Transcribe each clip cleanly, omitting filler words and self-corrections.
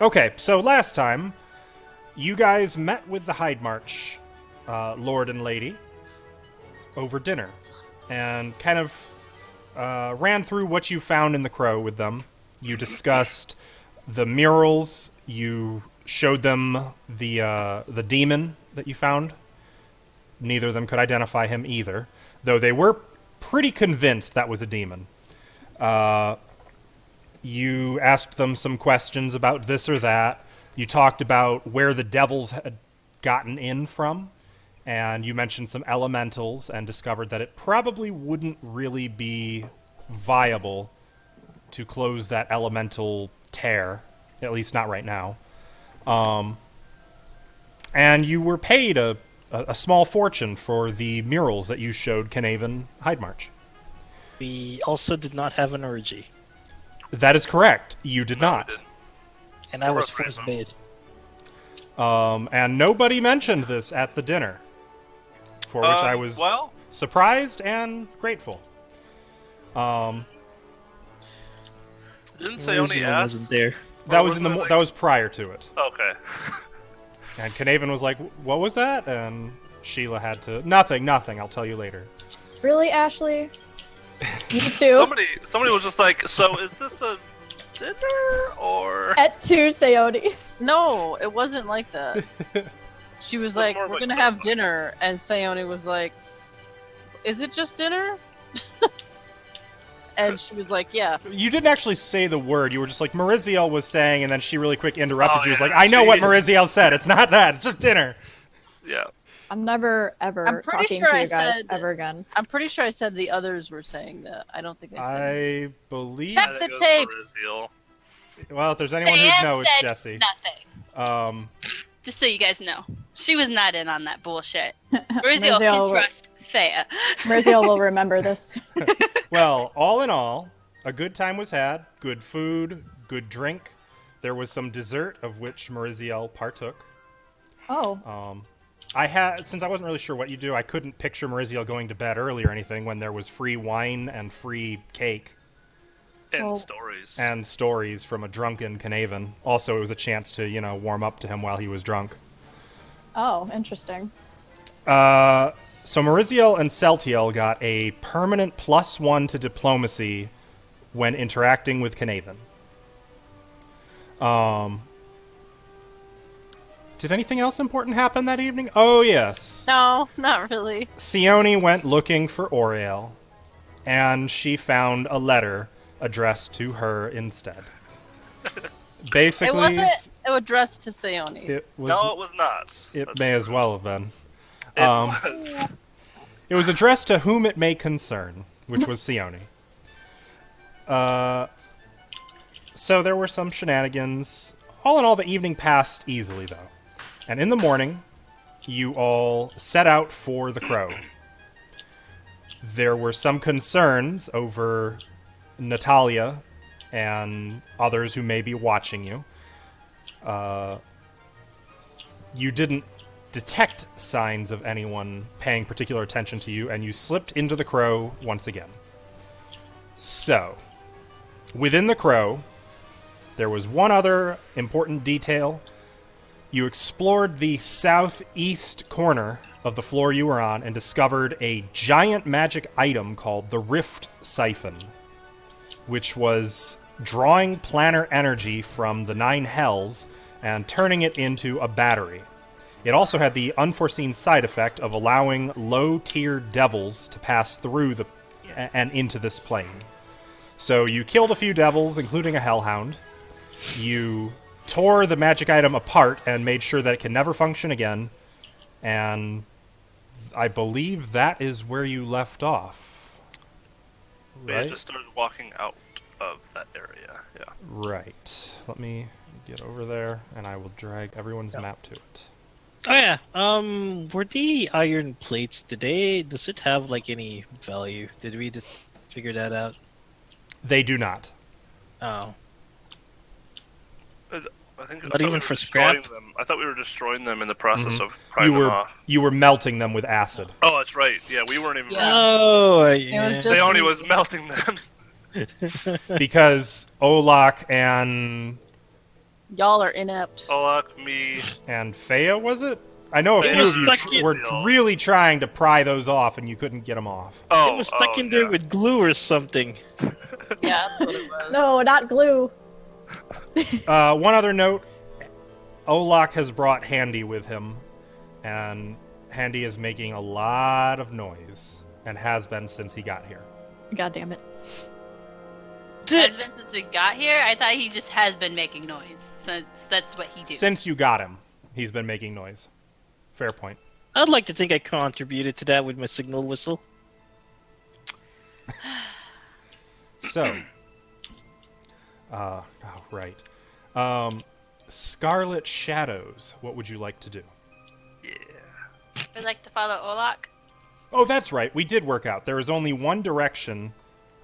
Okay, so last time, you guys met with the Hyde March Lord and Lady over dinner and kind of ran through what you found in the Crow with them. You discussed the murals. You showed them the demon that you found. Neither of them could identify him either, though they were pretty convinced that was a demon. You asked them some questions about this or that. You talked about where the devils had gotten in from, and you mentioned some elementals and discovered that it probably wouldn't really be viable to close that elemental tear, at least not right now. And you were paid a small fortune for the murals that you showed Knaven Hydemarch. We also did not have an orgy. That is correct. You did not. And I was first made. And nobody mentioned this at the dinner, for which I was surprised and grateful. Didn't Sayoni ask? Wasn't there. That was that was prior to it. Okay. And Knaven was like, "What was that?" And Sheila had to nothing. I'll tell you later. Really, Ashley? You too? Somebody was just like, "So is this a dinner or?" At 2, Sayoni. No, it wasn't like that. She was like, more "We're like gonna have dinner," and Sayoni was like, "Is it just dinner?" And she was like, "Yeah." You didn't actually say the word. You were just like, Mariziel was saying, and then she really quick interrupted you. Was yeah, like, I know what Mariziel said. It's not that. It's just dinner. Yeah. I'm never, ever I'm pretty talking sure to I you guys said- ever again. I'm pretty sure I said the others were saying that. I don't think I said it. I believe. Check I the think it was tapes. Mariziel. Well, if there's anyone who'd Sam know, it's said Jesse. Nothing. Um, Just so you guys know, she was not in on that bullshit. Mariziel Mariziel can will- trust Thea. Merziel will remember this. well, all in all, a good time was had. Good food, good drink. There was some dessert of which Mariziel partook. Oh. Since I wasn't really sure what you do, I couldn't picture Mariziel going to bed early or anything when there was free wine and free cake. And Well- stories. And stories from a drunken Knaven. Also, it was a chance to, warm up to him while he was drunk. Oh, interesting. So Mariziel and Celtiel got a permanent +1 to diplomacy when interacting with Knaven. Did anything else important happen that evening? Oh, yes. No, not really. Sione went looking for Oriel, and she found a letter addressed to her instead. Basically, It wasn't addressed to Sayoni. it was. No, it was not. It That's may true. as well have been. It was. It was addressed to whom it may concern, which was Sione. So there were some shenanigans. All in all, the evening passed easily, though. And in the morning, you all set out for the Crow. There were some concerns over Natalia and others who may be watching you. You didn't detect signs of anyone paying particular attention to you, and you slipped into the Crow once again. So, within the Crow, there was one other important detail. You explored the southeast corner of the floor you were on and discovered a giant magic item called the Rift Siphon, which was drawing planar energy from the 9 hells and turning it into a battery. It also had the unforeseen side effect of allowing low-tier devils to pass through and into this plane. So you killed a few devils, including a hellhound. You tore the magic item apart and made sure that it can never function again. And I believe that is where you left off. We Right? just started walking out of that area. Yeah. Right. Let me get over there, and I will drag everyone's map to it. Oh yeah. Were the iron plates today? Does it have like any value? Did we just figure that out? They do not. Oh. I think. Not I thought even we were for destroying scrap? them. I thought we were destroying them in the process of You prying them were off. you were melting them with acid. Oh, that's right. Yeah, we weren't even. Yeah. Oh, was yeah. just- Sayoni was melting them. Because Olak and Y'all are inept. Olak, me. And Fea, was it? I know a They few were of you stuck in- were really trying to pry those off, and you couldn't get them off. Oh, It was stuck in there with glue or something. Yeah, that's what it was. No, not glue. One other note. Olak has brought Handy with him, and Handy is making a lot of noise, and has been since he got here. God damn it. Has been since we got here. I thought he just has been making noise. So that's what he do. Since you got him, he's been making noise. Fair point. I'd like to think I contributed to that with my signal whistle. So, oh, right. Scarlet Shadows, what would you like to do? Yeah. I'd like to follow Olak. Oh, that's right. We did work out. There is only one direction.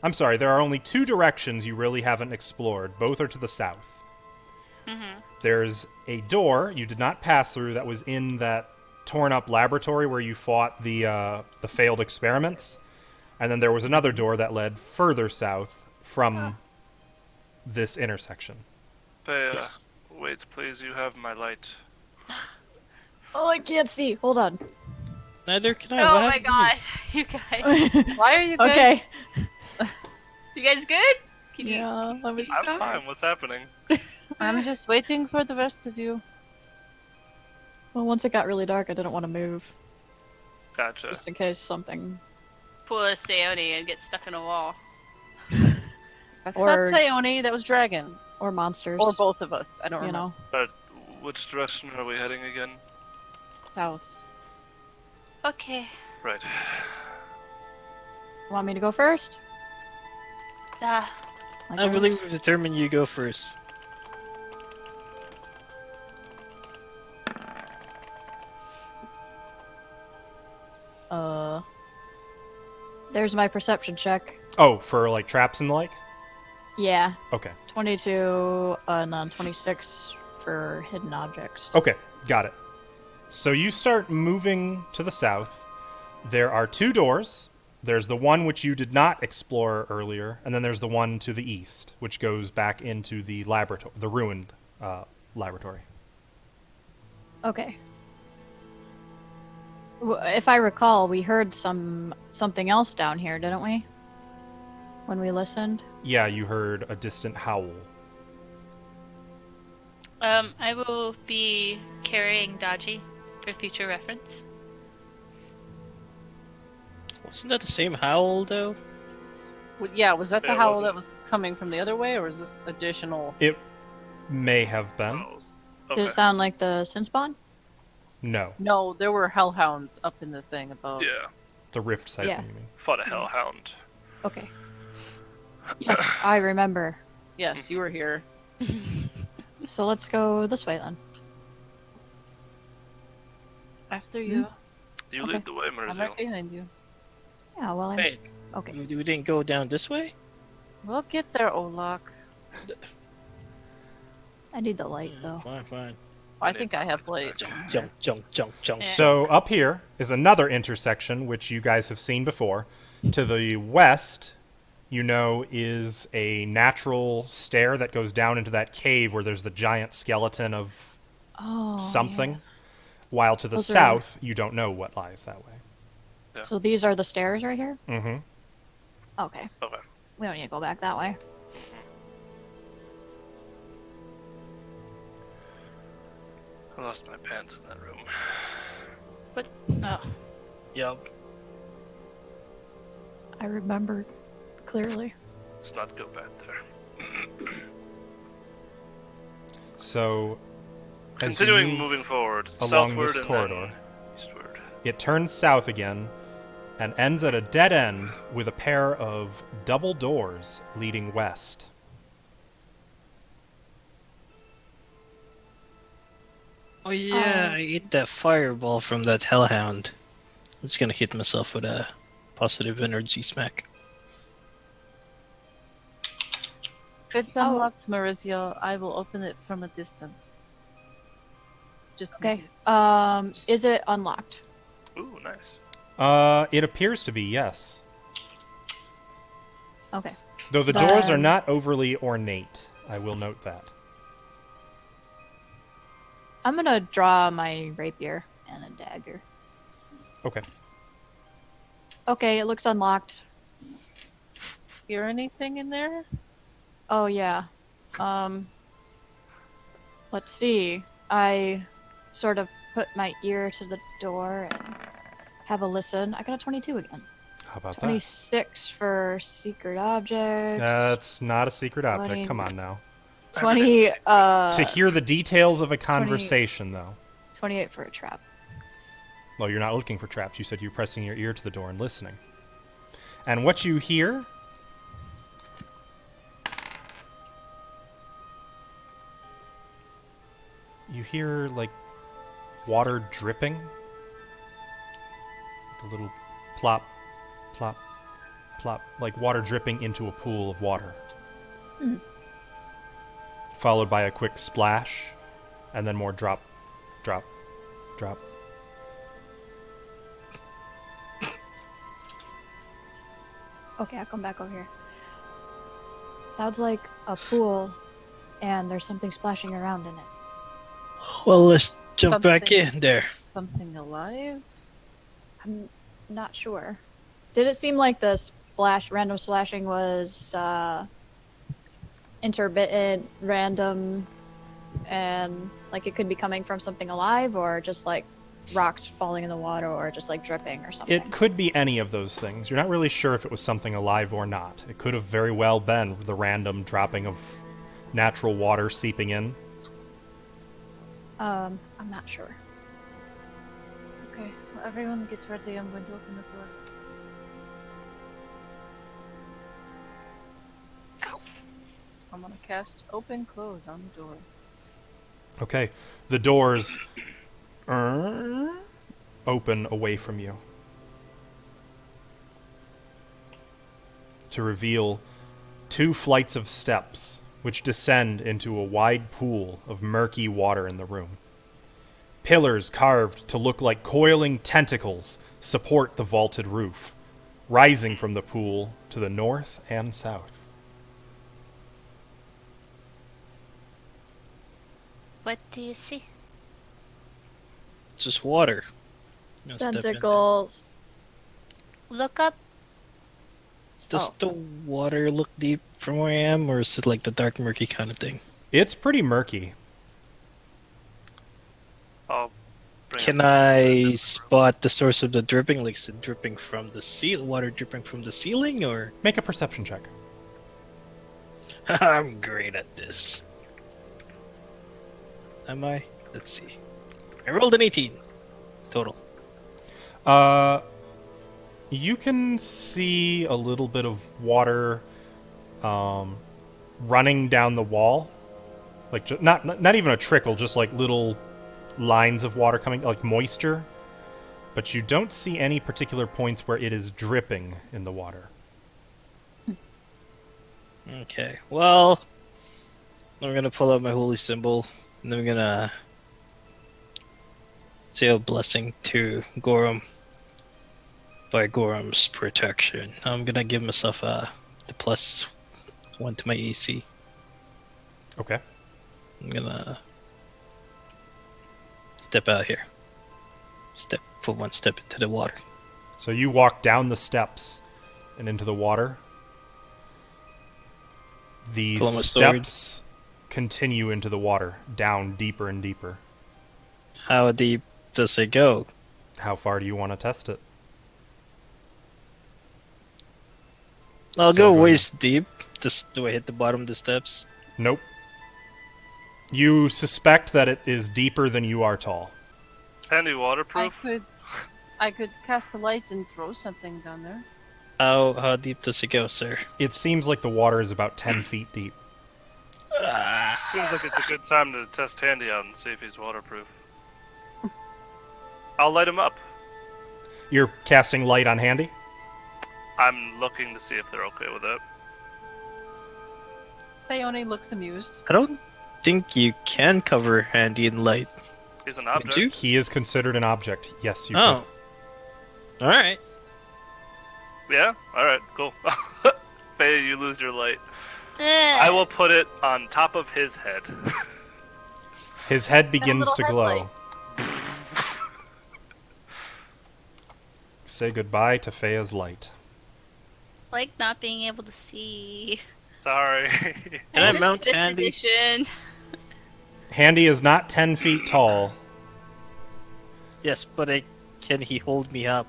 I'm sorry, there are only two directions you really haven't explored. Both are to the south. Mm-hmm. There's a door you did not pass through that was in that torn-up laboratory where you fought the failed experiments. And then there was another door that led further south from this intersection. Fea, Yes. wait, please. You have my light. Oh, I can't see. Hold on. Neither can I. Oh What my happened? god, you guys. Why are you good? Okay. You guys good? Can you? Yeah, let me I'm stop. fine. What's happening? I'm just waiting for the rest of you. Well, once it got really dark, I didn't want to move, Gotcha. just in case something. Pull a Seone and get stuck in a wall. That's Or- not Sayoni, that was Dragon. Or monsters. Or both of us. I don't You remember. know. Which direction are we heading again? South. Okay. Right. Want me to go first? Ah, Like I always? believe we've determined you go first. There's my perception check. Oh, for like traps and the like? Yeah, Okay. 22 and then 26 for hidden objects. Okay, got it. So you start moving to the south. There are two doors. There's the one which you did not explore earlier, and then there's the one to the east, which goes back into the laboratory, the ruined laboratory. Okay. If I recall, we heard something else down here, didn't we? When we listened. Yeah, you heard a distant howl. I will be carrying Dodgy for future reference. Wasn't that the same howl though? Yeah, was that the Yeah, it howl wasn't. that was coming from the other way, or is this additional? It may have been. Oh, Did okay. it sound like the sin spawn? No, No, there were hellhounds up in the thing above. Yeah. the rift siphon, Yeah. you mean. Fought a hellhound. Okay. Yes, I remember. Yes, you were here. So let's go this way then. After you. You Okay. lead the way, I'm Merzil. right behind you. Yeah, well, Wait, okay. we didn't go down this way? We'll get there, Olak. I need the light though. Fine, fine. I think I have blades. Jump, jump, jump, jump. Yeah. So up here is another intersection, which you guys have seen before. To the west, you know, is a natural stair that goes down into that cave where there's the giant skeleton of Oh. something. While to the Those are- south, you don't know what lies that way. Yeah. So these are the stairs right here? Mm-hmm. Okay. Okay. We don't need to go back that way. I lost my pants in that room. What? Oh. Yup. I remembered clearly. Let's not go back there. So, as you Continuing move moving forward, along southward this and corridor, then eastward. it turns south again and ends at a dead end with a pair of double doors leading west. Oh yeah, Oh. I ate that fireball from that hellhound. I'm just gonna hit myself with a positive energy smack. If it's Oh. unlocked, Maurizio, I will open it from a distance. Just in Okay. case. Is it unlocked? Ooh, nice. It appears to be, yes. Okay. Though the doors are Then- not overly ornate, I will note that. I'm gonna draw my rapier and a dagger. Okay. Okay, it looks unlocked. Hear anything in there? Oh yeah. Let's see. I sort of put my ear to the door and have a listen. I got a 22 again. How about that? 26 for secret objects. That's not a secret object. 20. Come on now. 20 To hear the details of a conversation, though. 28 for a trap. Well, you're not looking for traps. You said you're pressing your ear to the door and listening. And what you hear... You hear, like, water dripping. Like a little plop, plop, plop. Like water dripping into a pool of water. Followed by a quick splash. And then more drop, drop, drop. Okay, I'll come back over here. Sounds like a pool, and there's something splashing around in it. Well, let's jump back Something. in there. Something alive? I'm not sure. Did it seem like the random splashing was intermittent, random, and like it could be coming from something alive, or just like rocks falling in the water, or just like dripping or something? It could be any of those things. You're not really sure if it was something alive or not. It could have very well been the random dropping of natural water seeping in. I'm not sure. Okay, well, everyone gets ready. I'm going to open the door. Ow. I'm gonna cast open close on the door. Okay. The doors open away from you to reveal 2 flights of steps which descend into a wide pool of murky water in the room. Pillars carved to look like coiling tentacles support the vaulted roof, rising from the pool to the north and south. What do you see? It's just water. Gonna step in there. Tentacles. Look up. Does the water look deep from where I am, or is it like the dark, murky kind of thing? It's pretty murky. I'll bring Can up- I spot the source of the dripping? Like, is it dripping from the water dripping from the ceiling, or? Make a perception check. I'm great at this. Am I? Let's see. I rolled an 18 total. You can see a little bit of water running down the wall. Like, not even a trickle, just like little lines of water coming, like moisture. But you don't see any particular points where it is dripping in the water. Okay, well, I'm gonna pull out my holy symbol, and I'm gonna say a blessing to Gorham. By Gorham's protection, I'm gonna give myself the +1 to my AC. Okay. I'm gonna step out here. Put 1 step into the water. So you walk down the steps and into the water. These Pull out my sword. steps continue into the water, down deeper and deeper. How deep does it go? How far do you want to test it? I'll Still go going. waist deep. Do I hit the bottom of the steps? Nope. You suspect that it is deeper than you are tall. Handy waterproof. I could cast a light and throw something down there. How deep does it go, sir? It seems like the water is about 10 feet deep. Seems like it's a good time to test Handy out and see if he's waterproof. I'll light him up. You're casting light on Handy? I'm looking to see if they're okay with it. Sayone looks amused. I don't think you can cover Handy in light. He's an Would object. you? He is considered an object. Yes, you Oh. Alright. Yeah? Alright, cool. Faye, you lose your light. I will put it on top of his head. His head begins little to glow. headlight. Say goodbye to Fea's light. Like not being able to see. Sorry. Can I missed mount fifth Andy? edition. Handy is not 10 feet tall. Yes, but can he hold me up?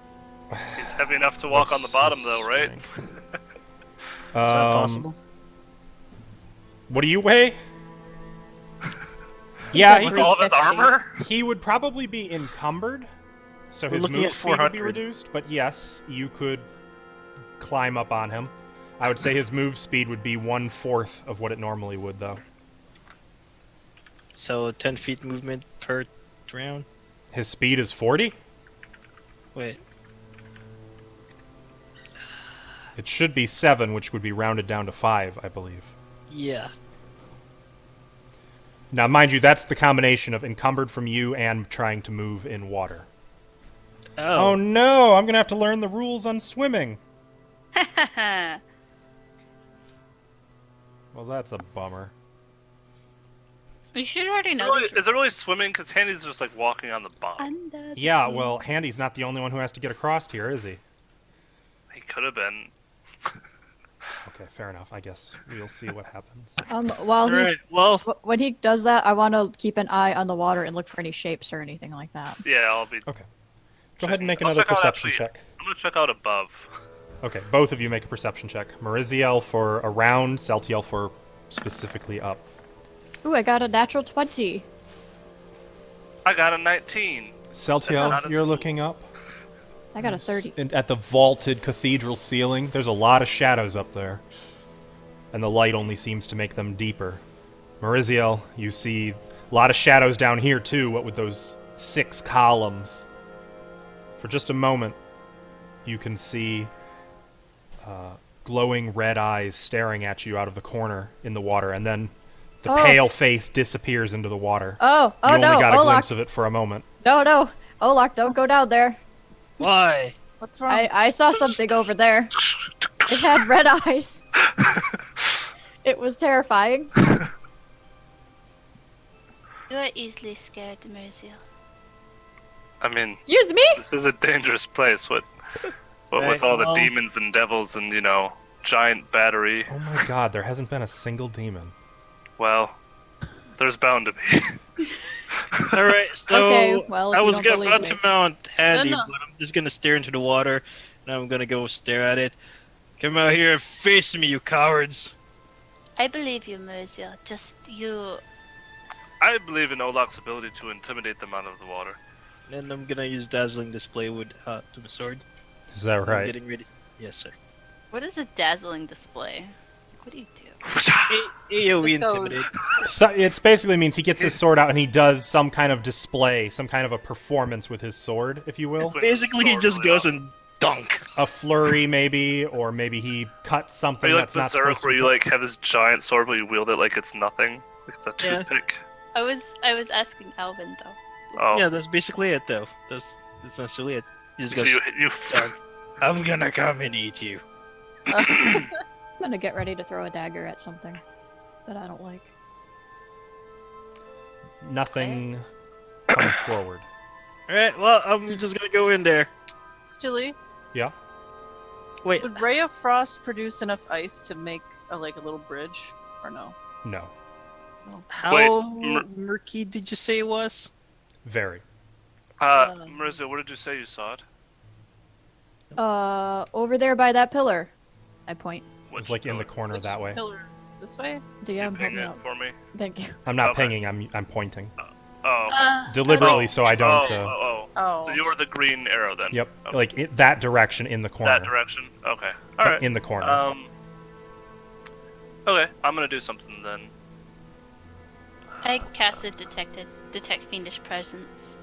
He's heavy enough to walk on the What's bottom, his though, right? strength? Is that possible? What do you weigh? Yeah, With all of his 350. armor? he would probably be encumbered, so We're his looking move at speed would be 400. reduced. But yes, you could climb up on him. I would say his move speed would be 1/4 of what it normally would, though. So 10 feet movement per round? His speed is 40? Wait. It should be 7, which would be rounded down to 5, I believe. Yeah. Now, mind you, that's the combination of encumbered from you and trying to move in water. Oh no, I'm gonna have to learn the rules on swimming. Well, that's a bummer. You should already know Really, this. is it really swimming? Because Handy's just like walking on the bottom. Under the Yeah, sea. well, Handy's not the only one who has to get across here, is he? He could have been. Okay, fair enough. I guess we'll see what happens. While he's Alright, well, when he does that, I want to keep an eye on the water and look for any shapes or anything like that. Yeah, I'll be. Okay. Go ahead and make I'll another check out perception actually- check. I'm gonna check out above. Okay, both of you make a perception check. Mariziel for around, Celtiel for specifically up. Ooh, I got a natural 20. I got a 19. not Celtiel, as you're cool. looking up. I got a 30. At the vaulted cathedral ceiling, there's a lot of shadows up there. And the light only seems to make them deeper. Mariziel, you see a lot of shadows down here too, what with those 6 columns. For just a moment, you can see glowing red eyes staring at you out of the corner in the water, and then the Oh. pale face disappears into the water. Oh, You only no, got a Olak. glimpse of it for a moment. No. Olak, don't go down there. why? What's wrong? I saw something over there. It had red eyes. It was terrifying. You are easily scared, Merziel. I mean, Excuse me? this is a dangerous place. What Right, with all the well- demons and devils and giant battery. Oh my god, there hasn't been a single demon. Well, there's bound to be. Alright, so Okay, well, if I you was don't gonna believe about me. to mount Handy, No. but I'm just gonna stare into the water, and I'm gonna go stare at it. Come out here and face me, you cowards! I believe you, Merziel. Just you. I believe in Olak's ability to intimidate them out of the water. And I'm gonna use Dazzling Display with the sword. Is that I'm right? getting ready. Yes, sir. What is a dazzling display? What do you do? AoE This goes- Intimidate. So it basically means he gets his sword out and he does some kind of display, some kind of a performance with his sword, if you will. Swings Basically, the he sword just really goes awesome. and dunk. A flurry, maybe, or maybe he cuts Are something you like that's not supposed Berserk, to where be you cut. like have his giant sword, but you wield it like it's nothing, like it's a Yeah. toothpick? I was asking Alvin though. Oh, Yeah, that's basically it, though. That's essentially it. He just so goes, you "Dunk. I'm gonna come and eat you. I'm gonna get ready to throw a dagger at something that I don't like. Nothing comes forward. Alright, well, I'm just gonna go in there. Stilly, Yeah? Wait, would Ray of Frost produce enough ice to make a little bridge, or no? No. how Mer- murky did you say it was? Very. Marissa, what did you say you saw it? Over there by that pillar. I point. It was like in the corner Which that way. Pillar this way? You DM, help ping me it out. for me. Thank you. I'm not Okay. pinging, I'm pointing. Oh. Deliberately, Oh, so I don't. Oh. Oh. So you're the green arrow then. Yep, Okay. like that direction in the corner. That direction. Okay. All right. In the corner. Okay, I'm gonna do something then. I casted detect fiendish presence.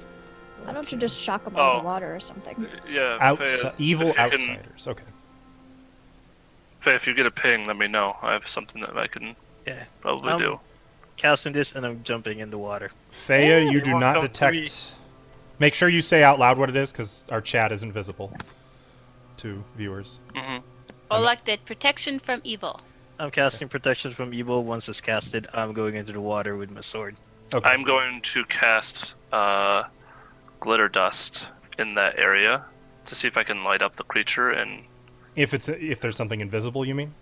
Why don't you just shock them out of Oh. the water or something? Yeah. Evil if you can- outsiders. Okay. Faye, if you get a ping, let me know. I have something that I can Yeah. probably do. Casting this and I'm jumping in the water. Faya, you They do won't not come to me. detect. Make sure you say out loud what it is, because our chat isn't visible to viewers. hmm Olak did protection from evil. I'm casting protection from evil. Once it's casted, I'm going into the water with my sword. Okay. I'm going to cast glitter dust in that area to see if I can light up the creature. And If there's something invisible, you mean?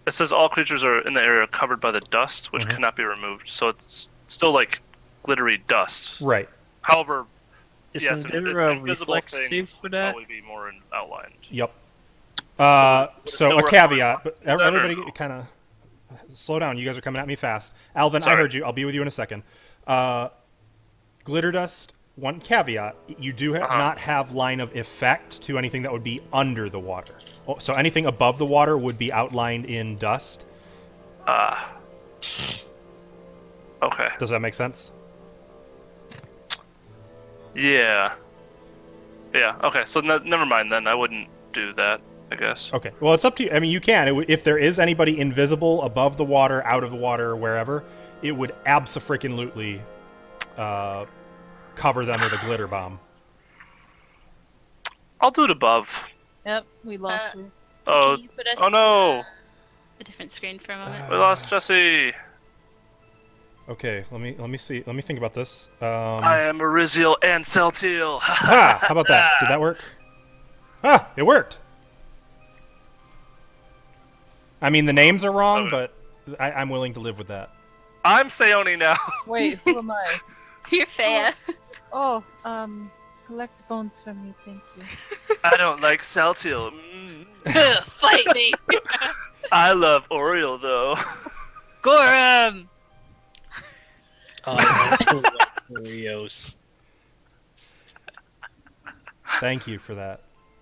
it says all creatures are in the area covered by the dust, which cannot be removed. So it's still like glittery dust. Right. However, Isn't yes, there it's a invisible reflex things save for that? probably be more outlined. Yep. So So a we're- caveat, but Better. everybody kind of slow down. You guys are coming at me fast. Alvin, I Sorry. heard you. I'll be with you in a second. Glitter dust. One caveat: you do not have line of effect to anything that would be under the water. So anything above the water would be outlined in dust. Okay. Does that make sense? Yeah. Yeah. Okay. So never mind then. I wouldn't do that, I guess. Okay. Well, it's up to you. I mean, you can. If there is anybody invisible above the water, out of the water, wherever, it would abso-freaking-lutely cover them with a glitter bomb. I'll do it above. Yep, we lost her. Oh. Can you put us Oh no. a different screen for a moment? We lost Jesse. Okay. Let me see. Let me think about this. I am Ariziel and Celtiel. How about that? Did that work? It worked. I mean, the names are wrong, but I'm willing to live with that. I'm Sayoni now. Wait, who am I? You're Faya. Oh, collect bones for me, thank you. I don't like Celtiel. Fight me. I love Oriole though. Gorum. I also love Oreos. Thank you for that.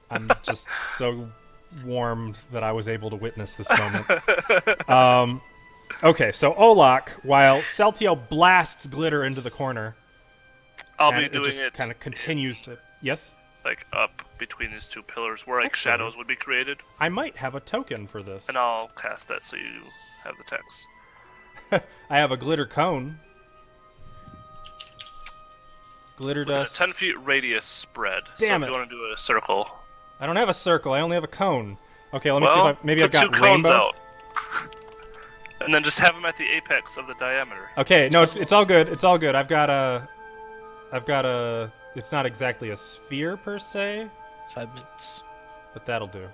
I'm just so warmed that I was able to witness this moment. Okay, so Olak, while Celtiel blasts glitter into the corner, I'll and be it doing just it kind of continues to... Yes? like up between these two pillars where like Actually- shadows would be created, I might have a token for this. and I'll cast that so you have the text. I have a glitter cone. Glitter Within a dust. 10 feet radius spread. Damn so it. if you want to do a circle, I don't have a circle. I only have a cone. Okay, let me see well, if maybe put I've got two cones rainbow. out, and then just have them at the apex of the diameter. Okay, no, it's all good. It's all good. I've got a. It's not exactly a sphere per se, 5 minutes. but that'll do.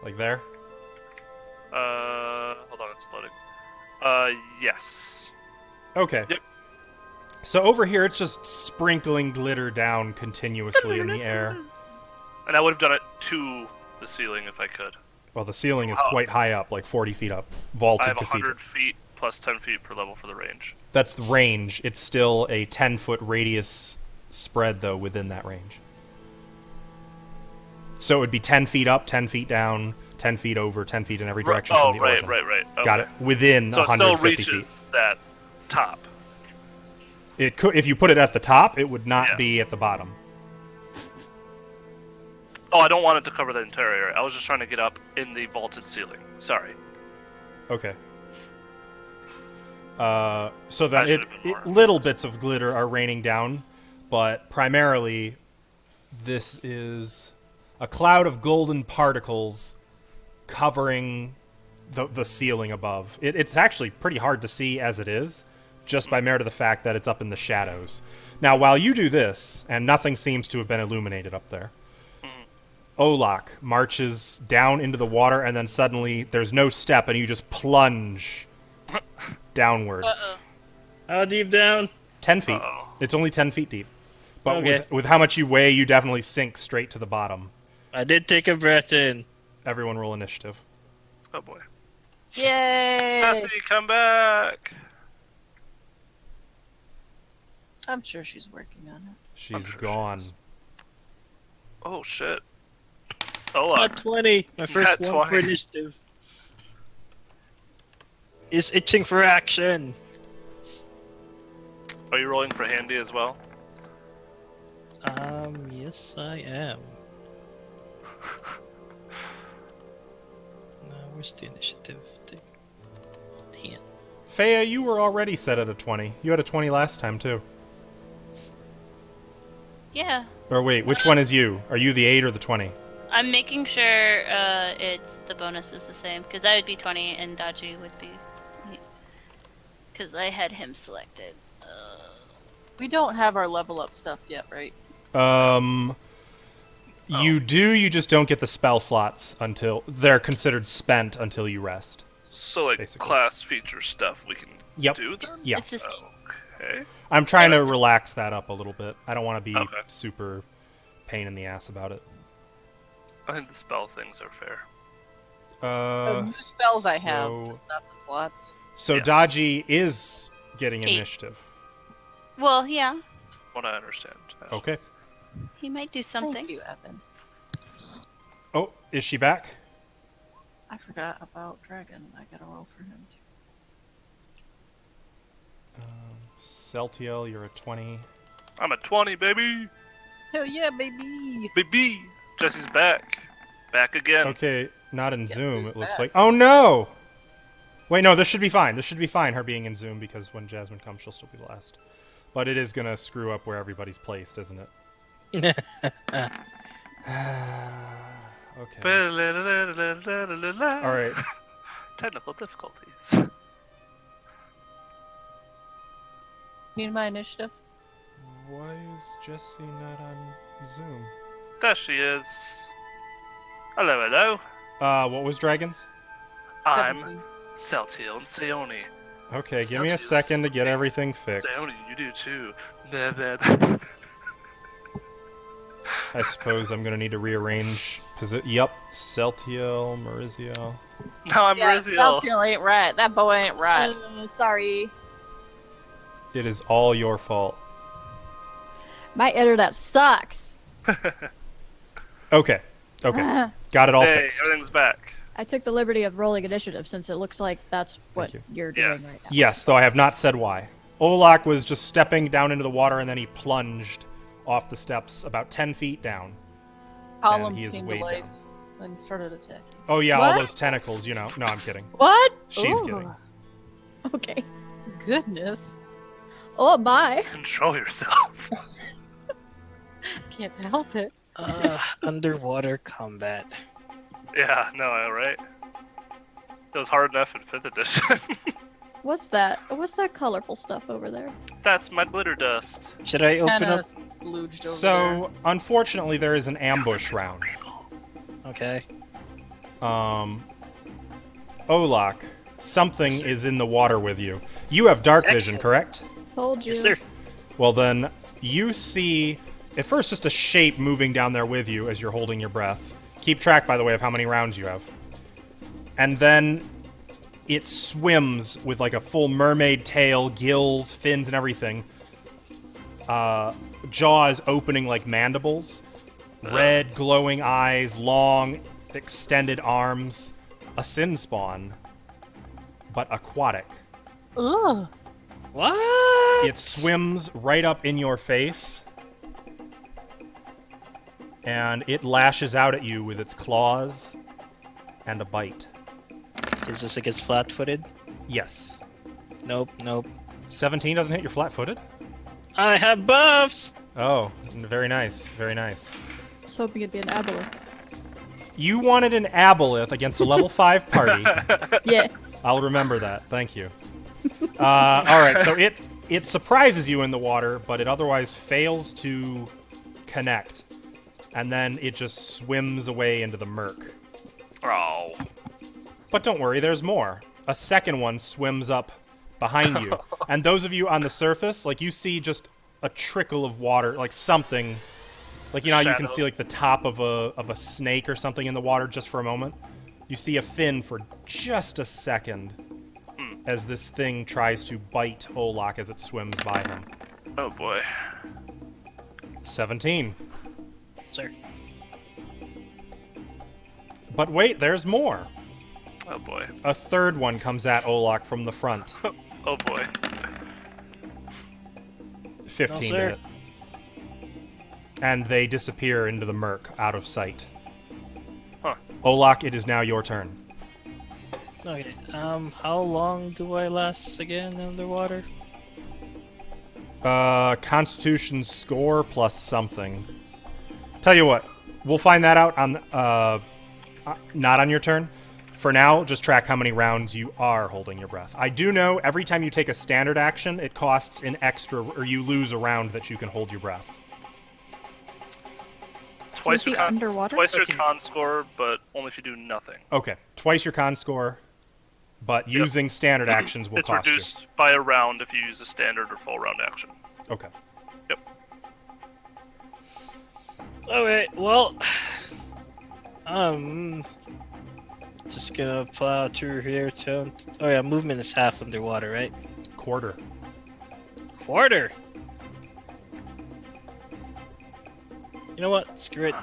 Like there. Hold on, it's loading. Yes. Okay. Yep. So over here, it's just sprinkling glitter down continuously in the air. And I would have done it to the ceiling if I could. Well, the ceiling is Oh. quite high up, like 40 feet up. I Vaulted have cathedral. 100 feet plus 10 feet per level for the range. That's the range. It's still a 10-foot radius spread, though, within that range. So it would be 10 feet up, 10 feet down, 10 feet over, 10 feet in every direction Oh, from the right. origin. Okay. Got it. Within So it still 150 reaches feet. that top. It could, if you put it at the top, it would not Yeah. be at the bottom. Oh, I don't want it to cover the entire area. I was just trying to get up in the vaulted ceiling. Sorry. Okay. So that I should've been more little bits of glitter are raining down, but primarily this is a cloud of golden particles covering the ceiling above. It's actually pretty hard to see as it is, just by merit of the fact that it's up in the shadows. Now, while you do this, and nothing seems to have been illuminated up there, Olak marches down into the water, and then suddenly there's no step, and you just plunge downward. Uh-oh. How deep down? 10 feet. Uh-oh. It's only 10 feet deep. But Okay. with how much you weigh, you definitely sink straight to the bottom. I did take a breath in. Everyone roll initiative. Oh boy. Yay! Cassie, come back! I'm sure she's working on it. She's sure she gone. is. Oh shit. Oh, Got 20. My first Got one for 20. initiative. Is itching for action. are you rolling for handy as well? Yes, I am. Where's the initiative thing? 10. Faya, you were already set at a 20. You had a 20 last time, too. Yeah. Or wait, which one is you? Are you the 8 or the 20? I'm making sure it's the bonus is the same because I would be 20 and Daji would be. Because I had him selected. We don't have our level up stuff yet, right? You do, you just don't get the spell slots until they're considered spent until you rest. So, like, Basically. class feature stuff we can Yep. do then? Yeah. It's the same. Okay. I'm trying to relax that up a little bit. I don't want to be Okay. super pain in the ass about it. I think the spell things are fair. The spells I have, so- just not the slots. So Yes. Dodgy is getting 8. initiative. Well, yeah. What I understand. Okay. He might do something. Thank you, Evan. Oh, is she back? I forgot about Dragon. I gotta roll for him too. Celtiel, you're a 20. I'm at 20, baby! Hell yeah, baby! Baby! Jesse's back. Back again. Okay, not in Zoom, she's it looks back. like. Oh no! Wait, no, this should be fine. This should be fine, her being in Zoom, because when Jasmine comes, she'll still be last. But it is gonna screw up where everybody's placed, isn't it? Okay. Alright. Technical difficulties. Need my initiative? Why is Jesse not on Zoom? There she is. Hello, hello. What was Dragons? I'm 17. Celtiel and Seoni. Okay, give me a Celtius. second to get everything fixed. Seoni, you do too. Blah, blah, blah. I suppose I'm gonna need to rearrange. Yep, Celtiel, Maurizio. Now I'm Yeah, Riziel. Celtiel ain't right. That boy ain't right. Sorry. It is all your fault. My internet sucks. Okay, got it all Hey, fixed. everything's back. I took the liberty of rolling initiative since it looks like that's what you. you're doing Yes. right now. Yes, though I have not said why. Olak was just stepping down into the water and then he plunged off the steps about 10 feet down. Columns he is came way to life down. and started attacking. Oh yeah, all What? those tentacles, you know. No, I'm kidding. What? She's Ooh. kidding. Okay. Goodness. Oh my. Control yourself. Can't help it. Underwater combat. Yeah, no, right? It was hard enough in 5th edition. What's that? What's that colorful stuff over there? That's my glitter dust. Should I open Kinda up? slooged over So, unfortunately, there is an ambush round. Okay. Olak, something is in the water with you. You have dark vision, Excellent. correct? Told you. Yes, sir. Well, then, you see, at first, just a shape moving down there with you as you're holding your breath. Keep track, by the way, of how many rounds you have. And then it swims with like a full mermaid tail, gills, fins, and everything. Jaws opening like mandibles. Red, glowing eyes, long, extended arms. A sin spawn, but aquatic. there. Ugh. What? It swims right up in your face, and it lashes out at you with its claws and a bite. Is this against flat-footed? Yes. Nope, nope. 17 doesn't hit your flat-footed? I have buffs! Oh, very nice, very nice. I was hoping it'd be an aboleth. You wanted an aboleth against a level 5 party. Yeah. I'll remember that, thank you. Alright, so it surprises you in the water, but it otherwise fails to connect. And then it just swims away into the murk. Oh. But don't worry, there's more. A second one swims up behind you. And those of you on the surface, like, you see just a trickle of water, like something. Like, you know how you can Shadow. see, like, the top of a snake or something in the water just for a moment? You see a fin for just a second as this thing tries to bite Olak as it swims by him. Oh boy. 17. Sir. But wait, there's more. Oh boy. A third one comes at Olak from the front. Oh boy. 15 to sir. hit. And they disappear into the murk, out of sight. Huh. Olak, it is now your turn. Okay, how long do I last again underwater? Constitution score plus something. Tell you what, we'll find that out on, not on your turn. For now, just track how many rounds you are holding your breath. I do know every time you take a standard action, it costs an extra, or you lose a round that you can hold your breath. Twice your feet underwater? Twice your con score, but only if you do nothing. Okay, twice your con score, but using standard actions will It's cost reduced by a round if you use a standard or full round action. you. Okay. Yep. Alright, well. Just gonna plow through here. Oh yeah, movement is half underwater, right? Quarter. Quarter! You know what? Screw it.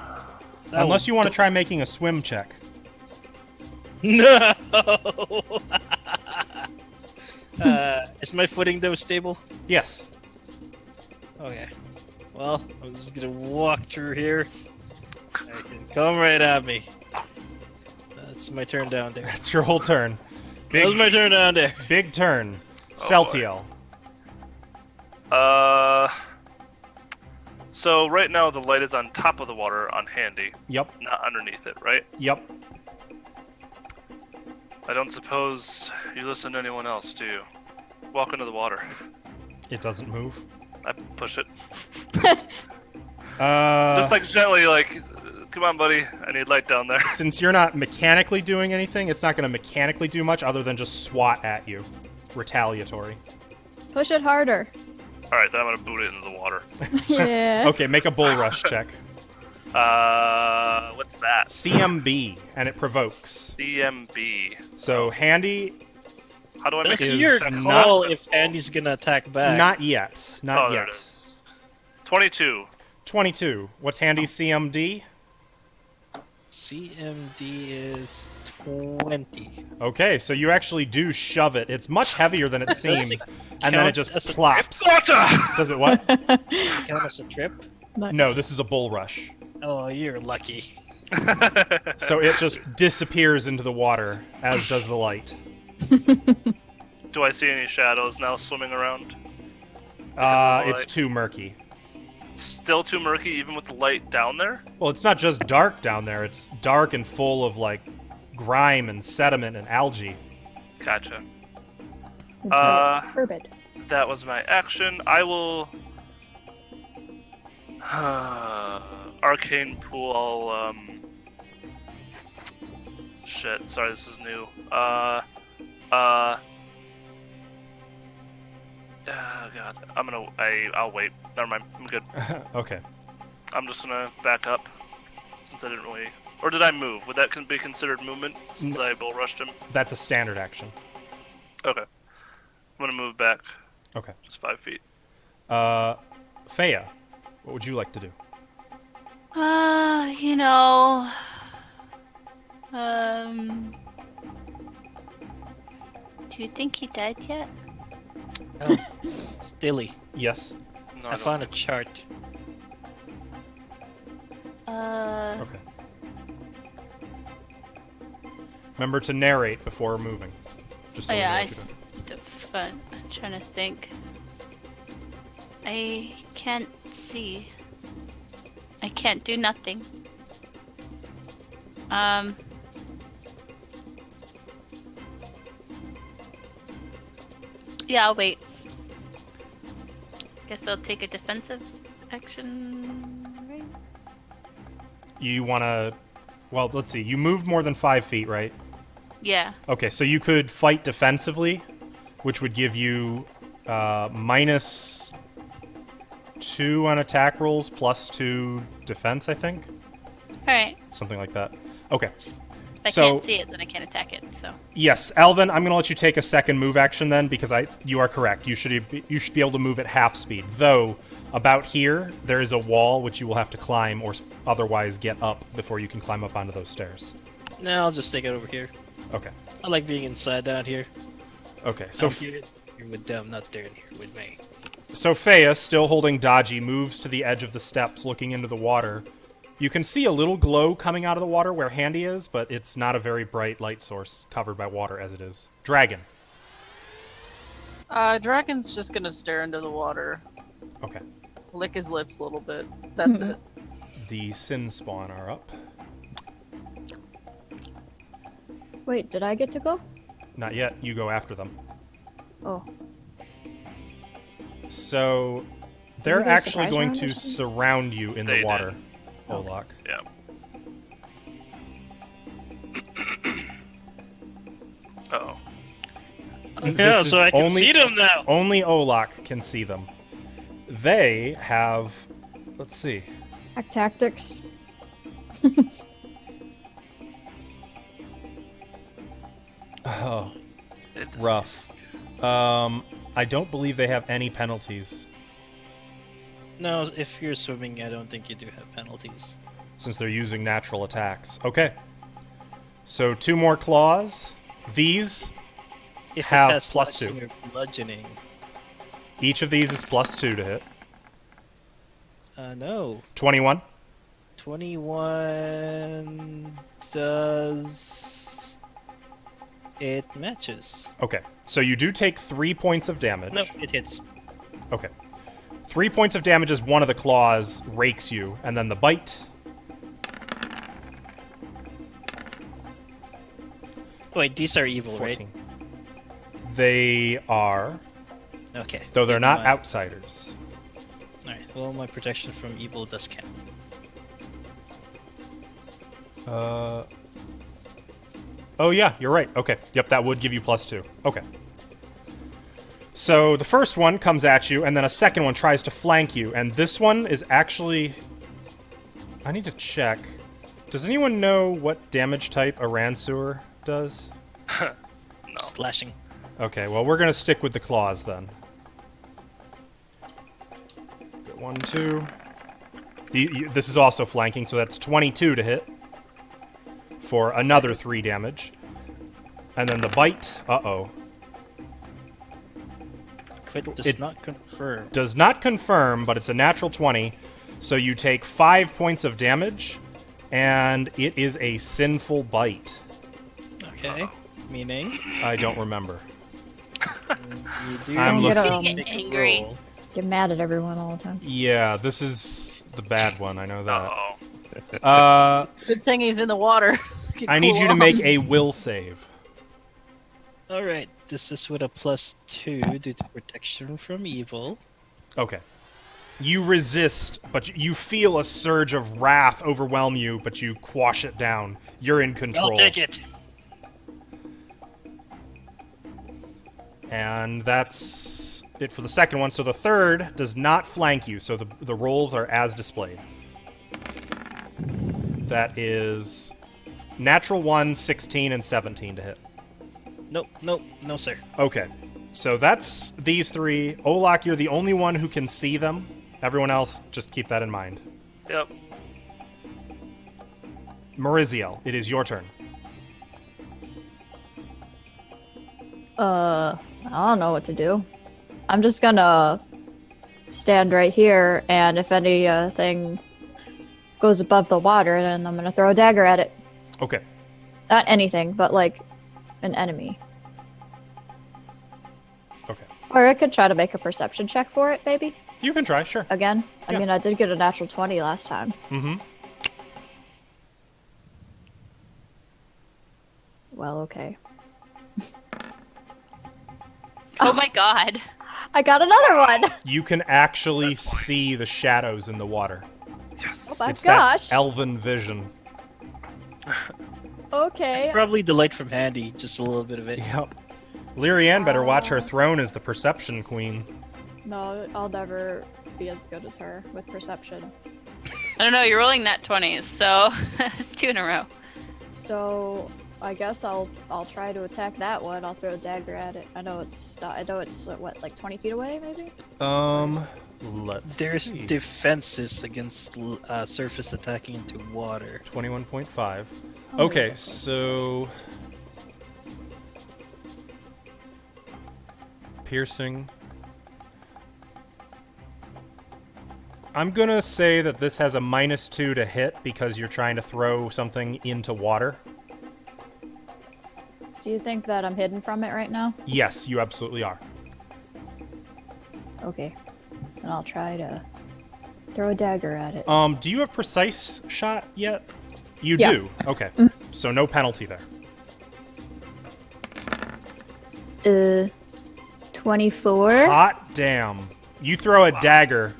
Unless you want to try making a swim check. No! Is my footing though stable? Yes. Okay. Well, I'm just gonna walk through here. I can come right at me. That's my turn down there. That's your whole turn. That was my turn down there. Big turn. boy. Celtiel. So right now the light is on top of the water on Handy, Yep. not underneath it, right? Yep. I don't suppose you listen to anyone else, do you? Walk into the water. It doesn't move. I push it. Uh, Just like gently, like, come on, buddy. I need light down there. since you're not mechanically doing anything, it's not going to mechanically do much other than just swat at you. Retaliatory. Push it harder. All right, then I'm gonna boot it into the water. Yeah. Okay, make a bull rush check. What's that? CMB, and it provokes. CMB. So Handy, How do I make That's is it? your not- call if Andy's gonna attack back. not yet. Not Oh, there it yet. is. 22. 22. What's Handy's CMD? CMD is 20. Okay, so you actually do shove it. It's much heavier than it seems, and then it count just as a plops. Sparta! Does it what? Count as a trip? Nice. No, this is a bull rush. Oh, you're lucky. So it just disappears into the water, as does the light. Do I see any shadows now swimming around? It's light. too murky. Still too murky, even with the light down there? Well, it's not just dark down there. It's dark and full of, like, grime and sediment and algae. Gotcha. It's turbid. That was my action. I will. Arcane pool. Shit. Sorry, this is new. God. I'll wait. Never mind. I'm good. Okay. I'm just gonna back up since I didn't really. Or did I move? Would that be considered movement since I bull rushed him? That's a standard action. Okay. I'm gonna move back Okay. just 5 feet. Fea, what would you like to do? You know. Do you think he died yet? Oh, Stilly. Yes. No, I don't. found a chart. Okay. Remember to narrate before moving. Just so Oh we yeah, know I what you're doing. I'm trying to think. I can't see. I can't do nothing. Yeah, I'll wait. Guess I'll take a defensive action, right? You want to... Well, let's see. You moved more than 5 feet, right? Yeah. Okay, so you could fight defensively, which would give you -2 on attack rolls, +2 defense, I think? Alright. Something like that. Okay. If I So- can't see it, then I can't attack it, so. Yes, Alvin, I'm going to let you take a second move action then, because you are correct. You should be able to move at half speed. Though, about here, there is a wall which you will have to climb or otherwise get up before you can climb up onto those stairs. No, I'll just take it over here. Okay. I like being inside down here. Okay, so Here with them, not there here with me. So Fea, still holding Dodgy, moves to the edge of the steps, looking into the water. You can see a little glow coming out of the water where Handy is, but it's not a very bright light source covered by water as it is. Dragon. Dragon's just gonna stare into the water, Okay. lick his lips a little bit. That's it. The Sin Spawn are up. Wait, did I get to go? Not yet. You go after them. Oh. So they're do a actually surprise going round or to something? surround you in They the did. water, Olak. Yeah. Uh-oh. Yeah, This so is I can only- see them now. Only Olak can see them. They have, let's see. Hack tactics. Oh, It- rough. I don't believe they have any penalties No, if you're swimming, I don't think you do have penalties. since they're using natural attacks. Okay. So 2 more claws. These, If Have it has plus slashing 2. or bludgeoning. each of these is +2 to hit. No. 21. 21 does... It matches. Okay. So you do take 3 points of damage. No, it hits. Okay. 3 points of damage as one of the claws rakes you, and then the bite. Wait, these are evil, 14. They are, right? Okay. though they're not Never mind. outsiders. Alright, well, my protection from evil does count. Oh yeah, you're right. Okay. Yep, that would give you +2. Okay. So the first one comes at you, and then a second one tries to flank you, and this one is actually... I need to check. Does anyone know what damage type a Ransuer does? No. Slashing. Okay, well, we're gonna stick with the claws then. Got 1, 2. This is also flanking, so that's 22 to hit for another 3 damage. And then the bite, uh-oh, Quit does It- not confirm. does not confirm, but it's a natural 20. So you take 5 points of damage, and it is a sinful bite. Okay. Meaning, I don't remember. you do I'm need looking- to Getting make a angry. roll. Get mad at everyone all the time. Yeah, this is the bad one, I know that. Uh-oh. Good thing he's in the water. Can I need cool you to off. make a will save. Alright, this is with a +2 due to protection from evil. Okay. You resist, but you feel a surge of wrath overwhelm you, but you quash it down. You're in control. I'll take it! And that's it for the second one. So the third does not flank you, so the rolls are as displayed. That is natural 1, 16, and 17 to hit. Nope, nope, no sir. Okay. So that's these 3. Olak, you're the only one who can see them. Everyone else, just keep that in mind. Yep. Mariziel, it is your turn. I don't know what to do. I'm just gonna stand right here, and if anything goes above the water, then I'm gonna throw a dagger at it. Okay. Not anything, but like an enemy. Okay. Or I could try to make a perception check for it, maybe. You can try, sure. Again. I Yeah. mean, I did get a natural 20 last time. Mm-hmm. Well, okay. Oh my god. I got another one! You can actually see the shadows in the water. Yes. Oh my It's gosh! that elven vision. Okay. It's probably the light from Handy, just a little bit of it. Yep. Lyrianne better watch her throne as the perception queen. No, I'll never be as good as her with perception. I don't know, you're rolling that 20s, so it's 2 in a row. So I guess I'll try to attack that one. I'll throw a dagger at it. I know it's not, I know it's what, like 20 feet away, maybe. Let's There's see. defenses against surface attacking into water. 21.5. Oh, Okay, yeah. so piercing. I'm gonna say that this has a -2 to hit because you're trying to throw something into water. Do you think that I'm hidden from it right now? Yes, you absolutely are. Okay. Then I'll try to throw a dagger at it. Do you have precise shot yet? You Yeah. do. Okay. So no penalty there. 24. Hot damn. You throw a dagger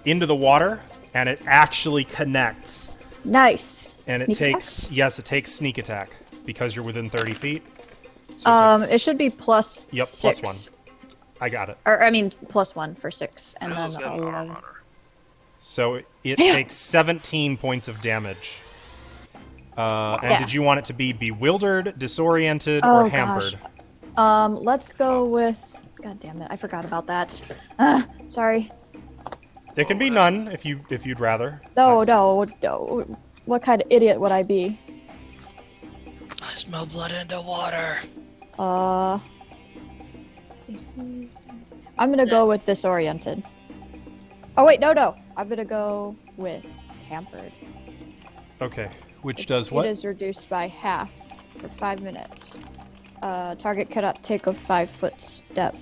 into the water, and it actually connects. Nice. And Sneak it takes, attack? yes, it takes sneak attack because you're within 30 feet. So It should be plus Yep, 6. +1. I got it. Or, I mean, +1 for 6. And Who's then got an arm 11. on her? So it Damn. takes 17 points of damage. And Yeah. did you want it to be bewildered, disoriented, Oh, or hampered? Let's go with... God damn it, I forgot about that. Sorry. It can be none if you'd rather. No. What kind of idiot would I be? I smell blood in the water. I'm gonna go with disoriented. Oh wait, no. I'm gonna go with hampered. Okay. Which Its does speed what? is reduced by half for 5 minutes. Target cannot take a 5-foot step.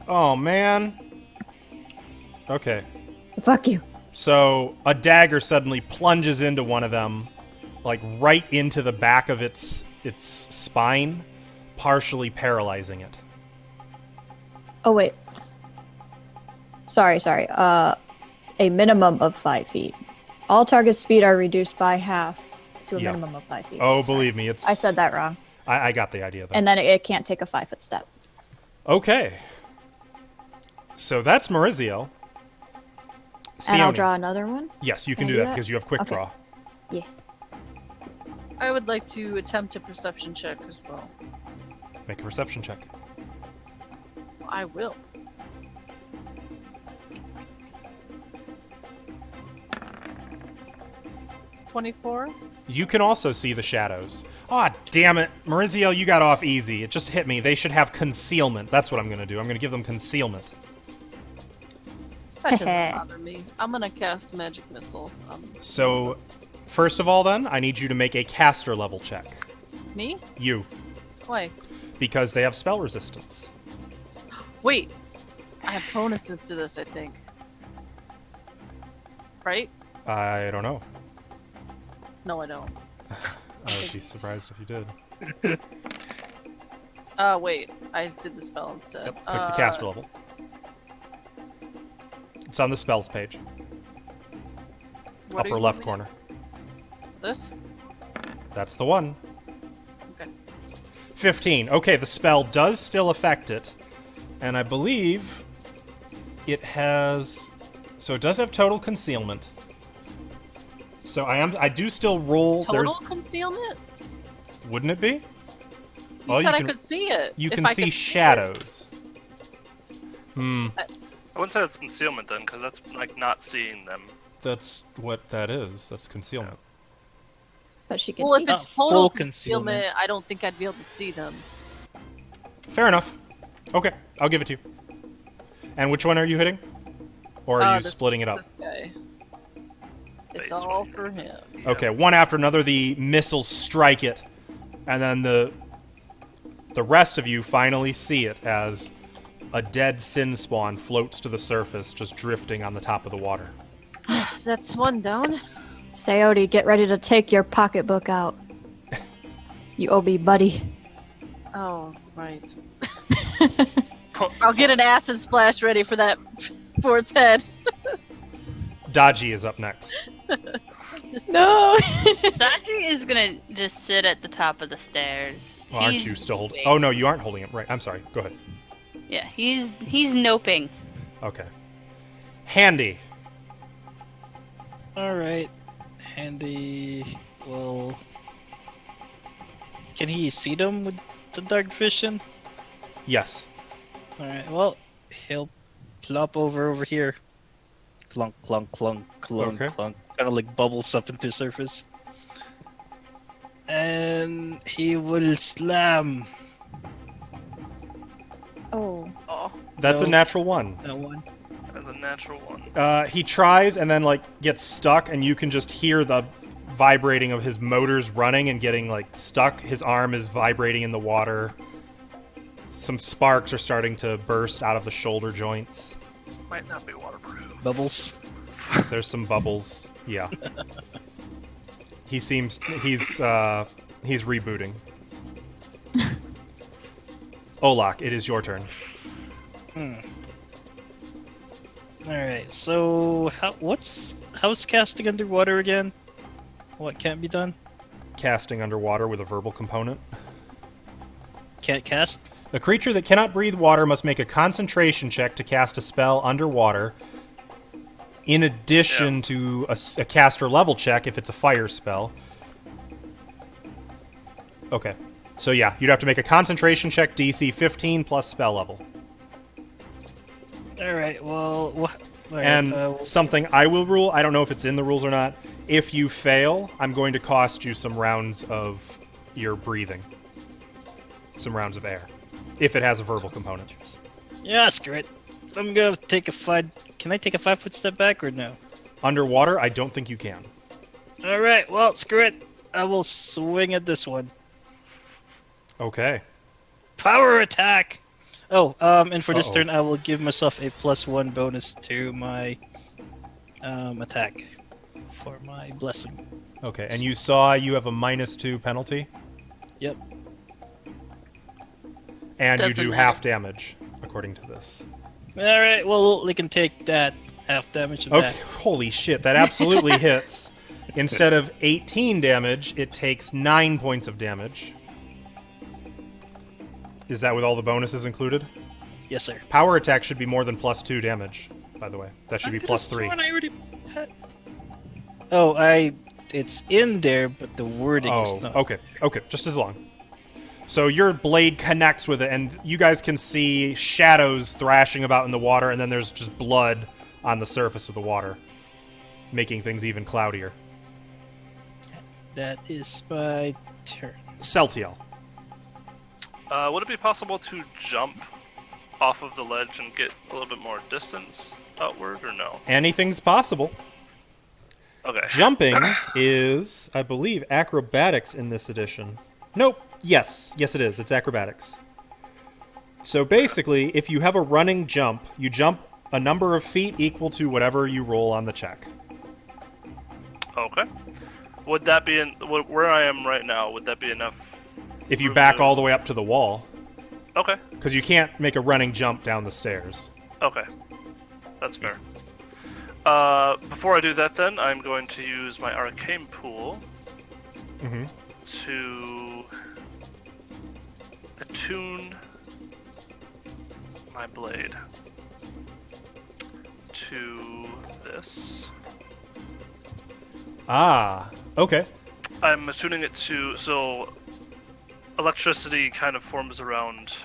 Oh man. Okay. Fuck you. So a dagger suddenly plunges into one of them, like right into the back of its spine, partially paralyzing it. Oh wait. Sorry. A minimum of 5 feet. All target speed are reduced by half to a Yeah. minimum of 5 feet. Oh, believe me, it's. I said that wrong. I got the idea though. And then it can't take a 5-foot step. Okay. So that's Maurizio. And I'll Sione. draw another one. Yes, you Can can I do do that that? because you have quick Okay. draw. Yeah. I would like to attempt a perception check as well. Make a perception check. I will. $24? You can also see the shadows. Ah, damn it. Maurizio, you got off easy. It just hit me. They should have concealment. That's what I'm going to do. I'm going to give them concealment. That doesn't bother me. I'm gonna cast Magic Missile. So, first of all, then, I need you to make a caster level check. Me? You. Why? Because they have spell resistance. Wait! I have bonuses to this, I think. Right? I don't know. No, I don't. I would be surprised if you did. Wait. I did the spell instead. Yep, click the caster level. It's on the spells page. What do Upper you left want me corner. to- This? That's the one. Okay. 15. Okay, the spell does still affect it. And I believe it has... So it does have total concealment. So I do still roll... Total concealment? Wouldn't it be? You Well, said you I can- could see it. You If can I see could shadows. I wouldn't say that's concealment then, because that's like not seeing them. That's what that is. That's concealment. But she can Well, see. if it's Not full total concealment. concealment, I don't think I'd be able to see them. Fair enough. Okay, I'll give it to you. And which one are you hitting? Or are you This- splitting it up? This guy. It's Face all one. for him. Yeah. Okay, one after another, the missiles strike it, and then the rest of you finally see it as a dead sin spawn floats to the surface, just drifting on the top of the water. That's one down. Sayori, get ready to take your pocketbook out. You owe me, buddy. Oh, right. I'll get an acid splash ready for that, for its head. Daji is up next. No! Dachi is gonna just sit at the top of the stairs. Well, aren't He's you still holding? noping. Oh no, you aren't holding it. Right. I'm sorry. Go ahead. Yeah, he's noping. Okay. Handy. Alright. Handy. Well. Can he see them with the dark vision? Yes. Alright, well, he'll plop over here. Clunk, clunk, clunk, clunk, Okay. clunk. Kind of like bubbles up into the surface. And he will slam. Oh. Oh, That's a No. natural one. That one. That's a natural one. He tries and then like gets stuck, and you can just hear the vibrating of his motors running and getting like stuck. His arm is vibrating in the water. Some sparks are starting to burst out of the shoulder joints. Might not be waterproof. Bubbles. There's some bubbles. Yeah. He's rebooting. Olak, it is your turn. Alright, so how's casting underwater again? What can't be done? Casting underwater with a verbal component. Can't cast? The creature that cannot breathe water must make a concentration check to cast a spell underwater, in addition to a caster level check if it's a fire spell. Okay. So yeah, you'd have to make a concentration check DC 15 plus spell level. Alright, well... Alright, And something I will rule, I don't know if it's in the rules or not, if you fail, I'm going to cost you some rounds of your breathing. Some rounds of air. If it has a verbal component. yeah, screw it. I'm gonna take a 5... Can I take a 5-foot step back or no? Underwater, I don't think you can. Alright, well, screw it. I will swing at this one. Okay. Power attack! Oh, and for this Uh-oh. turn, I will give myself a +1 bonus to my attack for my blessing. Okay, and you saw you have a -2 penalty? Yep. And you Doesn't do matter. half damage, according to this. Alright, well, they can take that half damage of Okay, that. holy shit, that absolutely hits. Instead of 18 damage, it takes 9 points of damage. Is that with all the bonuses included? Yes, sir. Power attack should be more than +2 damage, by the way. That should be I could've +3. sworn I already had... Oh, it's in there, but the wording is Oh, not. okay, just as long. So your blade connects with it, and you guys can see shadows thrashing about in the water, and then there's just blood on the surface of the water, making things even cloudier. That is my turn. Celtiel. Would it be possible to jump off of the ledge and get a little bit more distance outward, or no? Anything's possible. Okay. Jumping is, I believe, acrobatics in this edition. Nope. Yes, it is. It's acrobatics. So basically, if you have a running jump, you jump a number of feet equal to whatever you roll on the check. Okay. Would that be where I am right now? Would that be enough? If you room back to- all the way up to the wall, Okay. because you can't make a running jump down the stairs. Okay. That's fair. Before I do that, then I'm going to use my arcane pool to attune my blade to this. Ah, okay. I'm attuning it to, so electricity kind of forms around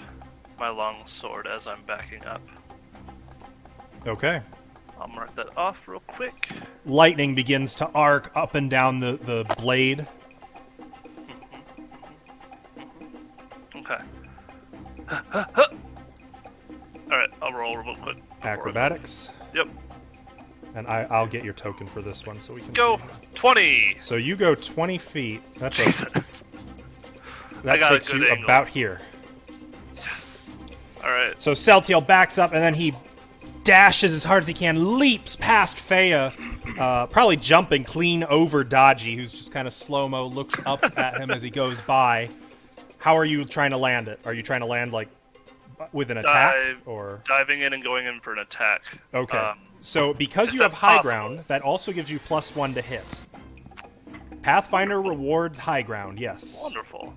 my long sword as I'm backing up. Okay. I'll mark that off real quick. Lightning begins to arc up and down the blade. Okay. Alright, I'll roll real quick. Acrobatics. Yep. And I'll get your token for this one so we can Go! see. 20! So you go 20 feet. That's Jesus. that got a takes good you angle. about here. Yes. Alright. So Celtiel backs up and then he dashes as hard as he can, leaps past Faya, probably jumping clean over Dodgy, who's just kind of slow-mo, looks up at him as he goes by. How are you trying to land it? Are you trying to land, like, with an attack? Or Diving in and going in for an attack. okay. So because if you have that's high possible. ground, that also gives you +1 to hit. Pathfinder rewards high ground, yes. Wonderful.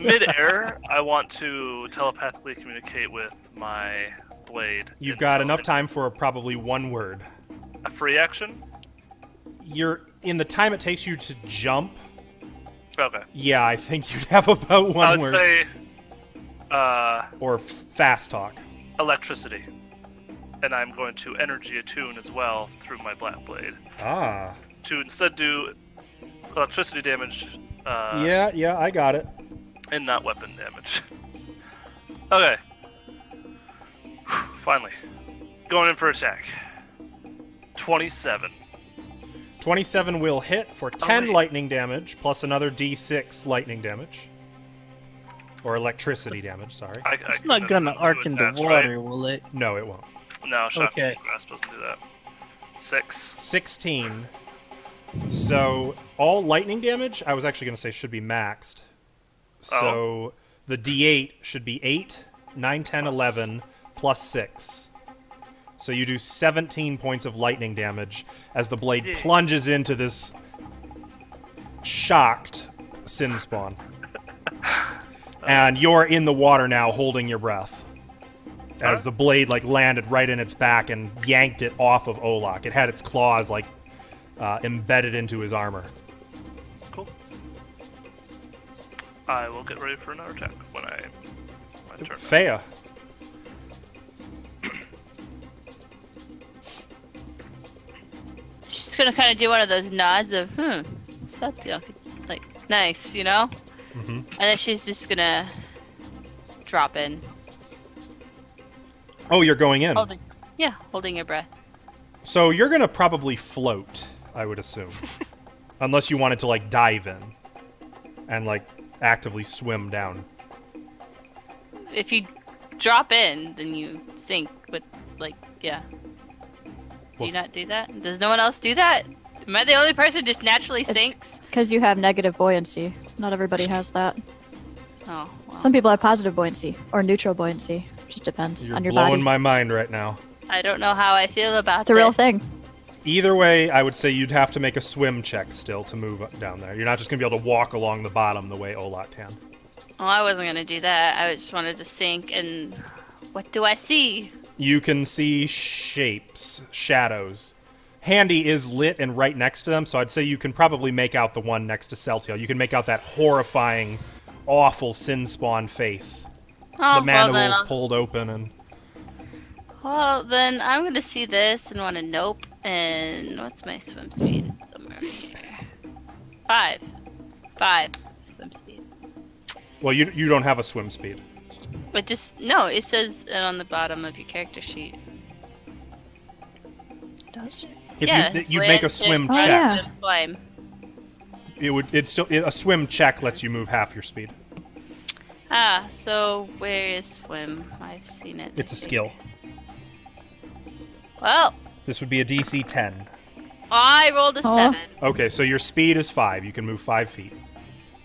Mid-air, I want to telepathically communicate with my blade. You've got enough until- time for probably one word. A free action? You're in the time it takes you to jump. Okay. Yeah, I think you'd have about one I would word. say Or fast talk. electricity. And I'm going to energy attune as well through my black blade. Ah. To instead do electricity damage Yeah, I got it. and not weapon damage. Okay. Finally. Going in for attack. 27. 27 will hit for 10 wait. lightning damage, plus another d6 lightning damage. Or electricity damage, sorry. It's not gonna arc in the water, will it? No, it won't. No, shocking Okay. grasp doesn't do that. 6. 16. So, all lightning damage, I was actually going to say should be maxed. So, The D8 should be 8, 9, 10, 11, plus 6. So you do 17 points of lightning damage as the blade plunges into this shocked sin spawn. And you're in the water now, holding your breath. As the blade landed right in its back and yanked it off of Olak. It had its claws embedded into his armor. Cool. I will get ready for another attack when my turn. Fea. She's gonna kind of do one of those nods of, Satya, like, nice, you know? Mm-hmm. And then she's just gonna drop in. Oh, you're going in. Holding your breath. So you're going to probably float, I would assume. Unless you wanted to, dive in. And, actively swim down. If you drop in, then you sink, but, yeah. Do you not do that? Does no one else do that? Am I the only person who just naturally sinks? Because you have negative buoyancy. Not everybody has that. Oh, well. Some people have positive buoyancy or neutral buoyancy. Just depends You're on your blowing body. my mind right now. I don't know how I feel about It's a real this. thing. Either way, I would say you'd have to make a swim check still to move down there. You're not just going to be able to walk along the bottom the way Olak can. Well, I wasn't gonna do that. I just wanted to sink, and what do I see? You can see shapes, shadows. Handy is lit and right next to them, so I'd say you can probably make out the one next to Celtiel. You can make out that horrifying, awful sin spawn face. Oh, The mandibles well, pulled open and... well, then I'm gonna see this and want to nope. And what's my swim speed? Somewhere here. 5 swim speed. Well, you don't have a swim speed. But just no, it says it on the bottom of your character sheet. Does If you'd make a swim Oh, check. yeah. Swim. A swim check lets you move half your speed. Ah, so where is swim? I've seen it. It's a skill. Well, This would be a DC 10. I rolled a Oh. 7. Okay, so your speed is 5. You can move 5 feet.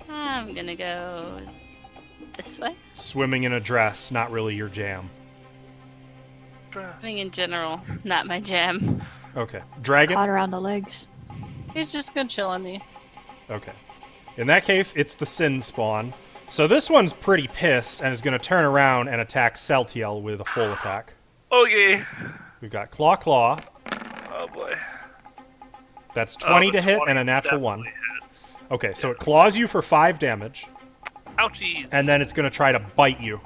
I'm gonna go this way. Swimming in a dress, not really your jam. I think in general, not my jam. Okay. Dragon? Caught around the legs. He's just gonna chill on me. Okay. In that case, it's the Sin spawn. So this one's pretty pissed and is going to turn around and attack Celtiel with a full attack. Okay. We've got Claw Claw. Oh boy. That's 20 to hit 20 and a natural 1. definitely hits. Okay, so it claws you for 5 damage, Ouchies. and then it's going to try to bite you.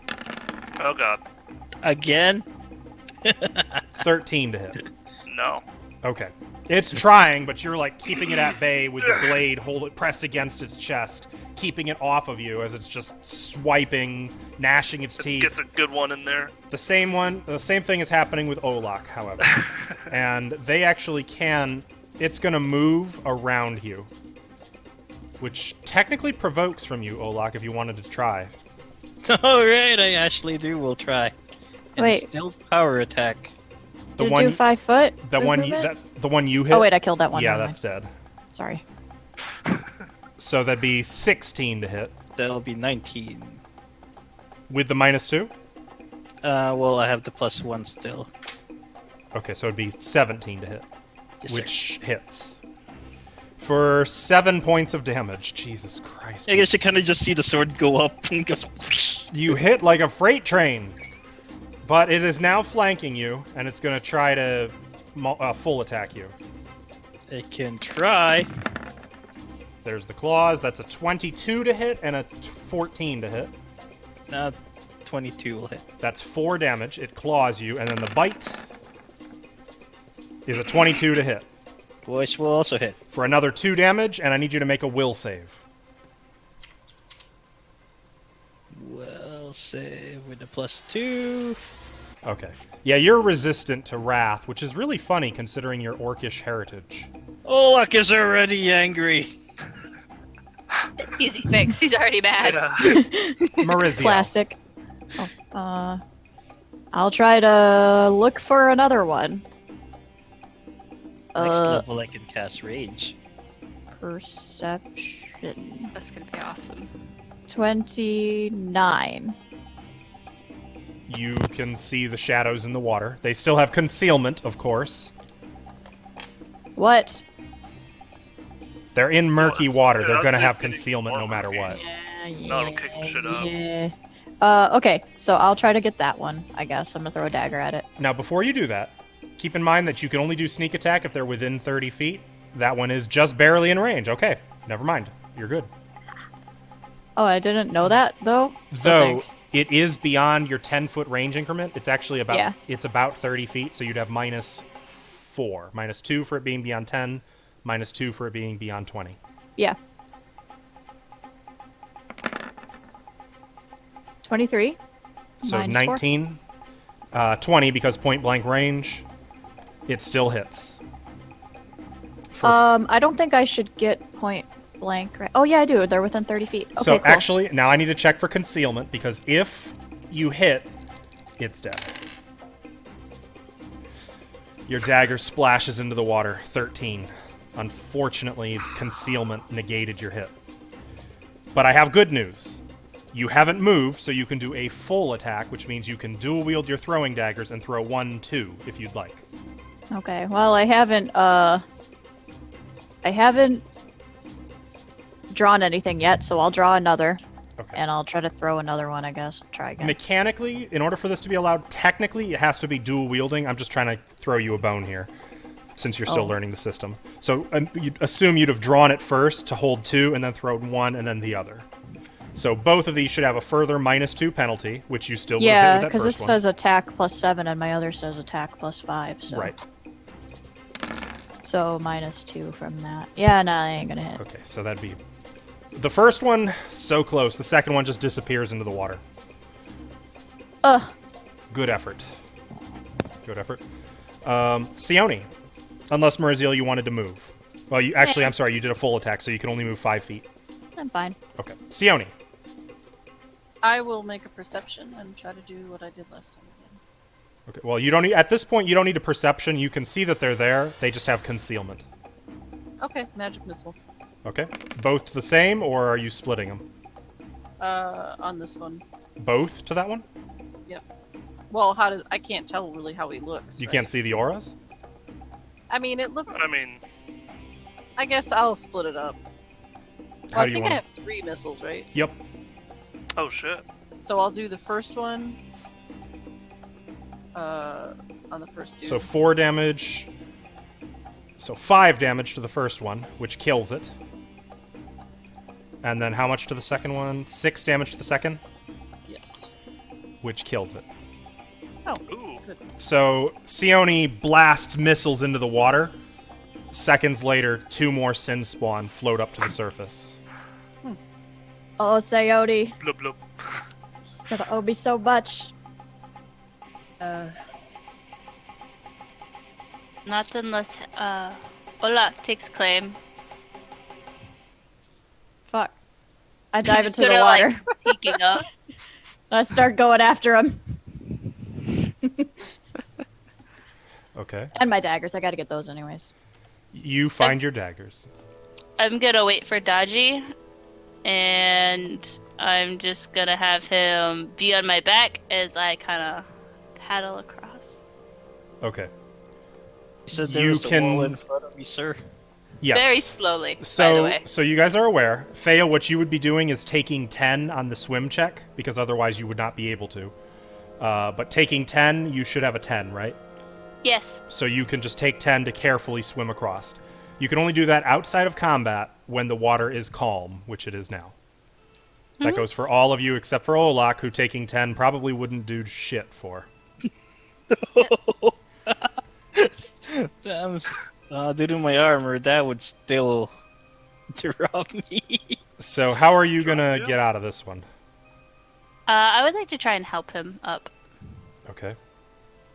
Oh god. Again? 13 to hit. No. Okay. It's trying, but you're keeping it at bay with the blade pressed against its chest, keeping it off of you as it's just swiping, gnashing its It teeth. gets a good one in there. The same thing is happening with Olak, however. And they actually can... It's going to move around you. Which technically provokes from you, Olak, if you wanted to try. Alright, I actually do. We'll try. And Wait. still power attack. Did it do 5 foot? The one movement? the one you hit? Oh wait, I killed that one. yeah, never that's dead. mind. Sorry. So that'd be 16 to hit. That'll be 19. With the -2? Well, I have the +1 still. Okay, so it'd be 17 to hit. Yes, sir. Which hits. For 7 points of damage. Jesus Christ. I guess you kind of just see the sword go up and goes. You hit like a freight train. But it is now flanking you, and it's going to try to full attack you. It can try. There's the claws. That's a 22 to hit and a 14 to hit. 22 will hit. That's 4 damage. It claws you, and then the bite is a 22 to hit. Which will also hit. For another 2 damage, and I need you to make a will save. Well, save with the +2. Okay. Yeah, you're resistant to wrath, which is really funny considering your orcish heritage. Olak is already angry. Easy fix. He's already mad. Maurizio. Plastic. Oh, I'll try to look for another one. Next level, I can cast Rage. Perception. That's gonna be awesome. 29. You can see the shadows in the water. They still have concealment, of course. What? They're in murky that's- water. yeah, They're I'd going to say have it's getting concealment more no matter murky. what. No, it'll kick shit up. Yeah. Okay, so I'll try to get that one, I guess. I'm gonna throw a dagger at it. Now, before you do that, keep in mind that you can only do sneak attack if they're within 30 feet. That one is just barely in range. Okay, never mind. You're good. Oh, I didn't know that, though? So Though, thanks. it is beyond your 10-foot range increment. It's actually about Yeah. it's about 30 feet, so you'd have -4. -2 for it being beyond 10, -2 for it being beyond 20. Yeah. 23? So -4? 19, 20 because point blank range, it still hits. For I don't think I should get point blank. Right? Oh, yeah, I do. They're within 30 feet. Okay, so cool. actually, now I need to check for concealment because if you hit, it's dead. Your dagger splashes into the water. 13. Unfortunately, concealment negated your hit. But I have good news. You haven't moved, so you can do a full attack, which means you can dual wield your throwing daggers and throw 1, 2 if you'd like. Okay, well, I haven't drawn anything yet, so I'll draw another. Okay. And I'll try to throw another one, I guess. Try again. Mechanically, in order for this to be allowed, technically it has to be dual wielding. I'm just trying to throw you a bone here, since you're still Oh. learning the system. So you'd assume you'd have drawn it first to hold 2, and then thrown 1, and then the other. So both of these should have a further -2 penalty, which you still would have Yeah, hit with that because first this one. says attack +7 and my other says attack +5. So. Right. So -2 from that. Yeah, no, I ain't gonna hit. Okay, so that'd be... The first one, so close. The second one just disappears into the water. Ugh. Good effort. Good effort. Sione. Unless, Meriziel, you wanted to move. Well, you actually, I'm sorry, you did a full attack, so you can only move 5 feet. I'm fine. Okay. Sione. I will make a perception and try to do what I did last time again. Okay, well, you don't need... At this point, you don't need a perception. You can see that they're there. They just have concealment. Okay, magic missile. Okay. Both the same, or are you splitting them? On this one. Both to that one? Yep. Well, how does I can't tell really how he looks. You right? can't see the auras? I mean, it looks. I mean, I guess I'll split it up. How Well, do you I think want I have 3 missiles, right? Yep. oh shit. So I'll do the first one. On the first dude. So 4 damage. So 5 damage to the first one, which kills it. And then how much to the second one? 6 damage to the second, Yes. which kills it. Oh, Ooh. good. So Sione blasts missiles into the water. Seconds later, 2 more sin spawn float up to the surface. Oh, Sayodi. Blub blub. Gotta owe me so much. Not unless Ola takes claim. Fuck. I dive into the Sorta, water. like, peeking up. I start going after him. Okay. And my daggers. I gotta get those anyways. You find your daggers. I'm gonna wait for Daji, and I'm just gonna have him be on my back as I kind of paddle across. Okay. You said there You was a can- wall in front of me, sir. Yes. Very slowly, by the So, way. so you guys are aware. Thea, what you would be doing is taking 10 on the swim check, because otherwise you would not be able to. But taking 10, you should have a 10, right? Yes. So you can just take 10 to carefully swim across. You can only do that outside of combat when the water is calm, which it is now. That goes for all of you except for Olak, who taking 10 probably wouldn't do shit for. Damn. Due to my armor, that would still drop me. So how are you Drop gonna you? get out of this one? I would like to try and help him up. Okay.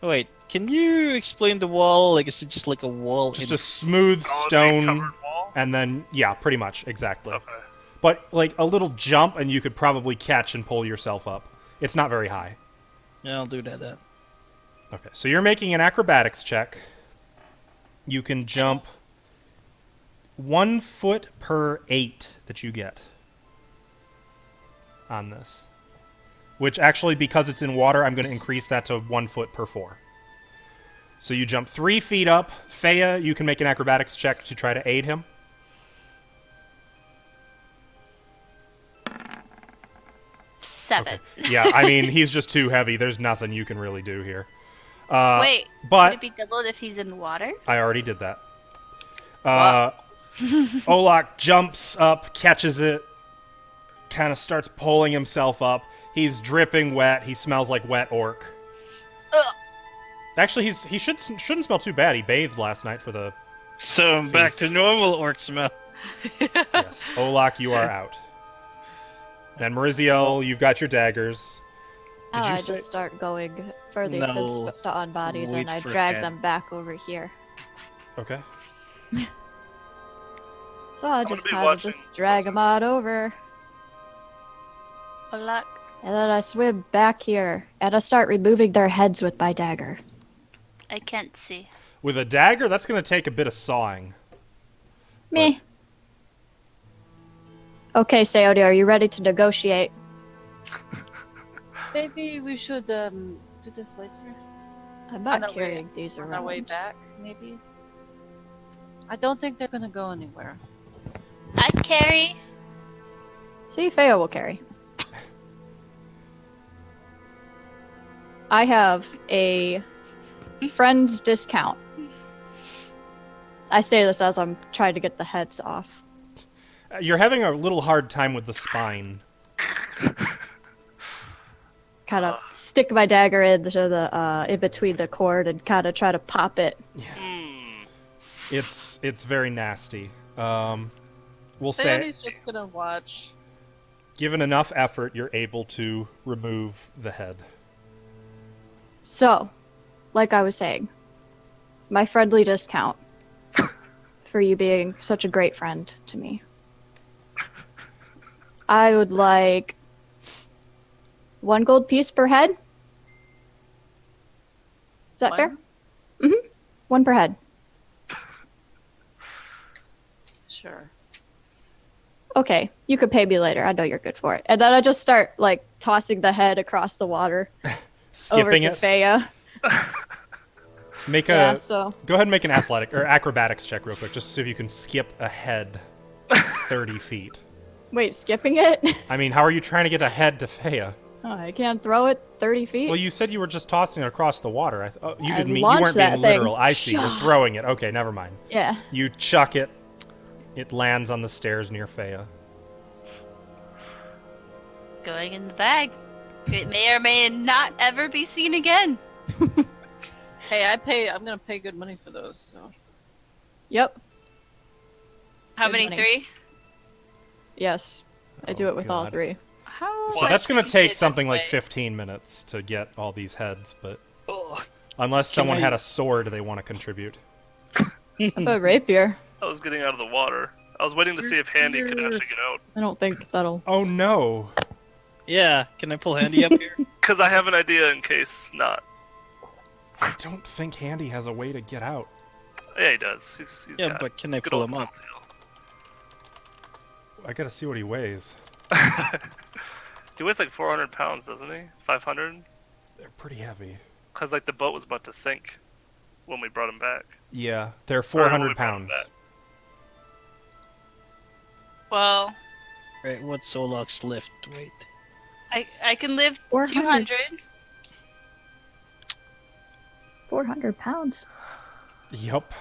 Wait, can you explain the wall? Like, is it just like a wall? Just in- a smooth Oh, it's a stone, covered wall? and then, yeah, pretty much, exactly. Okay. But, like, a little jump, and you could probably catch and pull yourself up. It's not very high. Yeah, I'll do that then. Okay, so you're making an acrobatics check. You can jump 1 foot per 8 that you get. on this. Which actually, because it's in water, I'm going to increase that to 1 foot per 4. So you jump 3 feet up. Fea, you can make an acrobatics check to try to aid him. 7. Okay. Yeah, I mean, he's just too heavy. There's nothing you can really do here. Wait, but would it be doubled if he's in water? I already did that. Olak jumps up, catches it, kind of starts pulling himself up. He's dripping wet. He smells like wet orc. Ugh. Actually, he shouldn't smell too bad. He bathed last night for the... So I'm back to normal orc smell. Yes, Olak, you are out. And Mariziel, you've got your daggers. Did you I say... just start going further since to on bodies, Wait and I for drag Cat. them back over here. Okay. So I just be kind of watching just drag them on over, Good luck. and then I swim back here, and I start removing their heads with my dagger. I can't see. With a dagger, that's going to take a bit of sawing. Me. Okay, Sayodi, are you ready to negotiate? Maybe we should do this later. I'm On not our way- carrying these On around. our way back, maybe. I don't think they're gonna go anywhere. I carry. See, Feo will carry. I have a friend's discount. I say this as I'm trying to get the heads off. You're having a little hard time with the spine. Kind of stick my dagger into the in between the cord and kind of try to pop it. It's very nasty. We'll say, Sayodi's just gonna watch. given enough effort, you're able to remove the head. So, like I was saying, my friendly discount for you being such a great friend to me. I would like 1 gold piece per head. Is that fair? One? 1 per head. Sure. Okay, you could pay me later. I know you're good for it. And then I just start like tossing the head across the water over Skipping to it. Fea. Make a Yeah, so Go ahead and make an athletic or acrobatics check real quick, just to see if you can skip a head 30 feet. wait, skipping it? I mean, how are you trying to get a head to Fea? Oh, I can't throw it 30 feet. Well, you said you were just tossing it across the water. You I didn't mean you launched weren't being that thing. literal. I see. You're throwing it. Okay, never mind. Yeah. You chuck it. It lands on the stairs near Fea. Going in the bag. It may or may not ever be seen again. Hey, I'm gonna pay good money for those. So Yep. How Good many? money. 3? Yes. I do it with all God. 3. How? So that's going to much take is something this like way? 15 minutes to get all these heads, but Oh, unless someone I- had a sword they want to contribute. How about rapier? I was getting out of the water. I was waiting to see if Handy could actually get out. I don't think that'll. Oh no! yeah. Can I pull Handy up here? Because I have an idea in case not. I don't think Handy has a way to get out. Yeah, he does. He's Yeah, got but can I good pull old him up? Suntail. I gotta see what he weighs. He weighs like 400 pounds, doesn't he? 500? They're pretty heavy. Because like the boat was about to sink when we brought him back. Yeah, they're Or when 400 we brought him pounds. back. Well, Right, what's Solok's lift? Wait. I can live 400. 200. 400 pounds. Yup.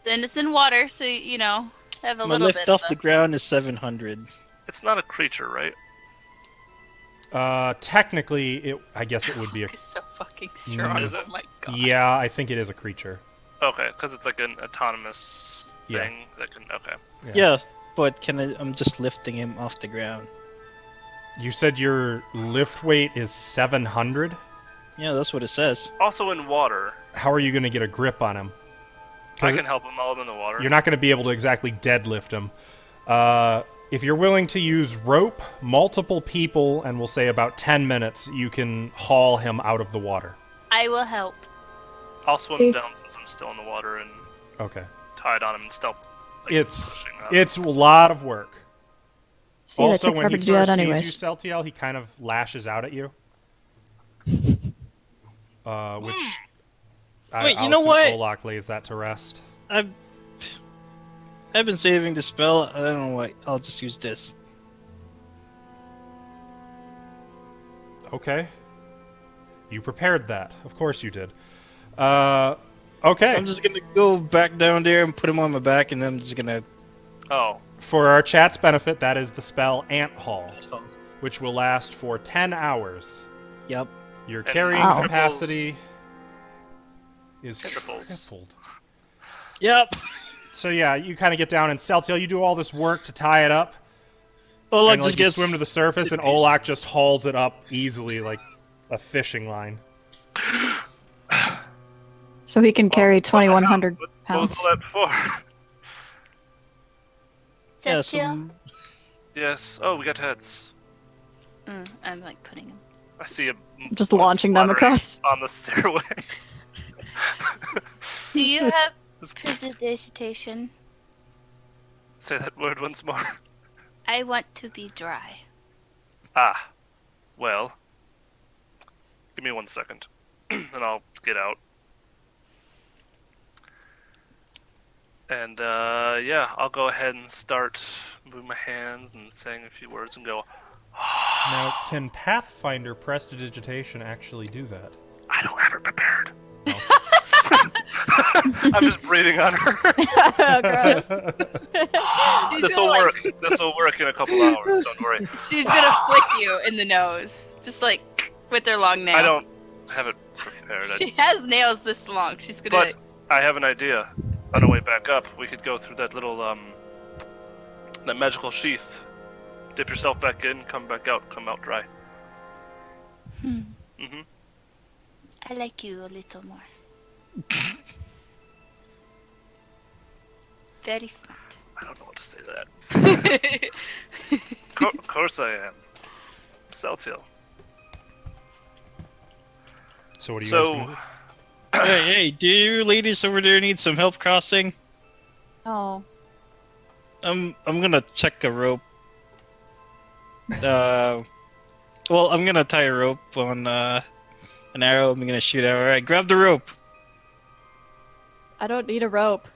Then it's in water, so you know, have a My little lift bit off of the ground is 700. It's not a creature, right? Technically, I guess it would be a. It's so fucking strong. Is it? Oh my god. Yeah, I think it is a creature. Okay, because it's like an autonomous Yeah. thing that can. Okay. Yeah, but can I? I'm just lifting him off the ground. You said your lift weight is 700? Yeah, that's what it says. Also in water, How are you going to get a grip on him? I 'Cause can help him all in the water. You're not going to be able to exactly deadlift him. If you're willing to use rope, multiple people, and we'll say about 10 minutes, you can haul him out of the water. I will help. I'll swim down since I'm still in the water and Okay. tie it on him and still. Like, It's pushing up. it's a lot of work. See, that Also, took when forever he to do that first sees you, anyways. Celtiel, he kind of lashes out at you. Which Wait, I'll you know assume what? Olak lays that to rest. I've been saving the spell. I don't know what. I'll just use this. Okay. You prepared that. Of course you did. Okay. I'm just gonna go back down there and put him on my back, and then I'm just gonna. Oh, For our chat's benefit, that is the spell Ant Haul, which will last for 10 hours. Yep. Your And carrying Wow. capacity is Triples. tripled. Yep. So yeah, you kind of get down, and Celtiel, you do all this work to tie it up, Olak and like just you gets. swim to the surface, and Olak just hauls it up easily, like a fishing line. So he can carry 2,100 what was pounds. all that before? Yeah, Is that chill? some- Yes. Oh, we got heads. I'm like putting him. I see a. Just blood launching them splattering across. on the stairway. Do you have precipitation? Say that word once more. I want to be dry. Ah. Well. Give me 1 second, and I'll get out. And yeah, I'll go ahead and start moving my hands and saying a few words and go. Now, can Pathfinder prestidigitation actually do that? I don't have her prepared. No. I'm just breathing on her. Gross. She's This gonna, will like, work. This will work in a couple hours. Don't worry. She's gonna flick you in the nose, just like with her long nail. I don't have it prepared. She has nails this long. She's gonna. But I have an idea. On our way back up, we could go through that little that magical sheath. Dip yourself back in, come back out, come out dry. Mm-hmm. I like you a little more. Very smart. I don't know what to say to that. Of course I am. Celtiel. So what do you guys So, gonna do? Hey, do you ladies over there need some help crossing? Oh. I'm gonna check a rope. Well, I'm gonna tie a rope on an arrow. I'm gonna shoot arrow. All right, grab the rope. I don't need a rope.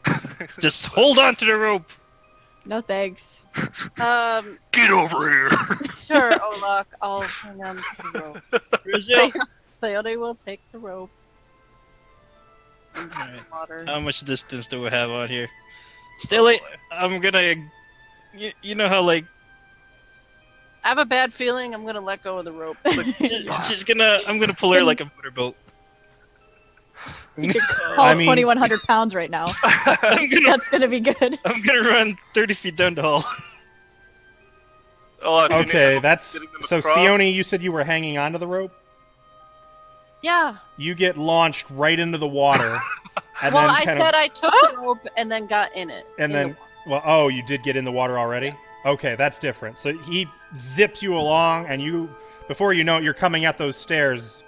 Just hold on to the rope. No thanks. Get over here! Sure, Olak, I'll hang on to the rope. Brazil. Theode will take the rope. Alright. Water. How much distance do we have on here? Stilly, I'm gonna. You know how like I have a bad feeling I'm gonna let go of the rope. she's gonna. I'm gonna pull her like a motorboat. You could haul I mean- 2,100 pounds right now. I'm gonna. That's gonna be good. I'm gonna run 30 feet down the hall. Oh, if you need Okay, help that's getting them so. across, Sione, you said you were hanging onto the rope. Yeah. You get launched right into the water, and Well, then I kind said of, I took the rope and then got in it. and in then, well, oh, you did get in the water already. Okay, that's different. So he zips you along, and you, before you know it, you're coming at those stairs.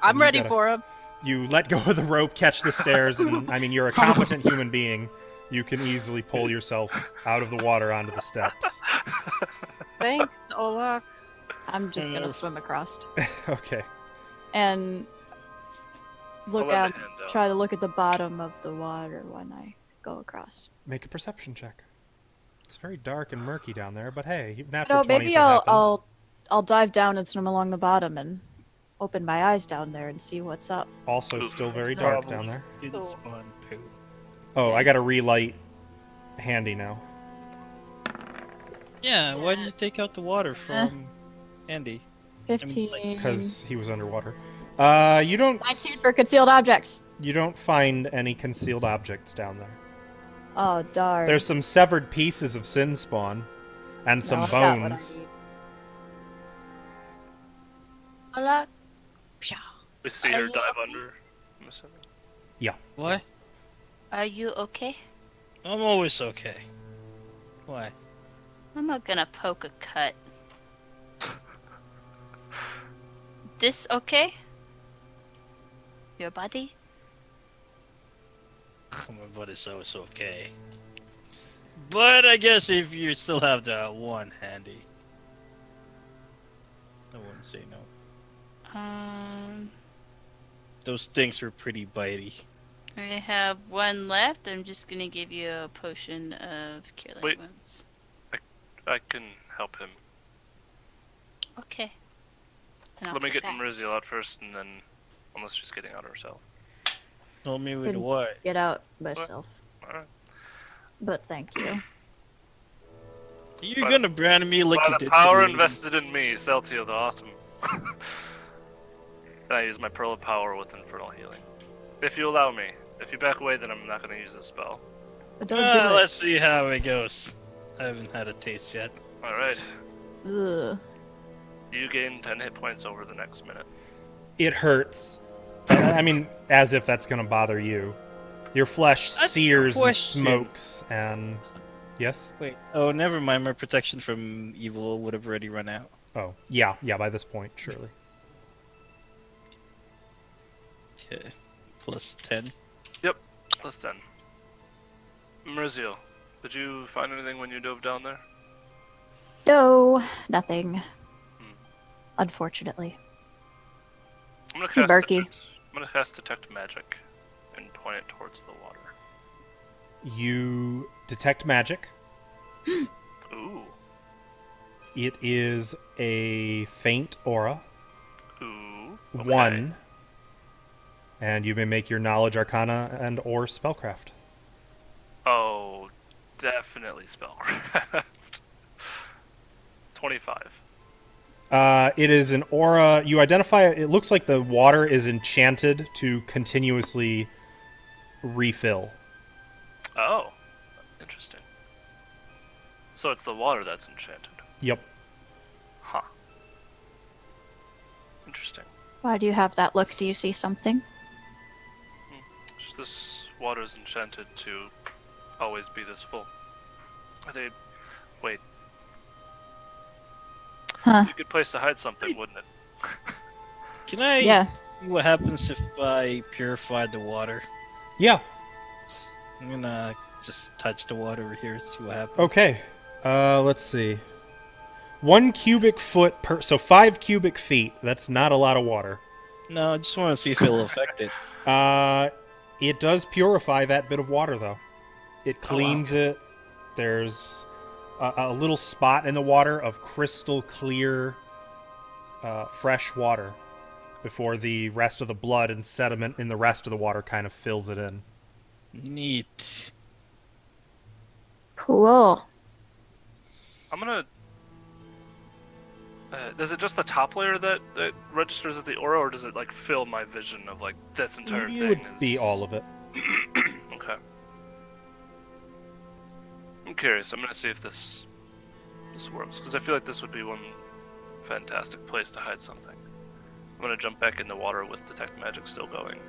I'm you ready gotta- for him. You let go of the rope, catch the stairs, and I mean, you're a competent human being. You can easily pull yourself out of the water onto the steps. Thanks, Olak. I'm just gonna swim across Okay. and look I'll let out. my hand down. Try to look at the bottom of the water when I go across. Make a perception check. It's very dark and murky down there, but hey, natural No, 20s maybe have happened. I'll dive down and swim along the bottom and open my eyes down there and see what's up. Also, still very dark down there. Cool. Oh, I got a relight handy now. Yeah, why did you take out the water from Andy? 15. Because he was underwater. You don't 19 for concealed objects. you don't find any concealed objects down there. Oh darn. There's some severed pieces of sin spawn and some No, I got what I bones. need. Olak, we see Are her you dive okay? under. I'm assuming. What? are you okay? I'm always okay. Why? I'm not gonna poke a cut. This okay? Your body? My body's always okay. But I guess if you still have the one handy, I wouldn't say no. Those things are pretty bitey. I have one left. I'm just gonna give you a potion of cure light Wait. wounds. I can help him. Okay. Then I'll Let me put get that. Marizio out first, and then, unless she's getting out herself. Tell me with Didn't what? Get out myself. Alright. But thank you. You're By gonna brand me like By you the did power to the lady. invested in me, Celtio the Awesome. Then I use my Pearl of Power with Infernal Healing. If you allow me. If you back away, then I'm not going to use this spell. But don't do it. Let's see how it goes. I haven't had a taste yet. Alright. Ugh. You gain 10 hit points over the next minute. It hurts. I mean, as if that's going to bother you. Your flesh That's a sears and question. smokes, and yes. Wait. Oh, never mind. My protection from evil would have already run out. Oh, yeah. By this point, surely. Okay. Plus 10. Plus 10. Marizio, did you find anything when you dove down there? No, nothing. Unfortunately. I'm It's too murky. I'm gonna cast Detect Magic and point it towards the water. You detect magic. Ooh. It is a faint aura. Ooh. Okay. 1. And you may make your knowledge, arcana, and or spellcraft. Oh, definitely Spellcraft. 25. It is an aura. You identify it. It looks like the water is enchanted to continuously refill. Oh. Interesting. So it's the water that's enchanted. Yep. Huh. Interesting. Why do you have that look? Do you see something? This water is enchanted to always be this full. Are they... Wait. Huh. A good place to hide something, wouldn't it? Can I Yeah. see what happens if I purify the water? Yeah. I'm gonna just touch the water over here and see what happens. Okay. Let's see. 1 cubic foot per... So 5 cubic feet. That's not a lot of water. No, I just want to see if it'll affect it. It does purify that bit of water, though. It cleans it. There's a little spot in the water of crystal clear, fresh water before the rest of the blood and sediment in the rest of the water kind of fills it in. Neat. Cool. I'm gonna... is it just the top layer that registers as the aura, or does it, like, fill my vision of, like, this entire It thing? would is- be all of it. Okay. I'm curious. I'm gonna see if this works, because I feel like this would be one fantastic place to hide something. I'm gonna jump back in the water with Detect Magic still going,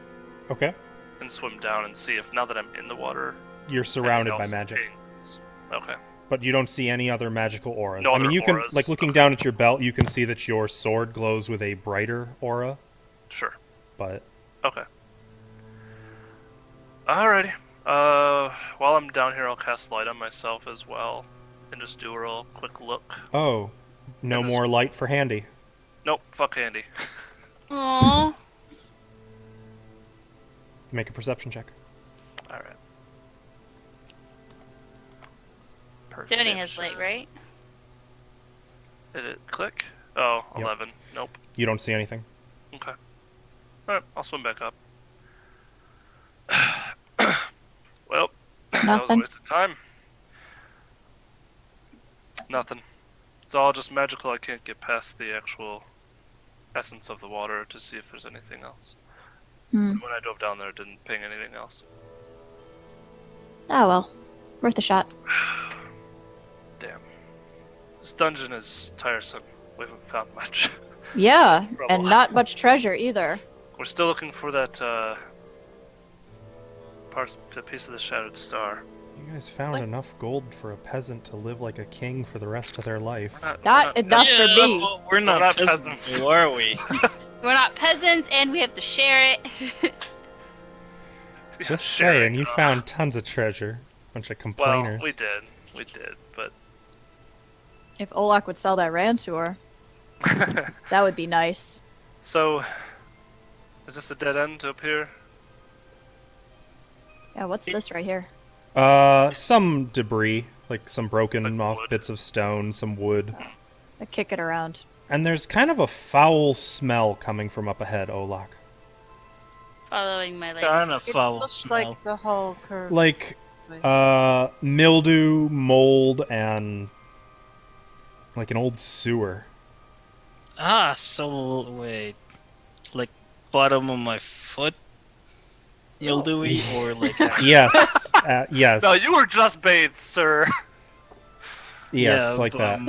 Okay. and swim down and see if, now that I'm in the water, You're surrounded by anything else magic. changes. Okay. But you don't see any other magical auras. No I mean, other you can, auras? like, looking down at your belt, you can see that your sword glows with a brighter aura, Sure. but... Okay. Alrighty. While I'm down here, I'll cast light on myself as well, and just do a real quick look. Oh, no And this- more light for Handy. Nope, fuck Handy. Aww. Make a perception check. Alright. Johnny has light, right? Did it click? Oh, Yep. 11. Nope. You don't see anything. Okay. Alright, I'll swim back up. Well, that was a Nothing. waste of time. Nothing. It's all just magical. I can't get past the actual essence of the water to see if there's anything else. Hmm. When I dove down there, it didn't ping anything else. Oh well. Worth a shot. Damn. This dungeon is tiresome. We haven't found much. Yeah, Trouble. and not much treasure either. We're still looking for that, the piece of the Shattered Star. You guys found What? enough gold for a peasant to live like a king for the rest of their life. We're not Not enough for me. well, we're not, not peasants, peasants. are we? We're not peasants, and we have to share it. Just Sharing, saying, you found tons of treasure. Bunch of Well, complainers. we did. We did, but If Olak would sell that Rantour, that would be nice. so is this a dead end up here? Yeah, what's this right here? Some debris, like some broken Like off wood. bits of stone, some wood. I kick it around. And there's kind of a foul smell coming from up ahead, Olak. Following my legs. Kind of It foul looks smell. like the whole curve. Like, mildew, mold, and like an old sewer. Ah, so wait, like bottom of my foot, mildewy, or like Yes, yes. No, you were just bathed, sir. Yes, yeah, like that.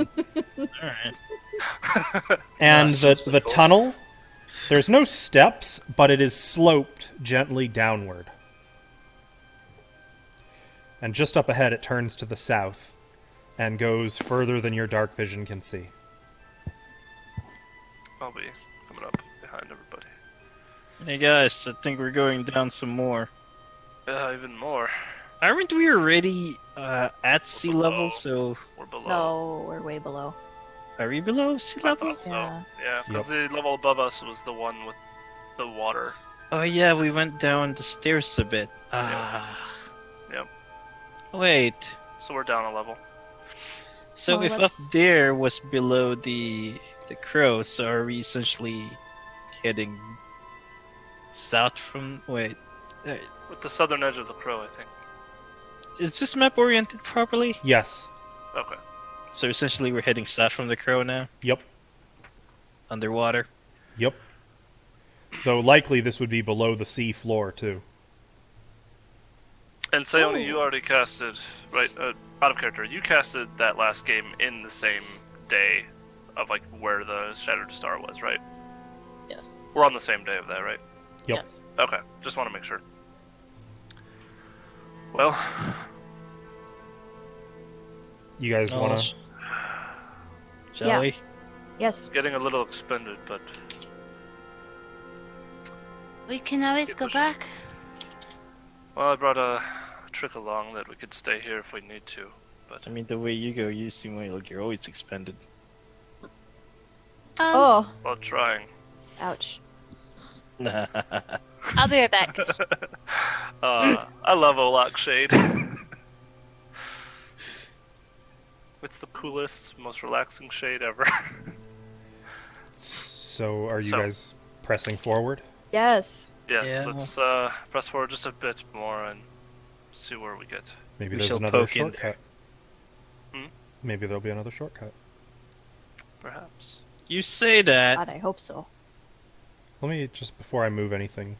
all right. And so the tunnel, there's no steps, but it is sloped gently downward. And just up ahead, it turns to the south and goes further than your dark vision can see. I'll be coming up behind everybody. Hey guys, I think we're going down some more. Even more. Aren't we already at sea below. level? So We're below. No, we're way below. are we below sea I level? thought so. Yeah. Yeah, because the level above us was the one with the water. Oh yeah, we went down the stairs a bit. Ah. Yep. Wait. So we're down a level. So Well, if up let's- there was below the crow, so are we essentially heading south from? Wait. With the southern edge of the crow, I think. Is this map oriented properly? Yes. Okay. So essentially we're heading south from the crow now? Yep. Underwater? Yep. Though likely this would be below the sea floor, too. And Sayoni, you Oh. already casted, right, out of character, you casted that last game in the same day of, like, where the Shattered Star was, right? Yes. We're on the same day of that, right? Yep. Yes. Okay, just want to make sure. Well, You guys Oh, want to... Shall Yeah. we? Yes. getting a little expended, but We can always Keep go pushing. back. well, I brought a trick along that we could stay here if we need to. But I mean, the way you go, you seem like you're always expended. Oh, while trying, ouch. I'll be right back. I love Olak Shade. It's the coolest, most relaxing shade ever. So, are you So- guys pressing forward? Yes. Yes, Yeah. let's press forward just a bit more and see where we get. Maybe We there's shall another poke in shortcut. Hmm? Maybe there'll be another shortcut. Perhaps. You say that. God, I hope so. Let me, just before I move anything,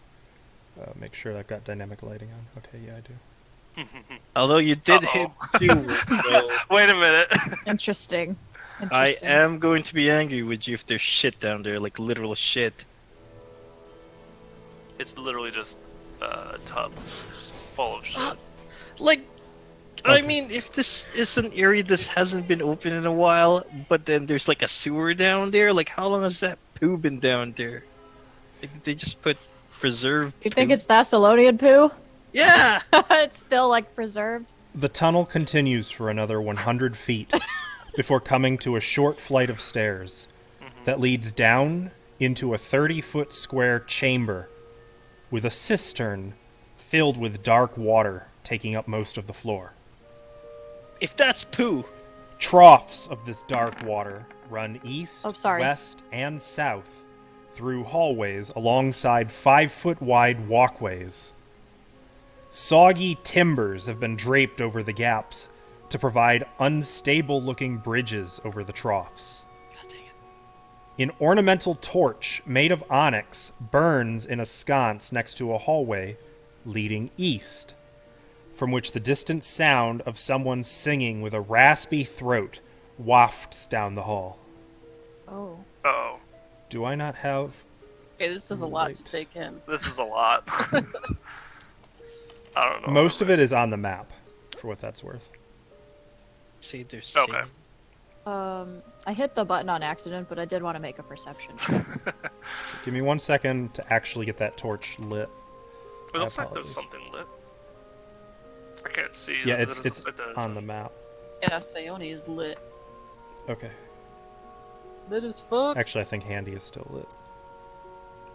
make sure I've got dynamic lighting on. Okay, yeah, I do. Although you did Uh-oh. hit two, so Wait a minute. Interesting. I Interesting. am going to be angry with you if there's shit down there, like literal shit. It's literally just a tub full of shit. Like, I Okay. mean, if this is an area this hasn't been open in a while, but then there's like a sewer down there, like how long has that poo been down there? Like, they just put preserved. You think poo? it's Thessalonian poo? Yeah. It's still like preserved. The tunnel continues for another 100 feet before coming to a short flight of stairs that leads down into a 30-foot square chamber with a cistern filled with dark water taking up most of the floor. If that's poo, Troughs of this dark water run east, Oh, sorry. west, and south through hallways alongside 5-foot wide walkways. Soggy timbers have been draped over the gaps to provide unstable-looking bridges over the troughs. An ornamental torch made of onyx burns in a sconce next to a hallway leading east, from which the distant sound of someone singing with a raspy throat wafts down the hall. Oh. Uh-oh. Do I not have... Okay, this is a lot to Right. take in. This is a lot. I don't know. Most of it is on the map, for what that's worth. see there's. Okay. I hit the button on accident, but I did want to make a perception. Give me 1 second to actually get that torch lit. It looks like apologies. there's something lit. I can't see. Yeah, it it's doesn't look like on the map. Yeah, Sayoni is lit. Okay. Lit as fuck. Actually, I think Handy is still lit.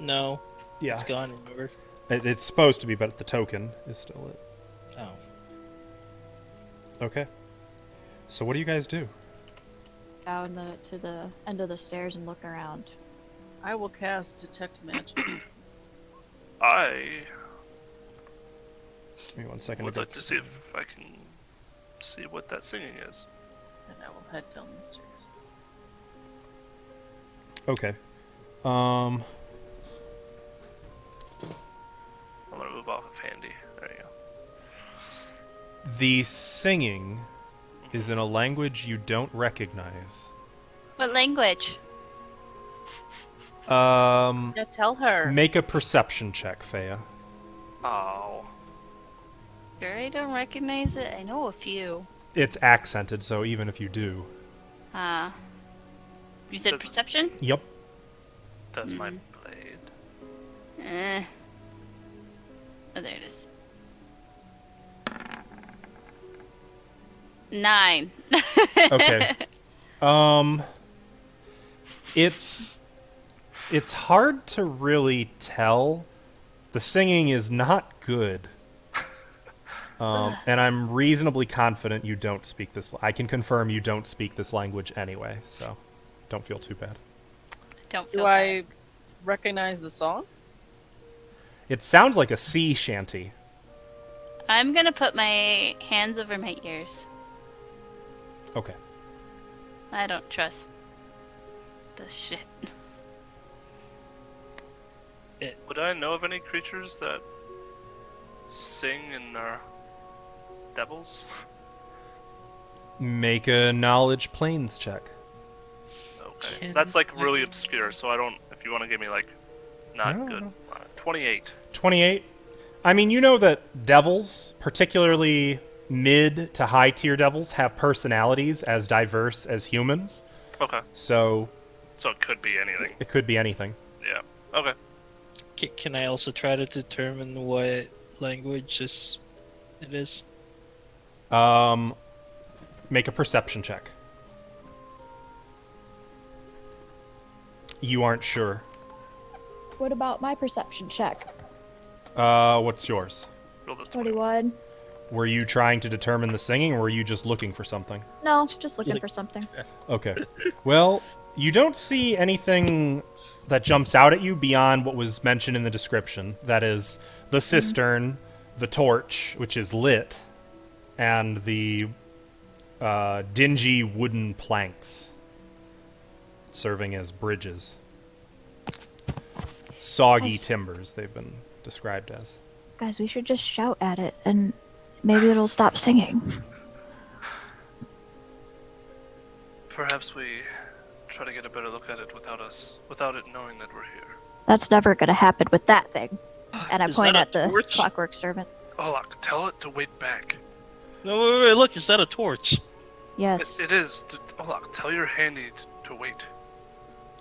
No, Yeah. it's gone. Remember? It's supposed to be, but the token is still lit. Oh. Okay. So what do you guys do? Down to the end of the stairs and look around. I will cast Detect Magic. I Give me 1 second. would to like go to see if I can see what that singing is. And I will head down the stairs. Okay. I'm gonna move off of Handy. There you go. The singing is in a language you don't recognize. What language? Yeah, tell her. Make a perception check, Fea. Oh. Sure, I don't recognize it. I know a few. It's accented, so even if you do. You said Doesn't- perception? Yep. That's my blade. Oh, there it is. 9. Okay. It's hard to really tell. The singing is not good. And I'm reasonably confident you don't speak this. I can confirm you don't speak this language anyway, so don't feel too bad. Don't feel Do bad. I recognize the song? It sounds like a sea shanty. I'm gonna put my hands over my ears. Okay. I don't trust this shit. Would I know of any creatures that sing and are devils? Make a knowledge planes check. Okay. Can That's like I- really obscure, so I don't. If you want to give me like, not No, good. no. 28. 28. I mean, you know that devils, particularly mid to high tier devils, have personalities as diverse as humans. Okay. So So it could be anything. it could be anything. Yeah. Okay. Can I also try to determine what language it is? Make a perception check. You aren't sure. What about my perception check? What's yours? Roll the 21. Were you trying to determine the singing, or were you just looking for something? No, just looking Like- for something. Okay. Well, you don't see anything that jumps out at you beyond what was mentioned in the description. That is the cistern, the torch, which is lit, and the dingy wooden planks serving as bridges. Soggy timbers, they've been described as. Guys, we should just shout at it and maybe it'll stop singing. Perhaps we try to get a better look at it without it knowing that we're here. That's never gonna happen with that thing. And I Is point that at a the torch? clockwork servant. Oh, look, tell it to wait back. No, wait, look, is that a torch? Yes. It is. Oh, look, tell your handy to wait.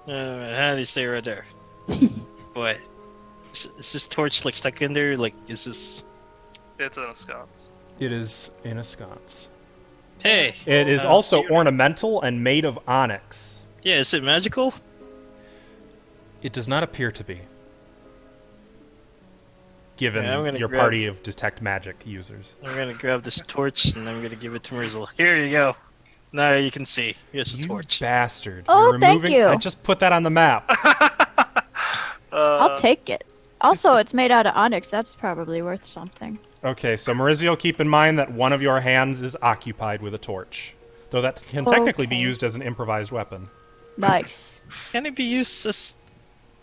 How do you stay right there? What? Is this torch like stuck in there? Like, is this? It's in a sconce. It is in a sconce. Hey. It is Uh, also see- ornamental and made of onyx. Yeah, is it magical? It does not appear to be. Given Yeah, I'm gonna your grab- party of detect magic users. I'm gonna grab this torch and I'm gonna give it to Myrzel. Here you go. Now you can see. Here's the You torch. bastard. Oh, You're thank removing... you. I just put that on the map. I'll take it. Also, it's made out of onyx. That's probably worth something. Okay, so Maurizio, keep in mind that one of your hands is occupied with a torch. Though that can technically be Okay. used as an improvised weapon. Nice. Can it be used as,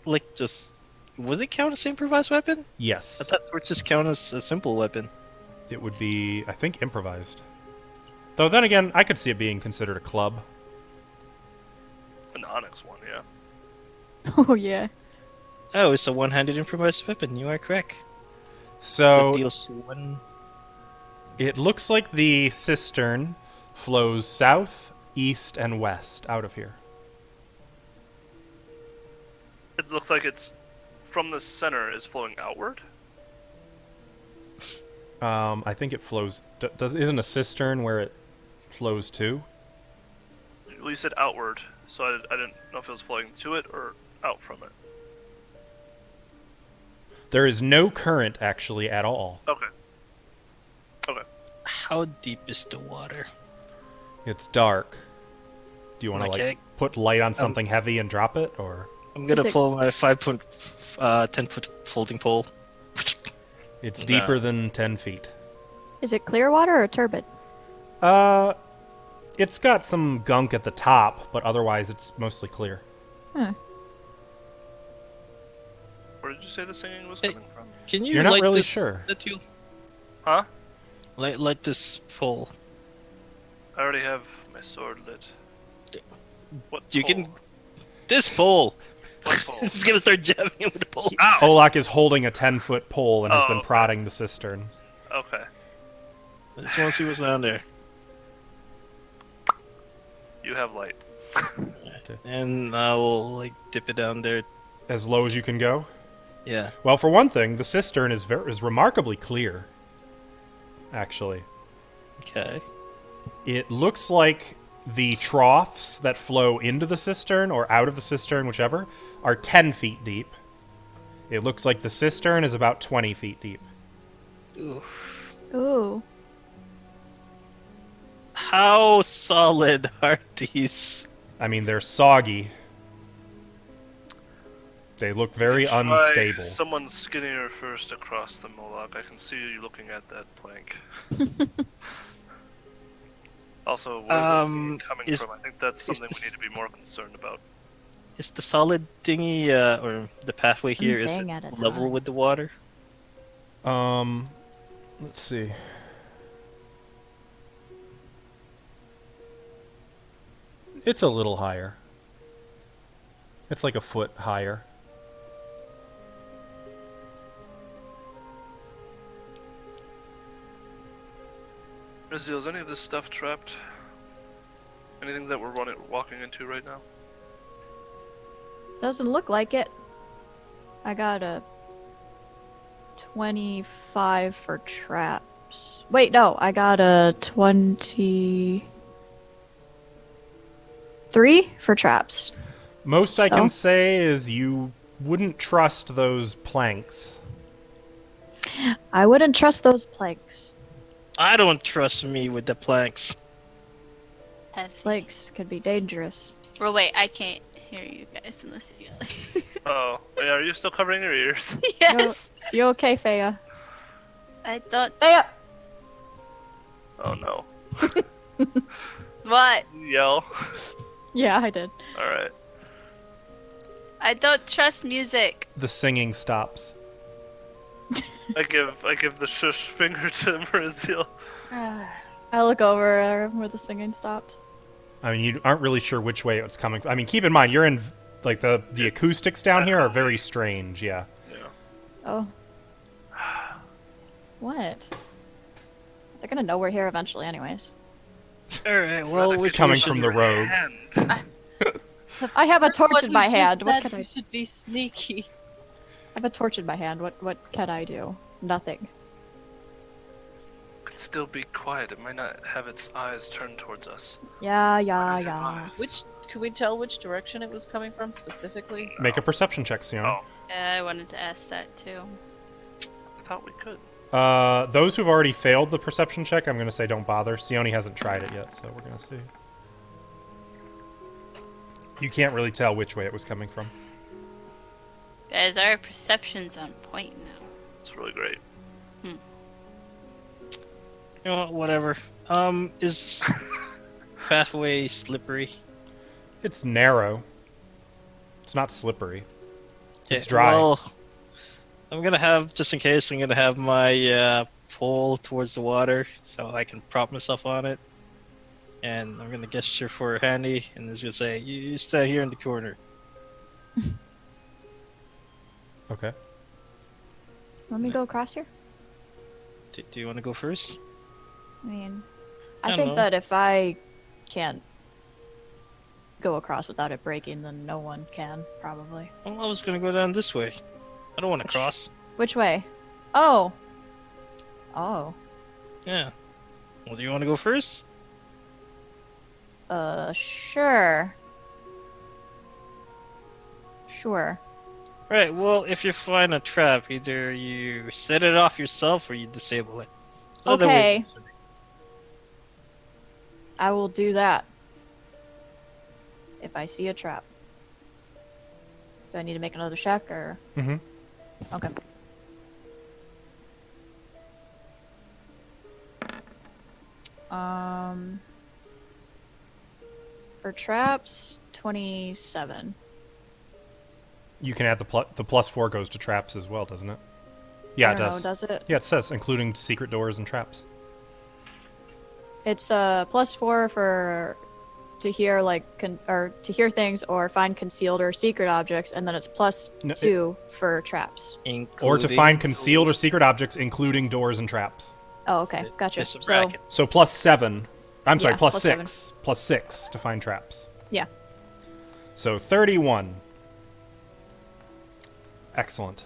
like, just? Would it count as improvised weapon? I Yes. thought torches count as a simple weapon. It would be, I think, improvised. Though then again, I could see it being considered a club. An onyx one, yeah. Oh, yeah. Oh, it's a one-handed improvised weapon. You are correct. So That deals one. it looks like the cistern flows south, east, and west out of here. It looks like it's from the center is flowing outward. I think it flows. Isn't a cistern where it flows to. Well, you said outward, so I didn't know if it was flowing to it or out from it. There is no current actually at all. Okay. Okay. How deep is the water? It's dark. Do you want to Okay. like put light on something heavy and drop it, or? I'm gonna Is it- pull my 10-foot folding pole. It's Nah. deeper than 10 feet. Is it clear water or turbid? It's got some gunk at the top, but otherwise it's mostly clear. Huh. Where did you say the singing was Hey. coming from? Can you You're not light really this, sure. That you Huh? light this pole? I already have my sword lit. What You pole? can. This pole. What pole? He's gonna start jabbing him with the pole. Olak is holding a 10-foot pole and has Oh, been okay. prodding the cistern. Okay. I just want to see what's down there. You have light. And I will like dip it down there. As low as you can go? Yeah. Well, for one thing, the cistern is remarkably clear. Actually. Okay. It looks like the troughs that flow into the cistern or out of the cistern, whichever, are 10 feet deep. It looks like the cistern is about 20 feet deep. Ooh. Ooh. How solid are these? I mean, they're soggy. They look very Try unstable. Someone skinnier first across the Moloch. I can see you looking at that plank. Also, where's that singing coming is- from? I think that's something we this- need to be more concerned about. Is the solid thingy or the pathway here is thing it at a level time. with the water? Let's see. It's a little higher. It's like a foot higher. Rizio, is any of this stuff trapped? Anything that we're walking into right now? Doesn't look like it. I got a 25 for traps. Wait, no, I got a 23 for traps. Most I So? can say is you wouldn't trust those planks. I wouldn't trust those planks. I don't trust me with the planks. Planks could be dangerous. Well, wait, I can't hear you guys unless you yell. Oh, yeah, are you still covering your ears? Yes. You okay, Faya? I thought. Faya! Oh no. What? Yell. Yeah, I did. Alright. I don't trust music. The singing stops. I give the shush finger to Marizio. I look over where the singing stopped. I mean, you aren't really sure which way it's coming. I mean, keep in mind, you're in, like, the acoustics down here are very strange, yeah. Yeah. Oh. What? They're gonna know we're here eventually anyways. Alright, well, It's which coming way from should the we- road. I have a torch What in you my just hand. What said, can I? we should be sneaky. I have a torch in my hand. What can I do? Nothing. Could still be quiet. It might not have its eyes turned towards us. Yeah. Which could we tell which direction it was coming from specifically? Make a perception check, Sion. Oh, I wanted to ask that too. I thought we could. Those who've already failed the perception check, I'm going to say don't bother. Sione hasn't tried it yet, so we're going to see. You can't really tell which way it was coming from. Guys, our perception's on point now. It's really great. You know what, whatever. Is pathway slippery? It's narrow. It's not slippery. It's Yeah, dry. Well, I'm gonna have, just in case, I'm gonna have my pole towards the water so I can prop myself on it. And I'm gonna gesture for Handy and it's gonna say, you stand here in the corner. Okay. Let me go across here. Do you want to go first? I mean, I I don't think know. that if I can't go across without it breaking, then no one can, probably. Well, I was gonna go down this way. I don't want to cross. Which way? Oh. Oh. Yeah. Well, do you want to go first? Sure. Sure. Right, well, if you find a trap, either you set it off yourself or you disable it. Other way- Okay. I will do that. If I see a trap. Do I need to make another check or? Mm-hmm. Okay. For traps, 27. You can add the +4 goes to traps as well, doesn't it? I Yeah, it don't does. know, does it? Yeah, it says including secret doors and traps. It's +4 for to hear to hear things or find concealed or secret objects, and then it's No, +2 for traps. Or to find including concealed or doors. secret objects, including doors and traps. Oh, okay, gotcha. There's a So bracket. So +7. I'm sorry, Yeah, plus +7. 6. +6 to find traps. yeah, So 31. Excellent.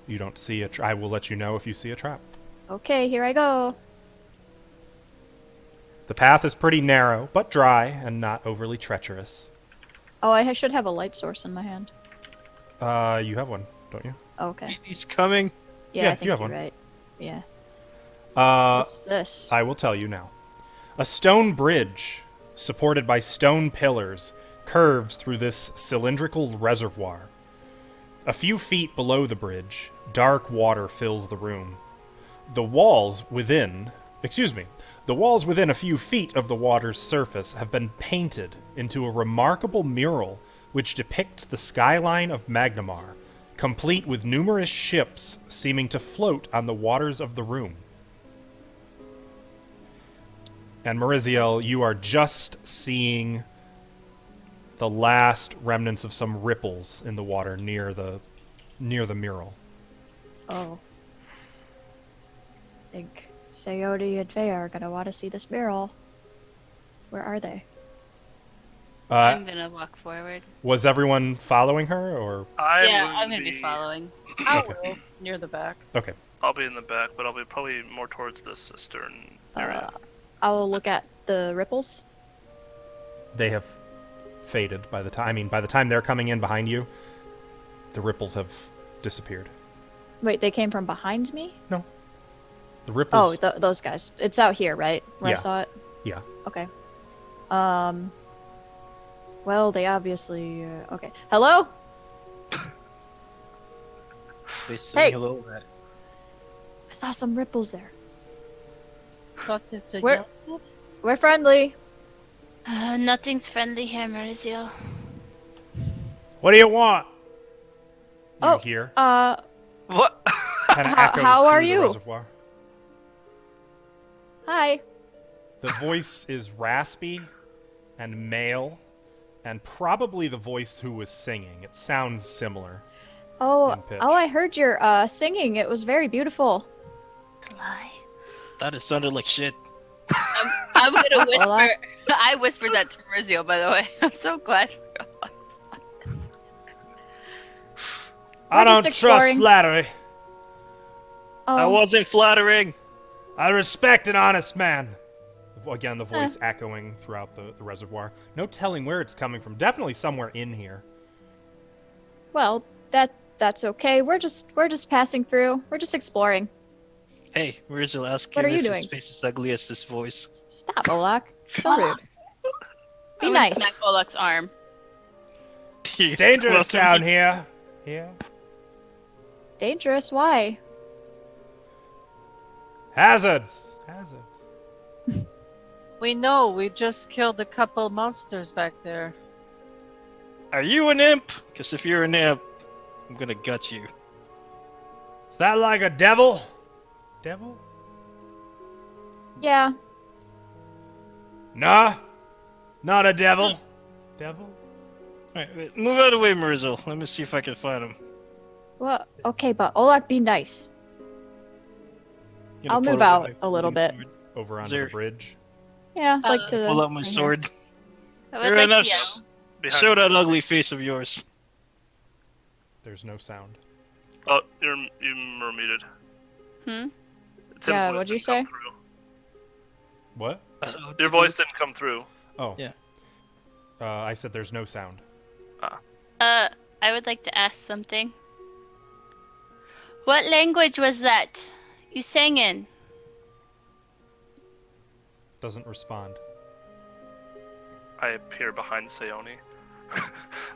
You don't see a I will let you know if you see a trap. okay, here I go. The path is pretty narrow, but dry and not overly treacherous. Oh, I should have a light source in my hand. You have one, don't you? Oh, okay. He's coming. Yeah, Yeah, I think you have you're one. right. Yeah. Uh, What's this? I will tell you now. A stone bridge, supported by stone pillars, curves through this cylindrical reservoir. A few feet below the bridge, dark water fills the room. The walls within a few feet of the water's surface have been painted into a remarkable mural which depicts the skyline of Magnamar, complete with numerous ships seeming to float on the waters of the room. And Mariziel, you are just seeing the last remnants of some ripples in the water near the mural. Oh. I think Sayori and Faye are gonna want to see this mural. Where are they? I'm gonna walk forward. Was everyone following her, or I'm gonna be following. I Okay. will, near the back. okay? I'll be in the back, but I'll be probably more towards the cistern area. I will look at the ripples. They have faded by the time. I mean, by the time they're coming in behind you, the ripples have disappeared. Wait, they came from behind me? The ripples. Oh, those guys. It's out here, right? Where Yeah. I saw it? Yeah. Okay. Well, they obviously... okay. Hello? They say Hey! hello. Matt. I saw some ripples there. Talk this to Where- Yellow. We're friendly. Nothing's friendly here, Mauricio. What do you want? You Oh, hear? What? Kind of echoes how are through the you? reservoir. Hi. The voice is raspy and male, and probably the voice who was singing. It sounds similar. Oh, In pitch. I heard your singing. It was very beautiful. Lie. That sounded like shit. I'm gonna whisper. Hola. I whispered that to Mauricio, by the way. I'm so glad. I We're don't just exploring. trust flattery. I wasn't flattering. I respect an honest man. Again, the voice echoing throughout the reservoir. No telling where it's coming from. Definitely somewhere in here. Well, that's okay. We're just passing through. We're just exploring. Hey, Mauricio, ask What him are you if doing? his face is ugly as this voice. Stop, Olak. So rude. Be I would nice. Smack Olak's arm. It's dangerous down here. Yeah. Dangerous? Why? Hazards. Hazards. We know, we just killed a couple monsters back there. Are you an imp? Because if you're an imp, I'm gonna gut you. Is that like a devil? Devil? Yeah. Nah. Not a devil. Devil? Alright, wait, move out of the way, Mauricio. Let me see if I can find him. Well, okay, but Olak, be nice. Gonna I'll pull move out out my a little sword. bit. Over onto there- the bridge. Yeah, I'd like to. Pull out my right here. sword. I would Fair like enough. to yell. Behind Show that Sarah. ugly face of yours. There's no sound. Oh, you were muted. Hmm? Tim's Yeah, voice what'd you didn't come say? through. What? Your voice didn't come through. Oh. Yeah. I said there's no sound. I would like to ask something. What language was that you sang in? Doesn't respond. I appear behind Sayoni.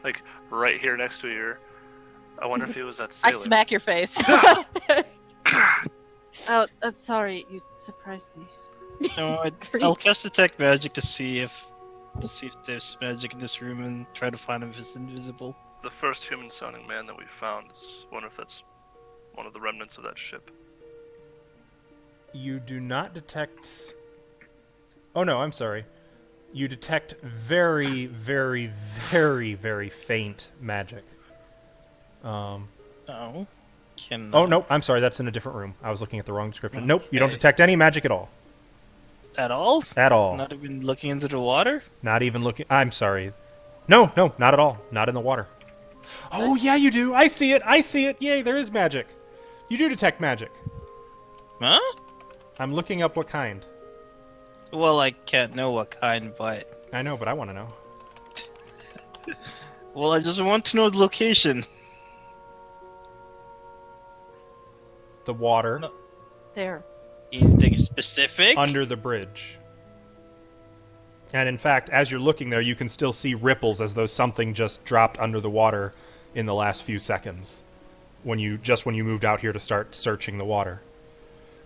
Like, right here next to your... I wonder if he was that I sailor. smack your face. Oh, sorry. You surprised me. No, I'll cast detect magic to see if there's magic in this room and try to find him if it's invisible. The first human-sounding man that we found is... I wonder if that's one of the remnants of that ship. You do not detect... Oh no, I'm sorry. You detect very, very, very, very faint magic. Oh. Can. Oh, no, I'm sorry, that's in a different room. I was looking at the wrong description. Nope, you don't Okay. detect any magic at all. At all? At all. Not even looking into the water? Not even looking... I'm sorry. No, not at all. Not in the water. Oh, yeah, you do. I see it. Yay, there is magic. You do detect magic. Huh? I'm looking up what kind. Well, I can't know what kind, but... I know, but I want to know. Well, I just want to know the location. The water No. There. Anything specific? under the bridge. And in fact, as you're looking there, you can still see ripples as though something just dropped under the water in the last few seconds. When you moved out here to start searching the water.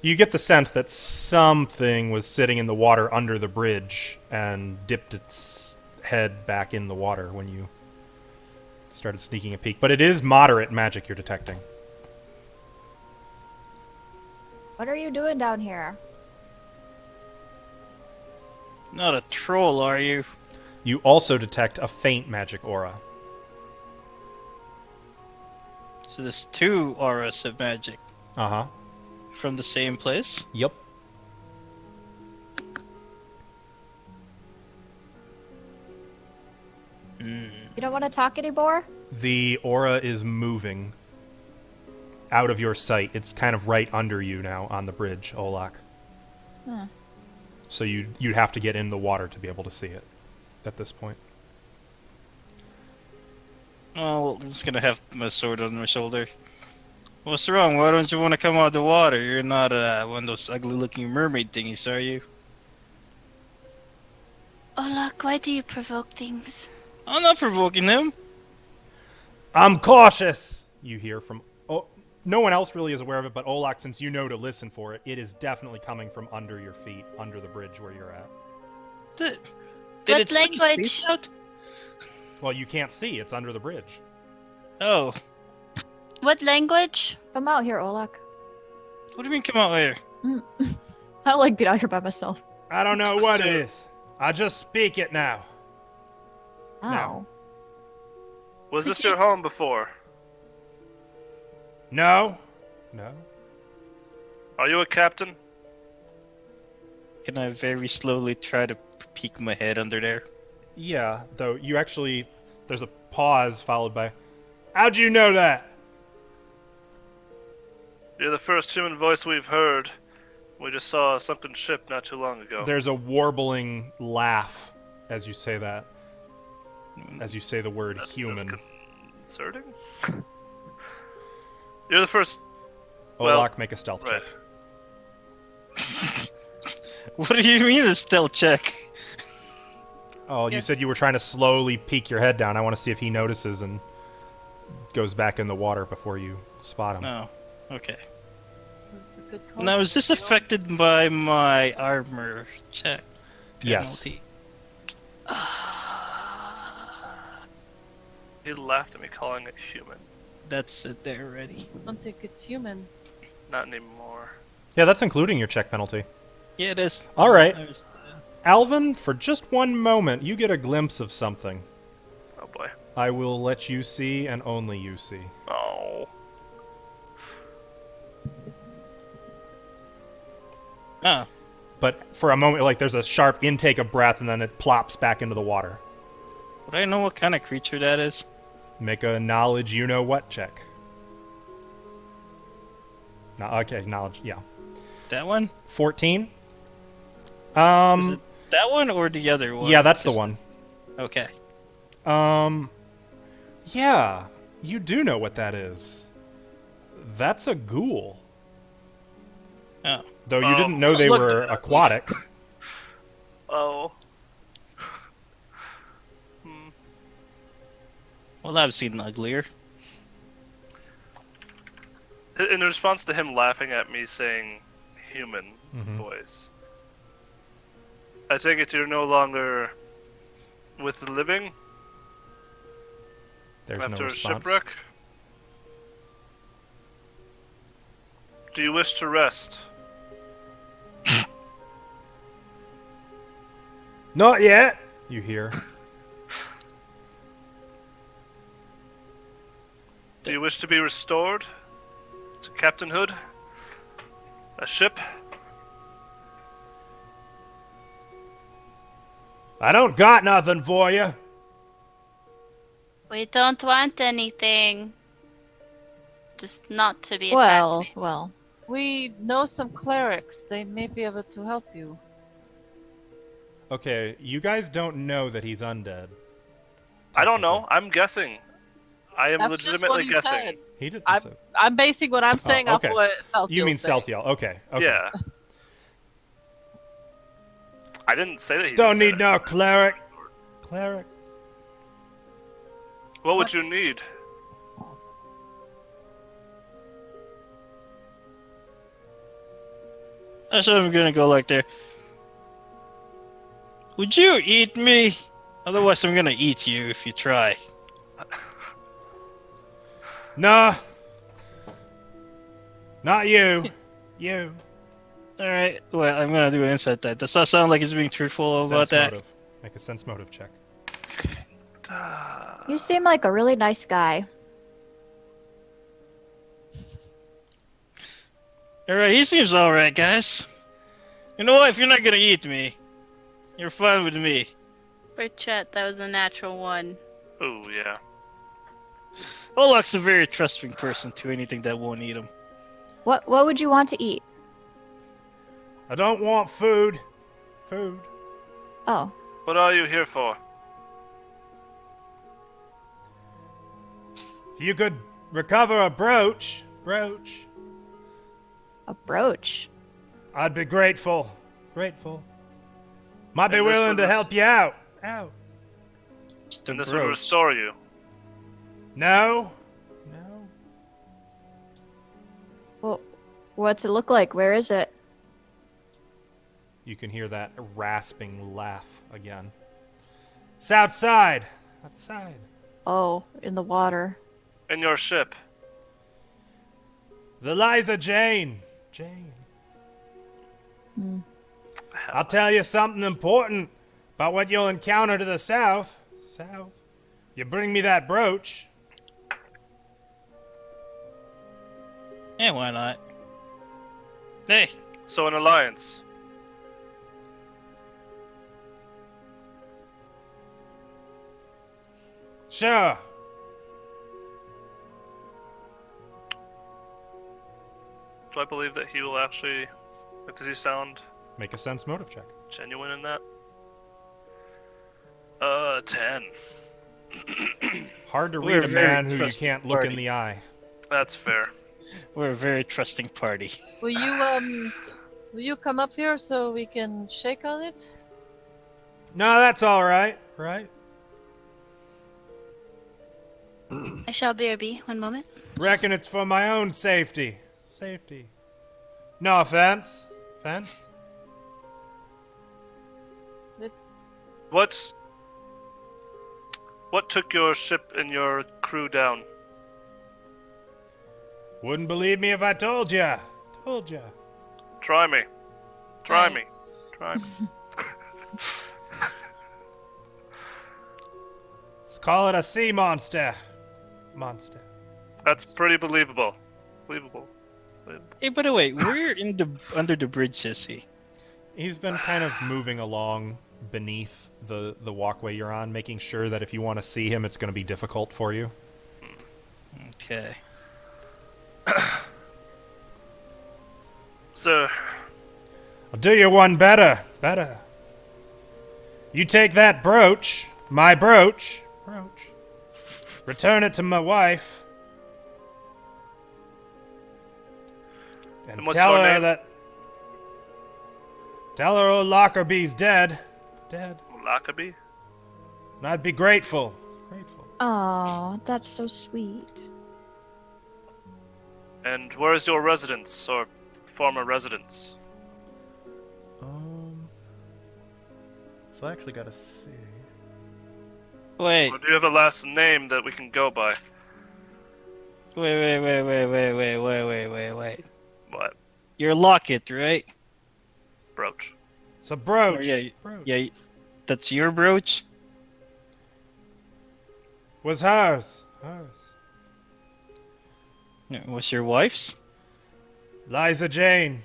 You get the sense that something was sitting in the water under the bridge and dipped its head back in the water when you started sneaking a peek. But it is moderate magic you're detecting. What are you doing down here? Not a troll, are you? You also detect a faint magic aura. So there's two auras of magic Uh-huh. from the same place? Yep. Hmm. You don't want to talk anymore? The aura is moving out of your sight. It's kind of right under you now on the bridge, Olak. Huh. So you'd have to get in the water to be able to see it at this point. Well, I'm just gonna have my sword on my shoulder. What's wrong? Why don't you want to come out of the water? You're not one of those ugly-looking mermaid thingies, are you? Olak, why do you provoke things? I'm not provoking him. I'm cautious, you hear from... Oh, no one else really is aware of it, but Olak, since you know to listen for it, it is definitely coming from under your feet, under the bridge where you're at. Did What it stick its language? face out? Well, you can't see. It's under the bridge. Oh, What language? Come out here, Olak. what do you mean come out here? I don't like being out here by myself. I don't know what it is. I just speak it now. Oh. No. Was this your home before? No? No? Are you a captain? Can I very slowly try to peek my head under there? Yeah, though you actually... There's a pause followed by... How'd you know that? You're the first human voice we've heard. We just saw a sunken ship not too long ago. There's a warbling laugh as you say that. As you say the word That's human. disconcerting. You're the first... Olak, well, make a stealth right. check. What do you mean a stealth check? Oh, you Yes. said you were trying to slowly peek your head down. I want to see if he notices and goes back in the water before you spot him. No. Okay. It was a good call. Now, is this affected by my armor check? Yes. penalty? He laughed at me calling it human. That's it there already. I don't think it's human. Not anymore. Yeah, that's including your check penalty. Yeah, it is. All right. I was- Alvin, for just one moment, you get a glimpse of something. Oh boy. I will let you see and only you see. Oh. Ah, But for a moment, like, there's a sharp intake of breath and then it plops back into the water. would I know what kind of creature that is? Make a knowledge you-know-what check. No, okay, knowledge, yeah. That one? 14? Is it- that one or the other one? Yeah, that's the one. Okay. Yeah, you do know what that is. That's a ghoul. Oh. Though you didn't know they Look- were aquatic. Oh. Well, I've seen uglier. In response to him laughing at me saying human Mhm. voice, I take it you're no longer with the living There's after no a response. shipwreck? Do you wish to rest? Not yet, you hear. Do you wish to be restored to captainhood? A ship? I don't got nothing for you. We don't want anything. Just not to be Well, attacked. well. We know some clerics. They may be able to help you. Okay, you guys don't know that he's undead. I don't know. I'm guessing. I am That's just what legitimately he guessing. said. He didn't I'm- say. I'm basing what I'm saying okay. off what Celtiel's You mean saying. Celtiel. Okay. Yeah. I didn't say that he Don't said need it. no cleric. Cleric. What would you need? That's what I'm gonna go like there. Would you eat me? Otherwise, I'm gonna eat you if you try. Nah. Not you. You. Alright, well, I'm gonna do an insight that. Does that sound like he's being truthful about Sense that? motive. Make a sense motive check. You seem like a really nice guy. Alright, he seems alright, guys. You know what? If you're not gonna eat me, you're fine with me. For Chet, that was a natural one. Oh, yeah. Olak's a very trusting person to anything that won't eat him. What would you want to eat? I don't want food. Food. Oh, What are you here for? If you could recover a brooch, a brooch. I'd be grateful. Grateful. Might be And this willing would to help you out. Out. Just a And this would brooch. restore you. No. No. Well, what's it look like? Where is it? You can hear that rasping laugh again. It's outside. Outside. Oh, in the water. In your ship. The Liza Jane. Jane. I'll tell you something important about what you'll encounter to the south. South. You bring me that brooch. Yeah, why not? Hey, So an alliance. Sure. Do I believe that he will actually... Does he sound Make a sense motive check. genuine in that? 10. Hard to We're read a very man who you trusting can't look in party. the eye. That's fair. we're a very trusting party. Will you come up here so we can shake on it? No, that's all right. Right? I shall BRB. One moment. Reckon it's for my own safety. Safety. No offense. Offense? What took your ship and your crew down? Wouldn't believe me if I told ya. Told ya. Try me. Try Right. me. Try me. Let's call it a sea monster. Monster. That's pretty believable. Believable. Hey, by the way, where in the under the bridge is he? He's been kind of moving along beneath the walkway you're on, making sure that if you want to see him, it's going to be difficult for you. Okay. So, I'll do you one better. Better. You take that brooch, my brooch, return it to my wife, and what's tell your her name? that. Tell her old Lockerby's dead. Dead. Lockerbie? And I'd be grateful. Grateful. Oh, that's so sweet. And where is your residence, or former residence? So I actually gotta see. Wait, Or do you have a last name that we can go by? wait. What? You're Locket, right? Brooch. It's a brooch. Oh, yeah, Brooch. yeah. That's your brooch? Was hers. Hers. Was your wife's? Liza Jane.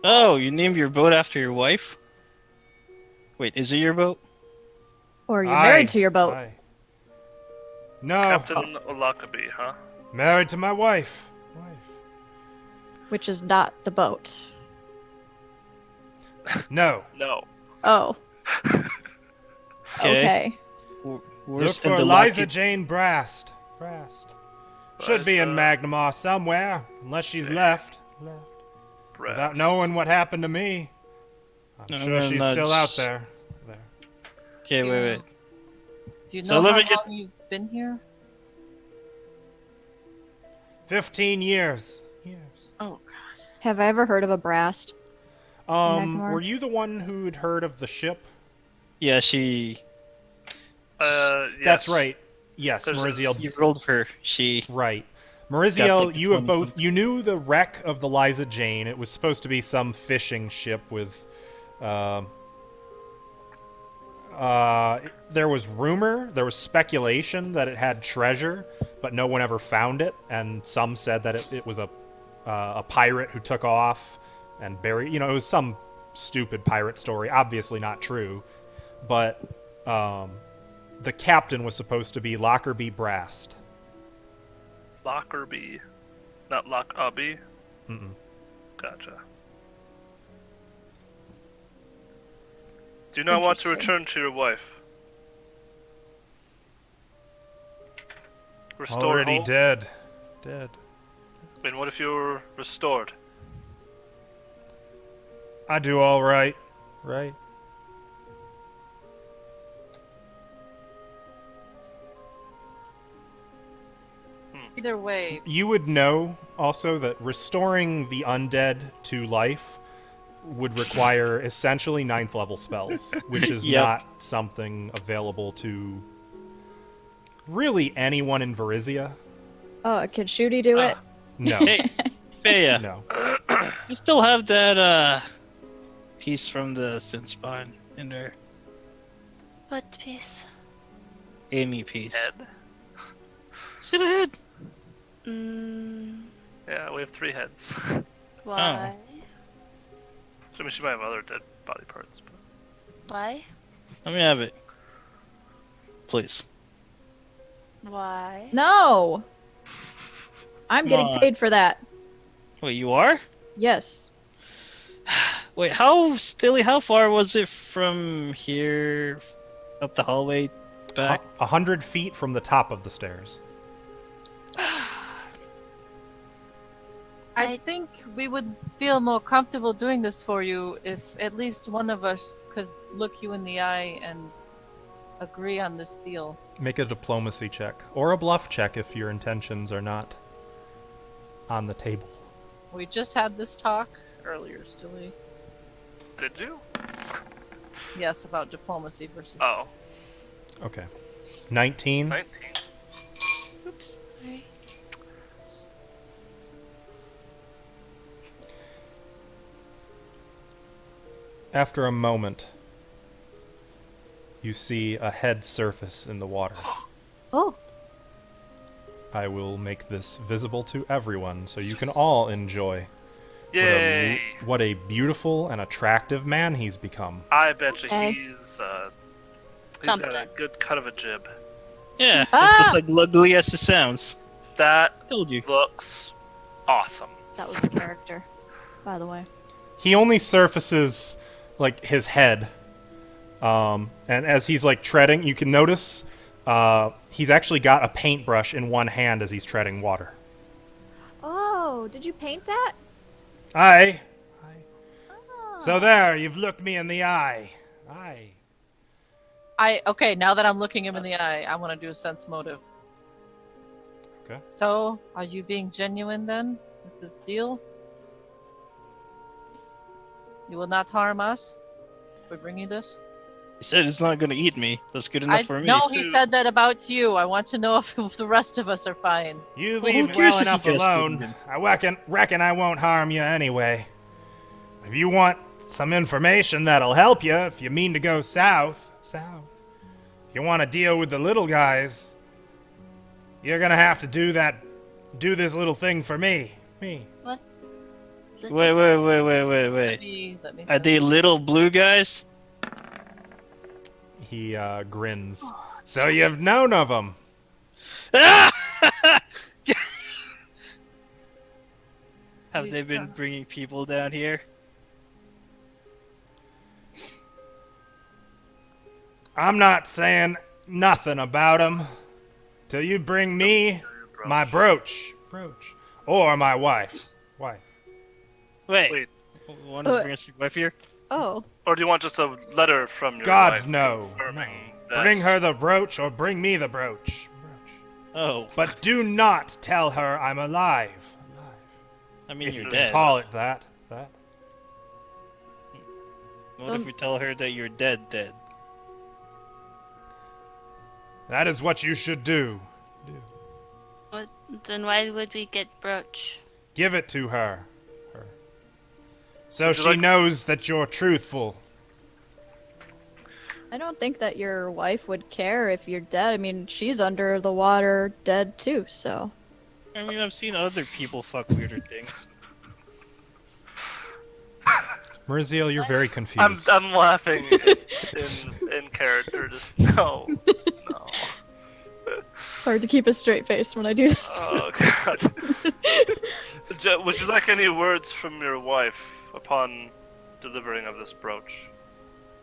Oh, you named your boat after your wife? Wait, is it your boat? Or you're married Aye, to your boat. aye. No. Captain Lockerbie, huh? Married to my wife. Which is not the boat. No. No. Oh. Okay. Okay. Look Where's for in the Liza Locket? Jane Brast. Should be in Liza Magnamar somewhere, unless she's left. Brast. Without knowing what happened to me. I'm No, sure no, she's no, still out there. Okay, wait. Do you So know let how me get- long you've been here? 15 years. Oh, Have I ever heard of a Brast? Magnamar? Were you the one who'd heard of the ship? Yeah, she. Yes. That's right. Yes, There's a- Mariziel. You rolled her. She. Right. Got, Mariziel, like, the you have 20 both. You knew the wreck of the Liza Jane. It was supposed to be some fishing ship with. There was rumor, there was speculation that it had treasure, but no one ever found it. And some said that it was a pirate who took off and buried. You know, it was some stupid pirate story. Obviously not true, but the captain was supposed to be Lockerbie Brast. Lockerbie. Not Lockerbie? Mm-mm. Gotcha. Do you not want to Interesting. return to your wife? Restore Already hope? dead. Dead. I mean, what if you were restored? I do all right. Right. either way, You would know also that restoring the undead to life would require essentially 9th level spells, which is Yep. not something available to really anyone in Varizia. Oh, can Shooty do it? No. Hey, Bea, No. you still have that piece from the Sin Spawn in there. What piece? Amy piece. Head? See the head? Mm, Yeah, we have 3 heads. why? I mean, she might have other dead body parts, but... Why? Let me have it. Please. Why? No! I'm getting Come on. paid for that. Wait, you are? Yes. Wait, how far was it from here up the hallway back? 100 feet from the top of the stairs. I think we would feel more comfortable doing this for you if at least one of us could look you in the eye and agree on this deal. Make a diplomacy check. Or a bluff check if your intentions are not on the table. We just had this talk earlier, Stilly. Did you? Yes, about diplomacy versus. Oh, Okay. 19. 19. Oops. Sorry. After a moment, you see a head surface in the water. Oh, I will make this visible to everyone so you can all enjoy Yay! what a beautiful and attractive man he's become. I bet you Okay. he's got a Something. good cut of a jib. Yeah, Ah! it's just like ugly as it sounds. That Told you. looks awesome. that was a character, by the way. He only surfaces like his head, And as he's like treading, you can notice he's actually got a paintbrush in one hand as he's treading water. Oh, did you paint that? Aye. Oh. So there, you've looked me in the eye. Aye. Okay, now that I'm looking him in the eye, I want to do a sense motive. Okay. So, are you being genuine then with this deal? You will not harm us for bringing this? He said it's not gonna eat me. That's good enough for me. No, he said that about you. I want to know if the rest of us are fine. You Well, who leave cares well if enough you guys alone. didn't? I reckon I won't harm you anyway. If you want some information that'll help you, if you mean to go south. If you want to deal with the little guys, you're gonna have to do this little thing for me. What? Wait. Let me Are they little blue guys? He grins. So you've known of them. Have they been bringing people down here? I'm not saying nothing about them till you bring me my brooch, or my wife. Wait. Want to bring us your wife here? Oh. Or do you want just a letter from your Gods wife no. confirming that- Bring her the brooch or bring me the brooch. Oh, But do not tell her I'm alive. I mean If you're you dead. call it that. What if we tell her that you're dead? That is what you should do. What? Then why would we get brooch? Give it to her. So Would you she like- knows that you're truthful. I don't think that your wife would care if you're dead. I mean, she's under the water dead too, so. I mean, I've seen other people fuck weirder things. Merziel, you're very confused. I'm laughing in character. Just no. It's hard to keep a straight face when I do this. Oh god. Would you like any words from your wife upon delivering of this brooch?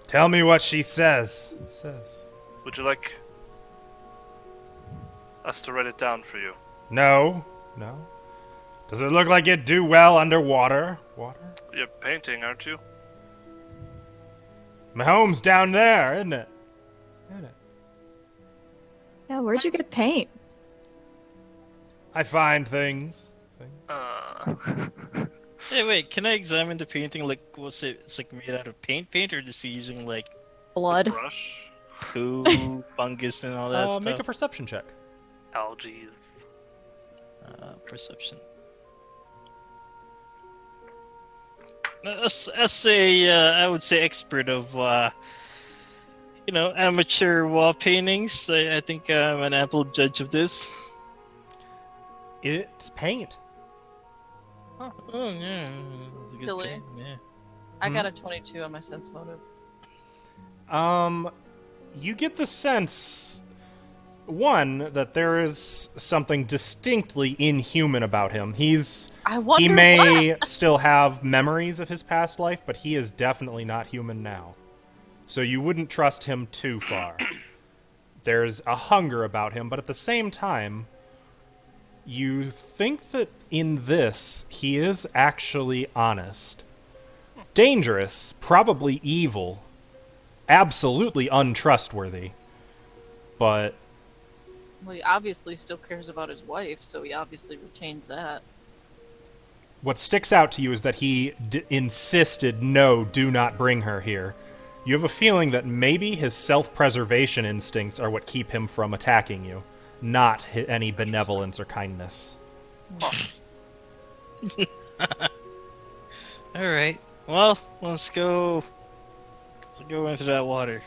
Tell me what she says. Would you like us to write it down for you? No. Does it look like it'd do well underwater? You're painting, aren't you? My home's down there, isn't it? Yeah, where'd you get paint? I find things. Hey, wait, can I examine the painting? Like, what's it? It's like made out of paint, or is he using like Blood. Brush, poo, fungus, and all that stuff? Make a perception check. algae. Perception. As a, I would say expert of, amateur wall paintings, I think I'm an ample judge of this. It's paint. Oh yeah, that's a good Billy. paint. Yeah. I got a 22 on my sense motive. You get the sense, one, that there is something distinctly inhuman about him. He wonder may still have memories of his past life, but he is definitely not human now. So you wouldn't trust him too far. There's a hunger about him, but at the same time, you think that in this, he is actually honest. Dangerous, probably evil, absolutely untrustworthy, but Well, he obviously still cares about his wife, so he obviously retained that. what sticks out to you is that he insisted, no, do not bring her here. You have a feeling that maybe his self-preservation instincts are what keep him from attacking you, not any benevolence or kindness. Alright. Well, let's go into that water.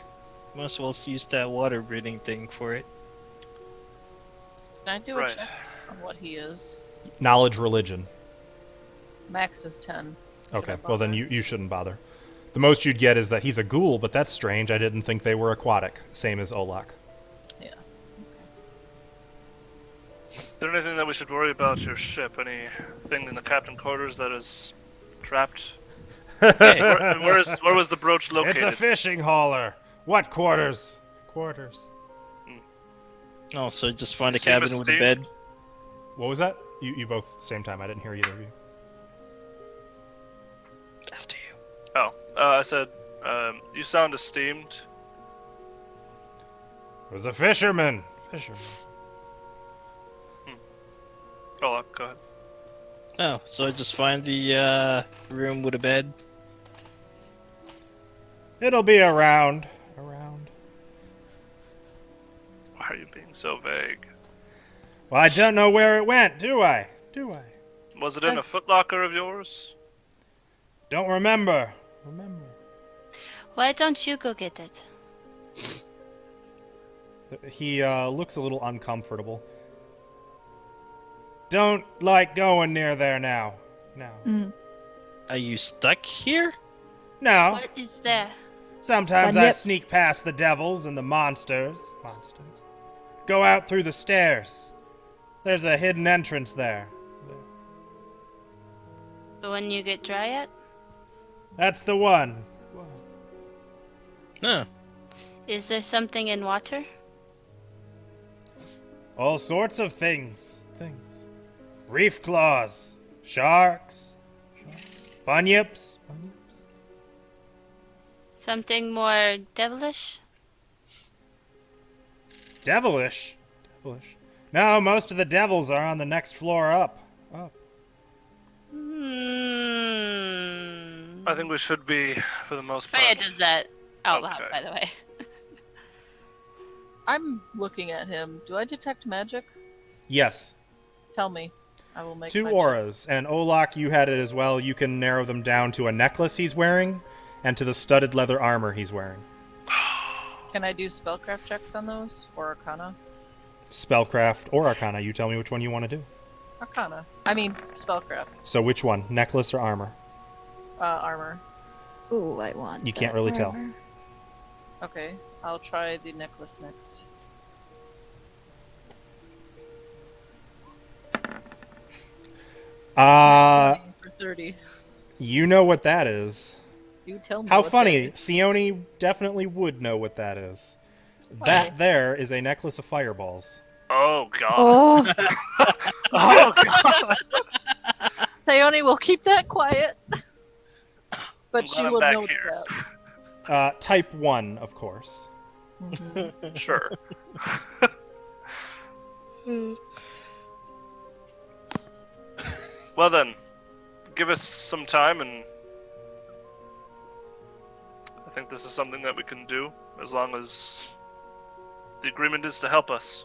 Might as well use that water breathing thing for it. Can I do a Right. check on what he is? Knowledge, religion. Max is 10. Should Okay, I well then bother? you shouldn't bother. The most you'd get is that he's a ghoul, but that's strange. I didn't think they were aquatic. Same as Olak. Yeah. Is there anything that we should worry about your ship? Anything in the captain quarters that is trapped? Where was the brooch located? It's a fishing hauler. What quarters? Quarters. Oh, so just find You a seem cabin with a esteemed. bed. What was that? You both same time. I didn't hear either of you. After you. Oh, I said, you sound esteemed. It was a fisherman. Fisherman. Oh, go ahead. Oh, so just find the room with a bed. It'll be around. Around. Why are you being so vague? Well, I don't know where it went, do I? Do I? Was it in a Yes. footlocker of yours? Don't remember. Remember. Why don't you go get it? He looks a little uncomfortable. Don't like going near there now. No. Are you stuck here? No. What is there? Sometimes I Nips. sneak past the devils and the monsters. Go out through the stairs. There's a hidden entrance there. The one you get dry at? That's the one. No. Is there something in water? All sorts of things. Reef claws. Sharks. Bunyips. Something more devilish? Devilish. No, most of the devils are on the next floor up. Hmm. I think we should be, for the most Freya part. does that out loud, Okay. by the way. I'm looking at him. Do I detect magic? Yes. Tell me. I will make 2 my check. auras, and Olak, you had it as well. You can narrow them down to a necklace he's wearing and to the studded leather armor he's wearing. Can I do spellcraft checks on those? Or Arcana? Spellcraft or Arcana, you tell me which one you want to do. Arcana. I mean, spellcraft. So which one, necklace or armor? Armor. Ooh, I want. You can't that really tell. armor. Okay, I'll try the necklace next. Uh, For 30. you know what that is. You tell me. How what funny. that is. Sione definitely would know what that is. Why? That there is a necklace of fireballs. Oh god. Oh, Oh god. Tayoni will keep that quiet. But I'm she glad I'm will back note here. that. Type 1, of course. Mhm. Sure. Well then, give us some time and I think this is something that we can do as long as the agreement is to help us.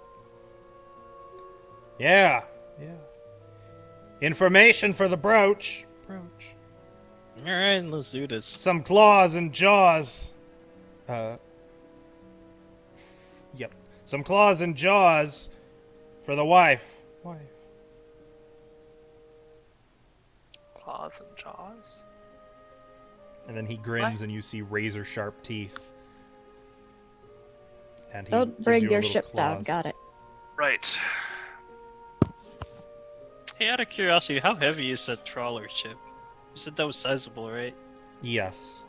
Yeah. Information for the brooch. Alright, let's do this. Some claws and jaws. Yep. Some claws and jaws for the wife. Claws and jaws? And then he grins and you see razor sharp teeth. And he don't gives bring you a your little ship down. claws. Got it. Right. Hey, out of curiosity, how heavy is that trawler ship? You said that was sizable, right? Yes.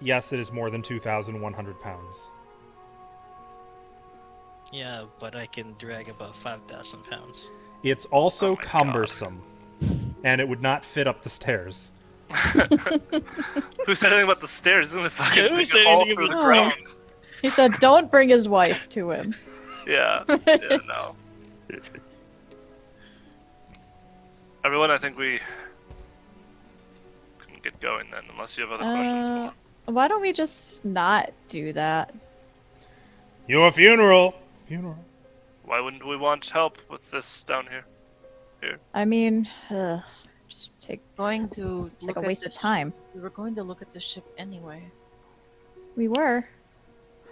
Yes, it is more than 2,100 pounds. Yeah, but I can drag about 5,000 pounds. It's also Oh my God. cumbersome. And it would not fit up the stairs. Who said anything about the stairs? It's gonna fucking Yeah, who dig said a hole anything through the about- ground. He said, "Don't bring his wife to him." Yeah, no. Everyone, I think we can get going then, unless you have other questions for me. Why don't we just not do that? Your funeral. Why wouldn't we want help with this down here? I mean, just take. Going to It's like look a at waste the of time. We were going to look at the ship anyway. We were.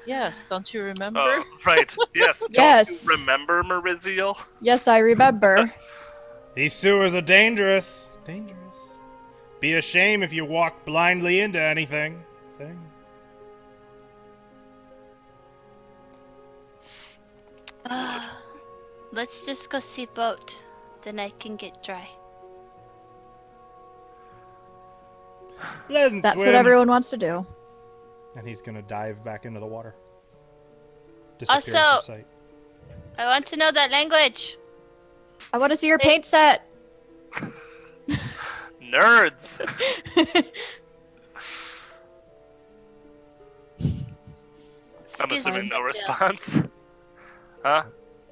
Yes, don't you remember? Oh, right. Yes. Don't Yes. you remember Mariziel? Yes, I remember. These sewers are dangerous. Be a shame if you walk blindly into anything. Let's just go see boat. Then I can get dry. Pleasant That's swim. what everyone wants to do. And he's gonna dive back into the water. Disappearing Also- from sight. I want to know that language. I want to see your paint set. Nerds! I'm Excuse assuming me, no Phil. response. Huh?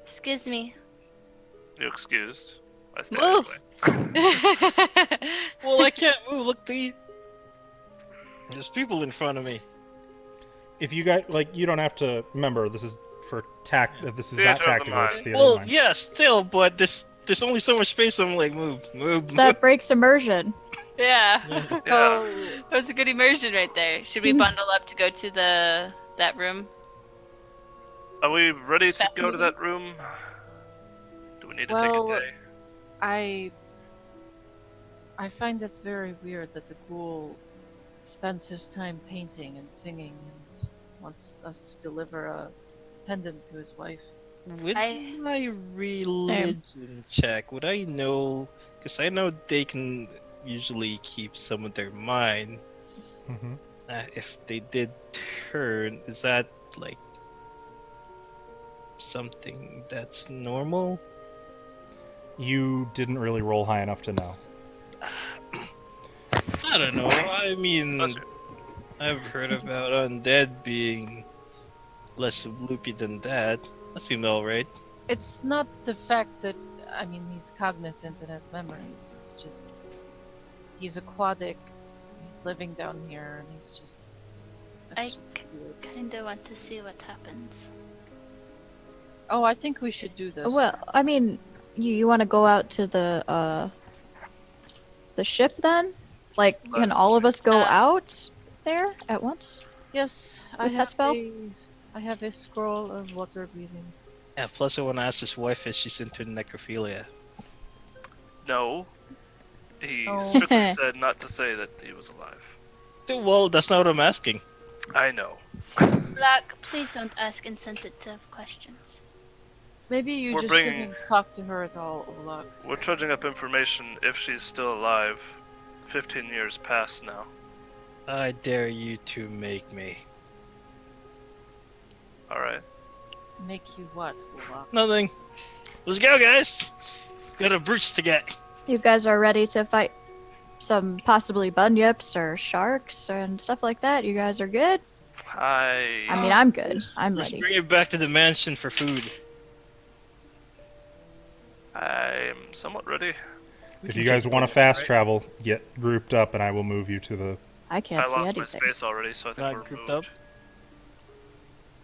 Excuse me. You excused. I stay Move. anyway. Well, I can't move. Look, there's people in front of me. If you got you don't have to remember. This is for This is Theater not of the tactical. It's mind. theater of Well, the mind. yeah, still, but there's only so much space. I'm like, move. That breaks immersion. Yeah. Yeah. Oh, That was a good immersion right there. Should we bundle up to go to that room? Are we ready to Set go to movie? that room? Do we need to Well, take a day? I find it very weird that the ghoul spends his time painting and singing and wants us to deliver a pendant to his wife. With my religion check, would I know? Because I know they can usually keep some of their mind. Mm-hmm. If they did turn, is that like something that's normal? You didn't really roll high enough to know. I don't know. I mean, Bless you. I've heard about undead being less loopy than that. That seemed alright. It's not the fact that, I mean, he's cognizant and has memories. It's just, he's aquatic, he's living down here, and he's just. I just weird. kinda want to see what happens. Oh, I think we should do this. Well, I mean, you want to go out to the ship then? Like, can Let's all of us go Uh, out there at once? yes, I With that have spell? I have a scroll of water breathing. Yeah, plus I want to ask his wife if she's into necrophilia. No. He Oh. strictly said not to say that he was alive. Well, that's not what I'm asking. I know. Black, please don't ask insensitive questions. Maybe you We're just bringing- shouldn't talk to her at all, Olak. We're trudging up information if she's still alive. 15 years past now. I dare you to make me. Alright. Make you what, Olak? Nothing. Let's go, guys! Got a brooch to get. You guys are ready to fight some possibly bunyips or sharks and stuff like that? You guys are good? I mean, I'm good. I'm Let's ready. bring it back to the mansion for food. I'm somewhat ready. We If can you guys take want to it, fast right? travel, get grouped up, and I will move you to the. I can't I see lost anything. my space already, so I think Not we're grouped moved. up?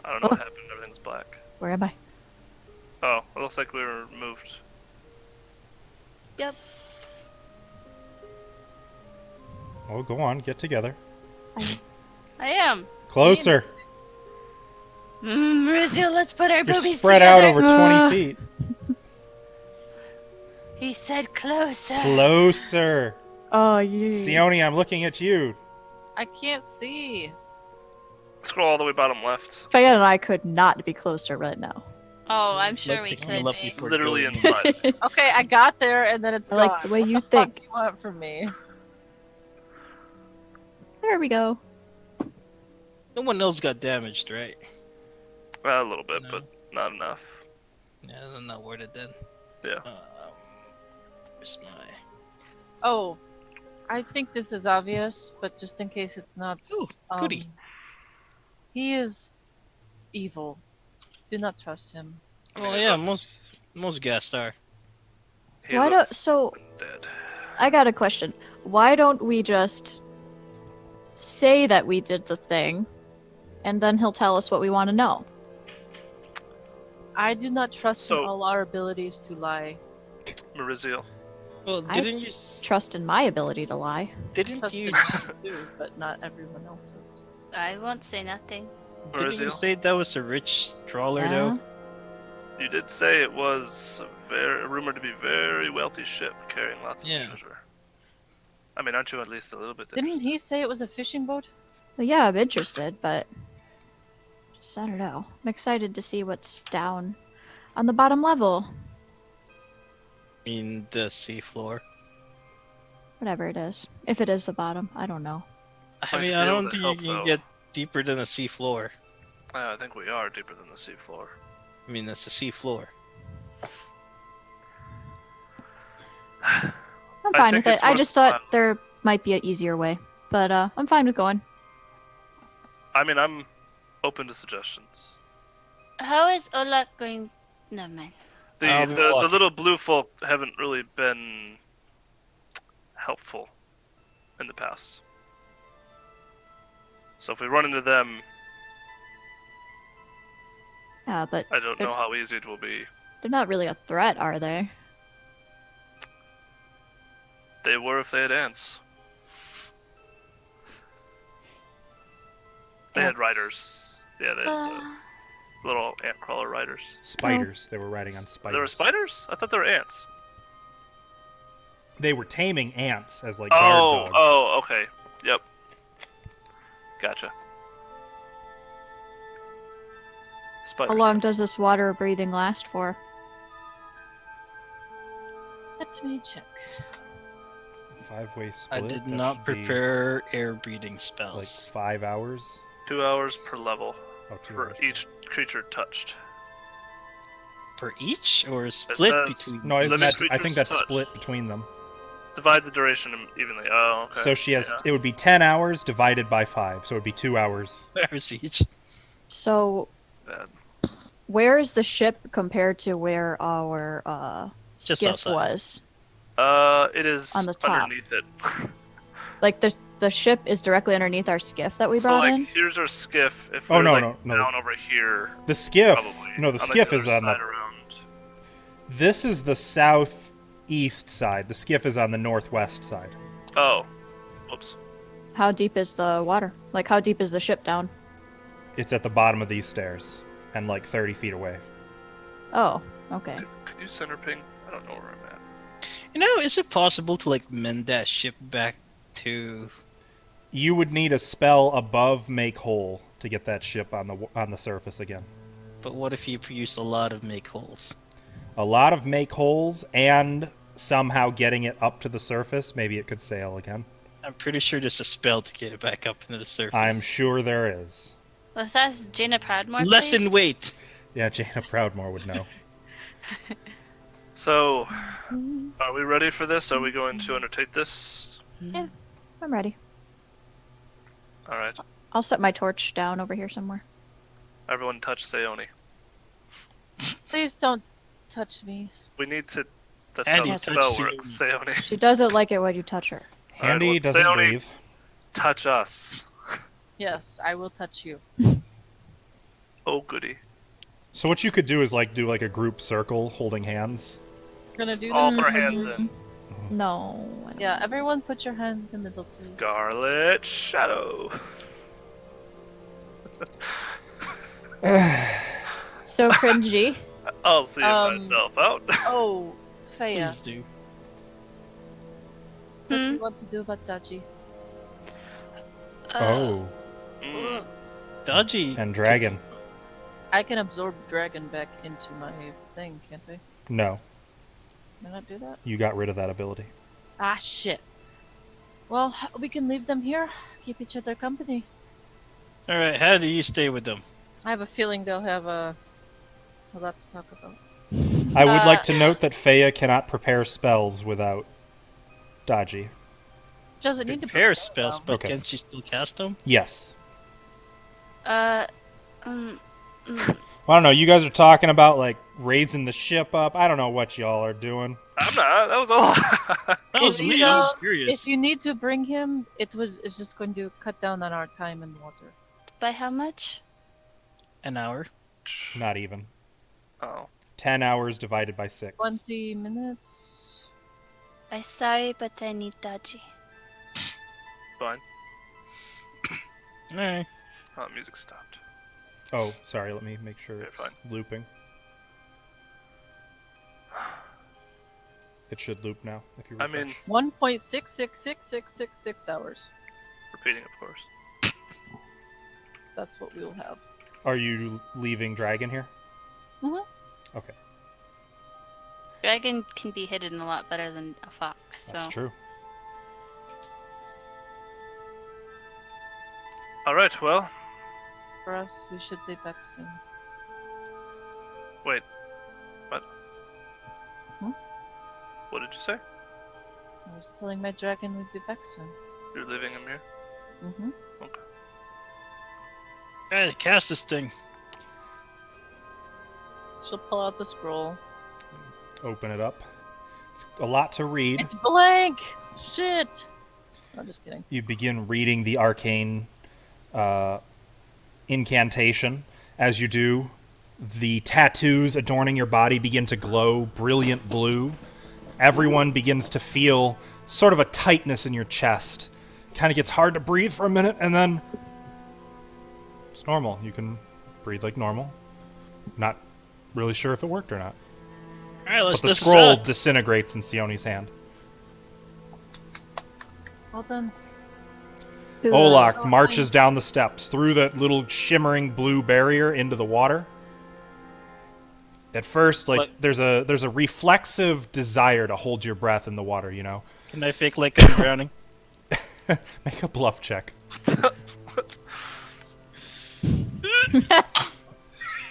I don't know Oh. what happened. Everything's black. Where am I? Oh, it looks like we were moved. Yep. Oh, go on, get together. I am. Closer. Mauricio, let's put our You're boobies spread together. out over 20 feet. He said closer. Closer. Oh, you. Sione, I'm looking at you. I can't see. Scroll all the way bottom left. Fan and I could not be closer right now. Oh, I'm sure Like we picking could left be. before Literally going. inside. Okay, I got there and then it's I like gone. the way What you the think. fuck do you want from me? There we go. No one else got damaged, right? A little bit, No. but not enough. Yeah, I'm not worth it then. Yeah. Where's my... Oh, I think this is obvious, but just in case it's not. Ooh, goody. He is evil. Do not trust him. I mean, Oh he yeah, looks- most guests are. he Why don't? looks So dead. I got a question. Why don't we just say that we did the thing, and then he'll tell us what we want to know? I do not trust So- in all our abilities to lie. Maurizio. Well, I didn't you Trust in my ability to lie. didn't Trust you in you too, but not everyone else's. I won't say nothing. didn't you Maurizio. say that was a rich trawler Yeah. though? You did say it was rumored to be a very wealthy ship carrying lots of Yeah. treasure. I mean, aren't you at least a little bit Didn't interested? he say it was a fishing boat? Well, yeah, I'm interested, but just I don't know. I'm excited to see what's down on the bottom level. I mean, the seafloor. Whatever it is. If it is the bottom, I don't know. I Might mean, be I able don't to think help, you can though. get deeper than the sea floor. I think we are deeper than the seafloor. I mean, that's the sea floor. I'm I fine think with it. it's I just thought worthwhile. there might be an easier way, but I'm fine with going. I mean, I'm open to suggestions. How is Ola going? No man. I'll be The walking. little blue folk haven't really been helpful in the past. So if we run into them, Yeah, but I don't know how easy it will be. they're not really a threat, are they? They were if they had ants. They had riders. Yeah, they had little ant crawler riders. Spiders. They were riding on spiders. There were spiders? I thought there were ants. They were taming ants as like guard dogs. Oh, okay. Yep. Gotcha. Spiders. How long does this water breathing last for? Let me check. 5-way split. I did that not should be prepare air breathing like spells. 5 hours. 2 hours per level Oh, 2 for hours. each creature touched. Per each, or split says- between? No, isn't Limit that? I think creatures that's touch. split between them. Divide the duration evenly. Oh, okay. So she has. Yeah. It would be 10 hours divided by 5, so it would be 2 hours. hours each. So, Bad. where is the ship compared to where our Just skiff outside. was? It is On the top. underneath it. Like the ship is directly underneath our skiff that we So brought like, in. here's our skiff. If Oh, we're no, like no. down over here, The skiff. probably. No, the on, skiff like, is other on the. side around. This is the southeast side. The skiff is on the northwest side. Oh, whoops. How deep is the water? Like, how deep is the ship down? It's at the bottom of these stairs and like 30 feet away. Oh, okay. Could you center ping? I don't know where I'm at. You know, is it possible to like mend that ship back to? You would need a spell above make whole to get that ship on the surface again. But what if you use a lot of make holes? A lot of make holes and somehow getting it up to the surface. Maybe it could sail again. I'm pretty sure there's a spell to get it back up into the surface. I'm sure there is. Let's ask Jaina Proudmore. Lesson weight. Yeah, Jaina Proudmore would know. So, are we ready for this? Are we going to undertake this? Yeah, I'm ready. All right. I'll set my torch down over here somewhere. Everyone touch Sayoni. Please don't touch me. We need to... That's Andy, how the touch spell Sayoni. works. Sayoni. She doesn't like it when you touch her. Handy well, doesn't Sayoni- breathe. Touch us. Yes, I will touch you. Oh, goody. So what you could do is like do like a group circle holding hands. We're gonna do All this. put our hands in. No. I don't- Yeah, everyone put your hand in the middle, please. Scarlet Shadow. So cringy. I'll see Um, myself out. Oh, Feya, Please do. what do Hmm? you want to do about Daji? Oh, Mm. Dodgy. and dragon. I can absorb dragon back into my thing, can't I? No, Can I not do that? you got rid of that ability. Ah, shit. Well, we can leave them here. Keep each other company. All right, how do you stay with them? I have a feeling they'll have a lot to talk about. I would like to note that Feya cannot prepare spells without Dodgy. Doesn't need to Prepare spells, them. but Okay. can she still cast them? Yes. Mm, Well, I don't know. You guys are talking about like raising the ship up. I don't know what y'all are doing. I'm not. That was all. That was If me. you I was know- curious. If you need to bring him, it's just going to cut down on our time and water. by how much? An hour. Not even. Oh. 10 hours divided by 6. 20 minutes. I'm sorry, but I need Daji. Fine. All right. Oh, music stopped. Oh, sorry. Let me make sure Okay, it's fine. looping. It should loop now if you I refresh. mean, 1.666666 hours. repeating, of course. That's what we'll have. Are you leaving Dragon here? Mhm. Okay, Dragon can be hidden a lot better than a fox. So that's true. All right. Well, For us, we should be back soon. wait. What? Hmm? What did you say? I was telling my dragon we'd be back soon. You're leaving him here? Mm-hmm. Okay. Hey, cast this thing. She'll pull out the scroll. Open it up. It's a lot to read. It's blank! Shit! I'm just kidding. You begin reading the arcane incantation. As you do, the tattoos adorning your body begin to glow brilliant blue. Everyone begins to feel sort of a tightness in your chest. Kind of gets hard to breathe for a minute, and then it's normal. You can breathe like normal. Not really sure if it worked or not. All right, let's. But the this is scroll it. disintegrates in Sione's hand. Well then. Olak marches down the steps through the little shimmering blue barrier into the water. At first, What? there's a reflexive desire to hold your breath in the water, you know. Can I fake like I'm drowning? Make a bluff check.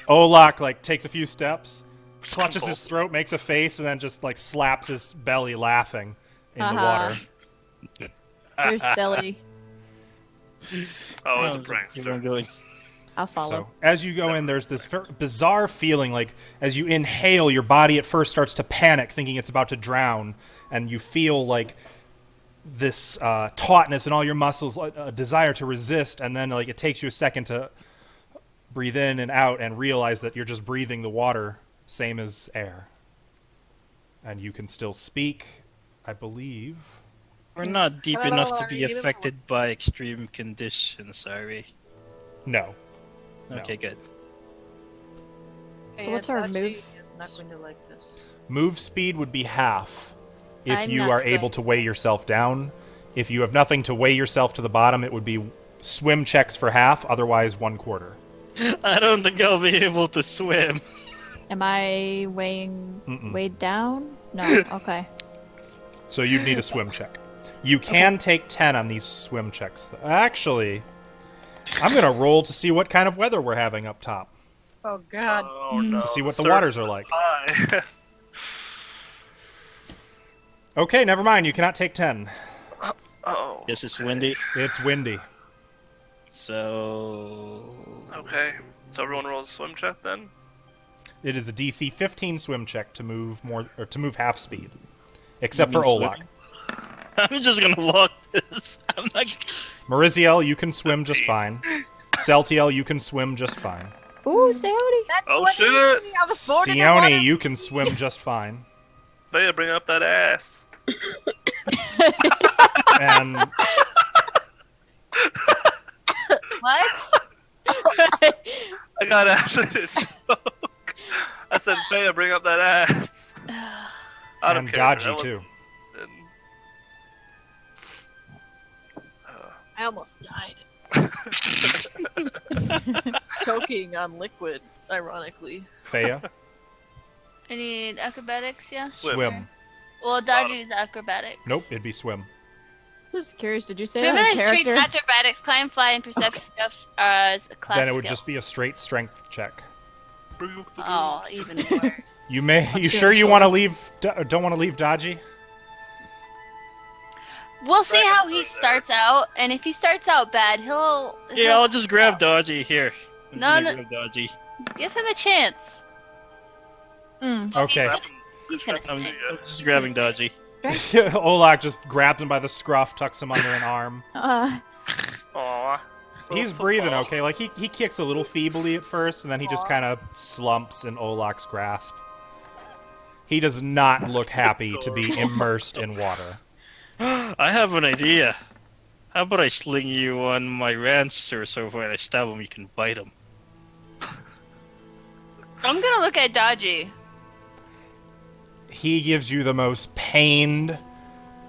Olak takes a few steps, clutches his throat, makes a face, and then just slaps his belly laughing in the water. You're silly. Oh, it's a Keep on prankster. going. I'll follow. So, as you go in, there's this bizarre feeling as you inhale, your body at first starts to panic, thinking it's about to drown, and you feel this tautness in all your muscles, a desire to resist, and then it takes you a second to breathe in and out and realize that you're just breathing the water, same as air. And you can still speak, I believe. We're not deep enough to be affected by extreme conditions, are we? No. Okay, good. So what's our Adachi move? is not going to like this. Move speed would be half if I'm you not are able going. to weigh yourself down. If you have nothing to weigh yourself to the bottom, it would be swim checks for half, otherwise 1/4. I don't think I'll be able to swim. Am I Mm-mm. weighed down? No. Okay. So you'd need a swim check. You can take 10 on these swim checks. Actually, I'm going to roll to see what kind of weather we're having up top. Oh god. Oh no. To see what the Surf waters are is like. high. Okay, never mind. You cannot take 10. Oh. Yes, it's windy. It's windy. So. Okay. So everyone rolls a swim check then. It is a DC 15 swim check to move half speed, except You for mean Olak. swimming? I'm just gonna walk this. I'm not. Mariziel, you can swim just fine. Celtiel, you can swim just fine. Ooh, Saudi. Oh shit! I was born in the Sione, water. you can swim just fine. Better bring up that ass. And What? I got actually a joke. I said, Faya, bring up that ass. Out of and character, Dodgy that too. I almost died. Choking on liquid, ironically. Thea, I need acrobatics, yeah? swim. Well, dodging is acrobatic. Nope, it'd be swim. Just curious, did you say that in Remember that straight character? acrobatics, climb, fly, and perception stuff as a class Then it would skill. just be a straight strength check. Oh, even worse. You may. You sure, sure you sure. want to leave? Don't want to leave Dodgy? We'll see how he starts out, and if he starts out bad, he'll Yeah, I'll just grab Dodgy here. I'm No, gonna no. grab Dodgy. give him a chance. Okay. He's gonna I'm stink. just grabbing Dodgy. Olak just grabs him by the scruff, tucks him under an arm. Aww. He's breathing okay. He kicks a little feebly at first, and then he just kind of slumps in Olak's grasp. He does not look happy to be immersed in water. I have an idea. How about I sling you on my rancer so when I stab him, you can bite him? I'm gonna look at Dodgy. He gives you the most pained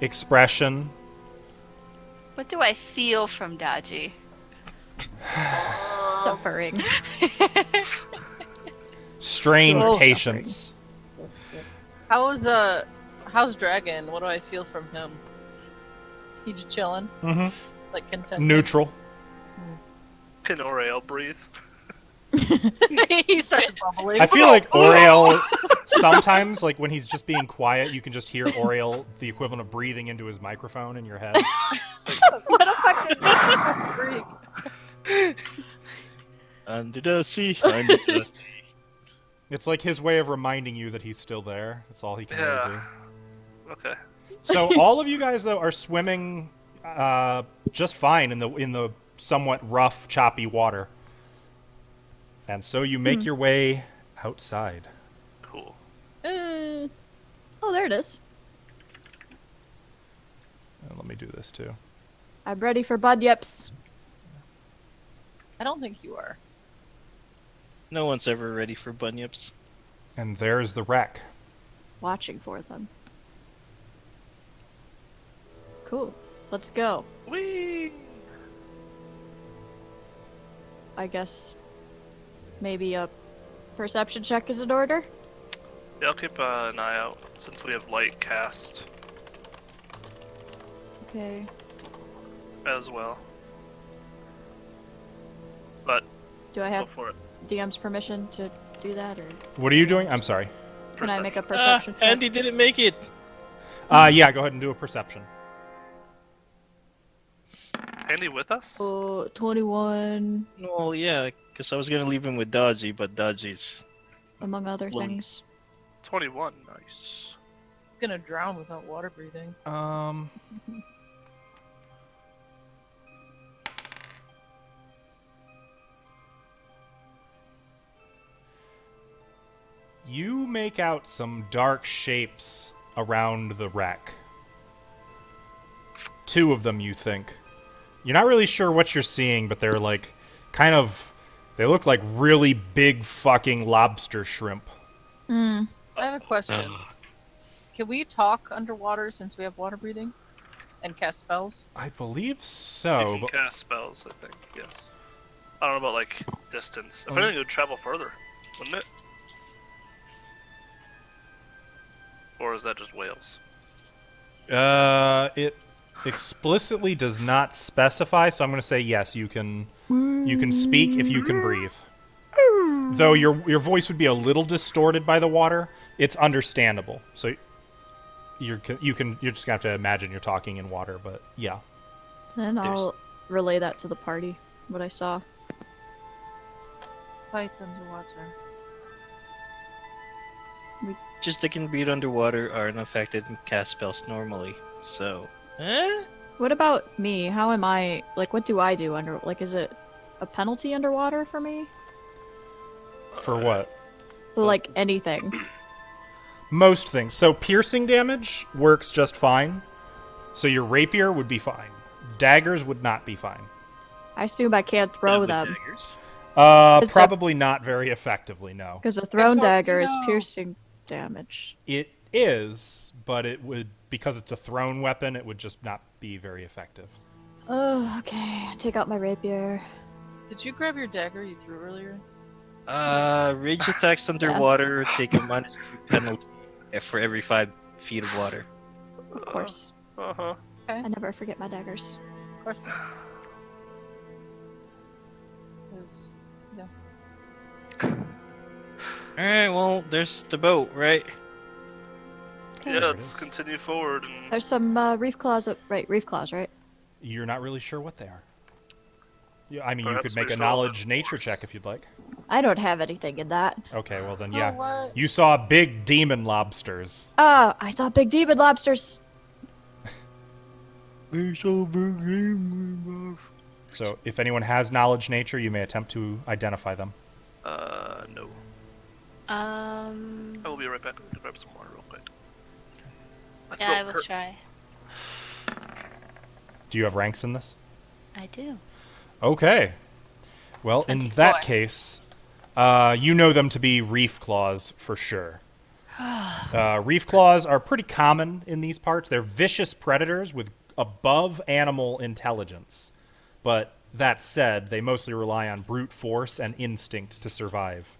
expression. What do I feel from Dodgy? Suffering. Strained Oh, patience. How's Dragon? What do I feel from him? He just chilling? Mm-hmm. Like content? Neutral. Can Oriel breathe? He starts bubbling. I feel like Oriel sometimes, like when he's just being quiet, you can just hear Oriel, the equivalent of breathing into his microphone in your head. What a fucking freak. Under the sea, under the sea. It's like his way of reminding you that he's still there. That's all he can really do. Yeah. Okay. So all of you guys though are swimming just fine in the somewhat rough, choppy water. And so you make your way outside. Cool. Oh, there it is. And let me do this too. I'm ready for bunyips. I don't think you are. No one's ever ready for bunyips. And there's the wreck. Watching for them. Cool. Let's go. Whee! I guess maybe a perception check is in order. Yeah, I'll keep an eye out since we have light cast Okay. as well. But Do I go have for it. DM's permission to do that, or What are you doing? I'm sorry. can I make a Perception. perception check? Andy didn't make it. Yeah, go ahead and do a perception. Andy with us? Oh, 21, Well, yeah, because I was gonna leave him with Dodgy, but Dodgy's. among other Lung. things. 21. Nice. Gonna drown without water breathing. You make out some dark shapes around the wreck. Two of them, you think. You're not really sure what you're seeing, but they're like kind of. They look like really big fucking lobster shrimp. I have a question. Can we talk underwater since we have water breathing? And cast spells? I believe You so, can but cast spells, I think. Yes. I don't know about like distance. If Oh, anything, it would travel further, wouldn't it? Or is that just whales? it explicitly does not specify, so I'm going to say yes, you can speak if you can breathe. Though your voice would be a little distorted by the water, it's understandable. So you're just going to have to imagine you're talking in water, but yeah. Then I'll relay that to the party, what I saw. Fight underwater. Just they can breathe underwater, are unaffected, and cast spells normally. So, eh? What about me? How am I, like, what do I do under, like, is it a penalty underwater for me? For what? So, like, anything. Most things. So piercing damage works just fine. So your rapier would be fine. Daggers would not be fine. I assume I can't throw With them. daggers. Probably not very effectively, no. Because a thrown dagger is torpedo. piercing damage. It is, but it would, because it's a thrown weapon, it would just not be very effective. Oh, okay. Take out my rapier. Did you grab your dagger you threw earlier? Rage attacks underwater take a -2 penalty for every 5 feet of water. Of course. Uh-huh. I never forget my daggers. Of course not. 'Cause- Alright, well, there's the boat, right? Okay. Yeah, There it let's is. continue forward and There's some reef claws. Right, reef claws, right? You're not really sure what they are. Yeah, I mean, you Perhaps could make we a should all knowledge have nature force. check if you'd like. I don't have anything in that. Okay, well then, Oh, yeah. what? You saw big demon lobsters. Ah, I saw big demon lobsters. So if anyone has knowledge nature, you may attempt to identify them. no. Um. I will be right back. I'm gonna grab some water real quick. My Yeah, throat I will hurts. try. Do you have ranks in this? I do. Okay. Well, in 24. that case, you know them to be reef claws for sure. Reef claws are pretty common in these parts. They're vicious predators with above animal intelligence. But that said, they mostly rely on brute force and instinct to survive.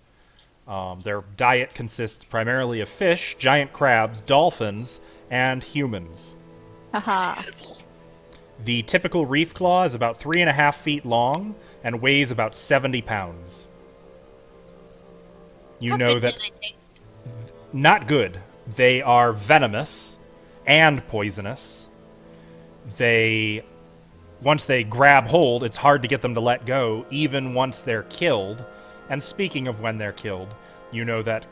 Their diet consists primarily of fish, giant crabs, dolphins, and humans. Haha. The typical reef claw is about 3.5 feet long and weighs about 70 pounds. You How know good that do they taste? not good. They are venomous and poisonous. They, once they grab hold, it's hard to get them to let go, even once they're killed. And speaking of when they're killed, you know that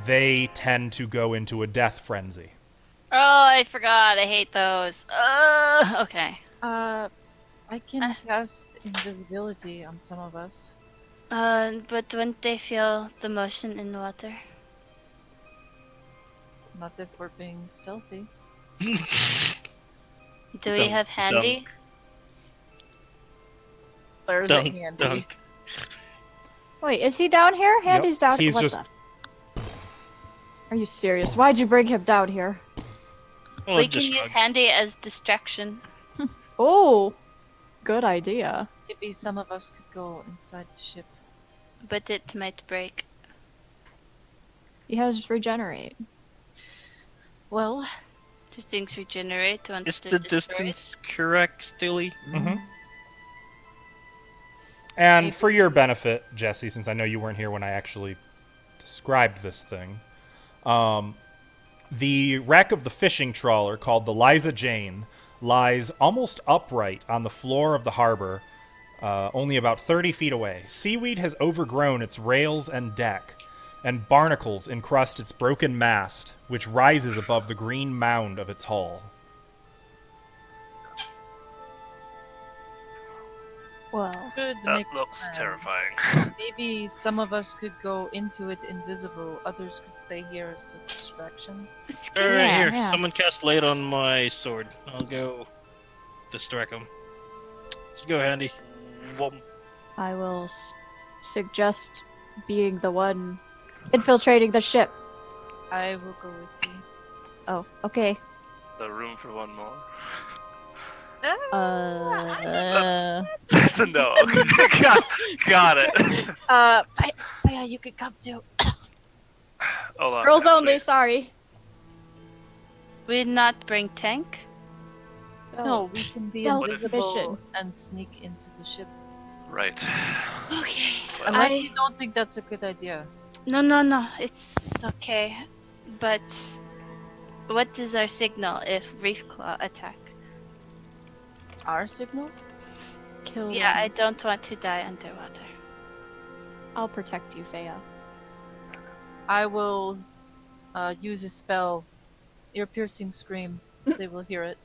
they tend to go into a death frenzy. Oh, I forgot. I hate those. Okay. I can cast invisibility on some of us. But wouldn't they feel the motion in water? Not if we're being stealthy. Do we Dunk, have handy? Where's Dunk, it handy? dunk. Wait, is he down here? Handy's down. He's what just- the? Are you serious? Why'd you bring him down here? Well, We it can just use shrugs. handy as distraction. Oh, good idea. Maybe some of us could go inside the ship. But it might break. He has regenerate. Well, Do things regenerate once Is they're the destroyed? distance correct, Stilly? Mm-hmm. And Maybe- for your benefit, Jesse, since I know you weren't here when I actually described this thing, the wreck of the fishing trawler called the Liza Jane lies almost upright on the floor of the harbor, only about 30 feet away. Seaweed has overgrown its rails and deck, and barnacles encrust its broken mast, which rises above the green mound of its hull. Well, good. That make a looks plan. terrifying. Maybe some of us could go into it invisible. Others could stay here as a distraction. Excuse Alright, Yeah, here. yeah. Someone cast light on my sword. I'll go distract him. Let's go, Handy. Whoom. I will suggest being the one infiltrating the ship. I will go with you. Oh, okay. The room for one more. That's That's a no. Got it. Yeah, you could come too. Hold on, girls actually, only. Sorry. We not bring tank? No, we can be Stealth invisible mission. and sneak into the ship. Right. Okay. Well, Unless I- you don't think that's a good idea. No. It's okay. But what is our signal if Reef Claw attack? Our signal? Kill Yeah, them. I don't want to die underwater. I'll protect you, Fea. I will use a spell. Ear-piercing scream. They will hear it.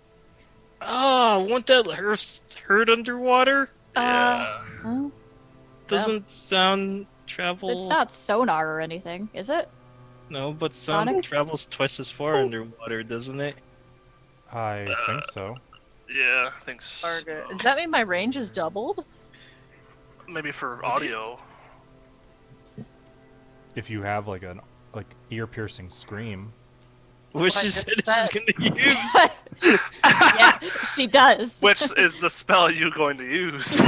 Oh, won't that hurt underwater? yeah. Huh? Doesn't sound travel. It's not sonar or anything, is it? No, but sound Sonic? travels twice as far underwater, doesn't it? I think so. Yeah, I think so. Harder. Does that mean my range is doubled? Maybe for audio. If you have like an ear-piercing scream. Which I is just it said- is gonna use. Yeah, she does. Which is the spell you're going to use?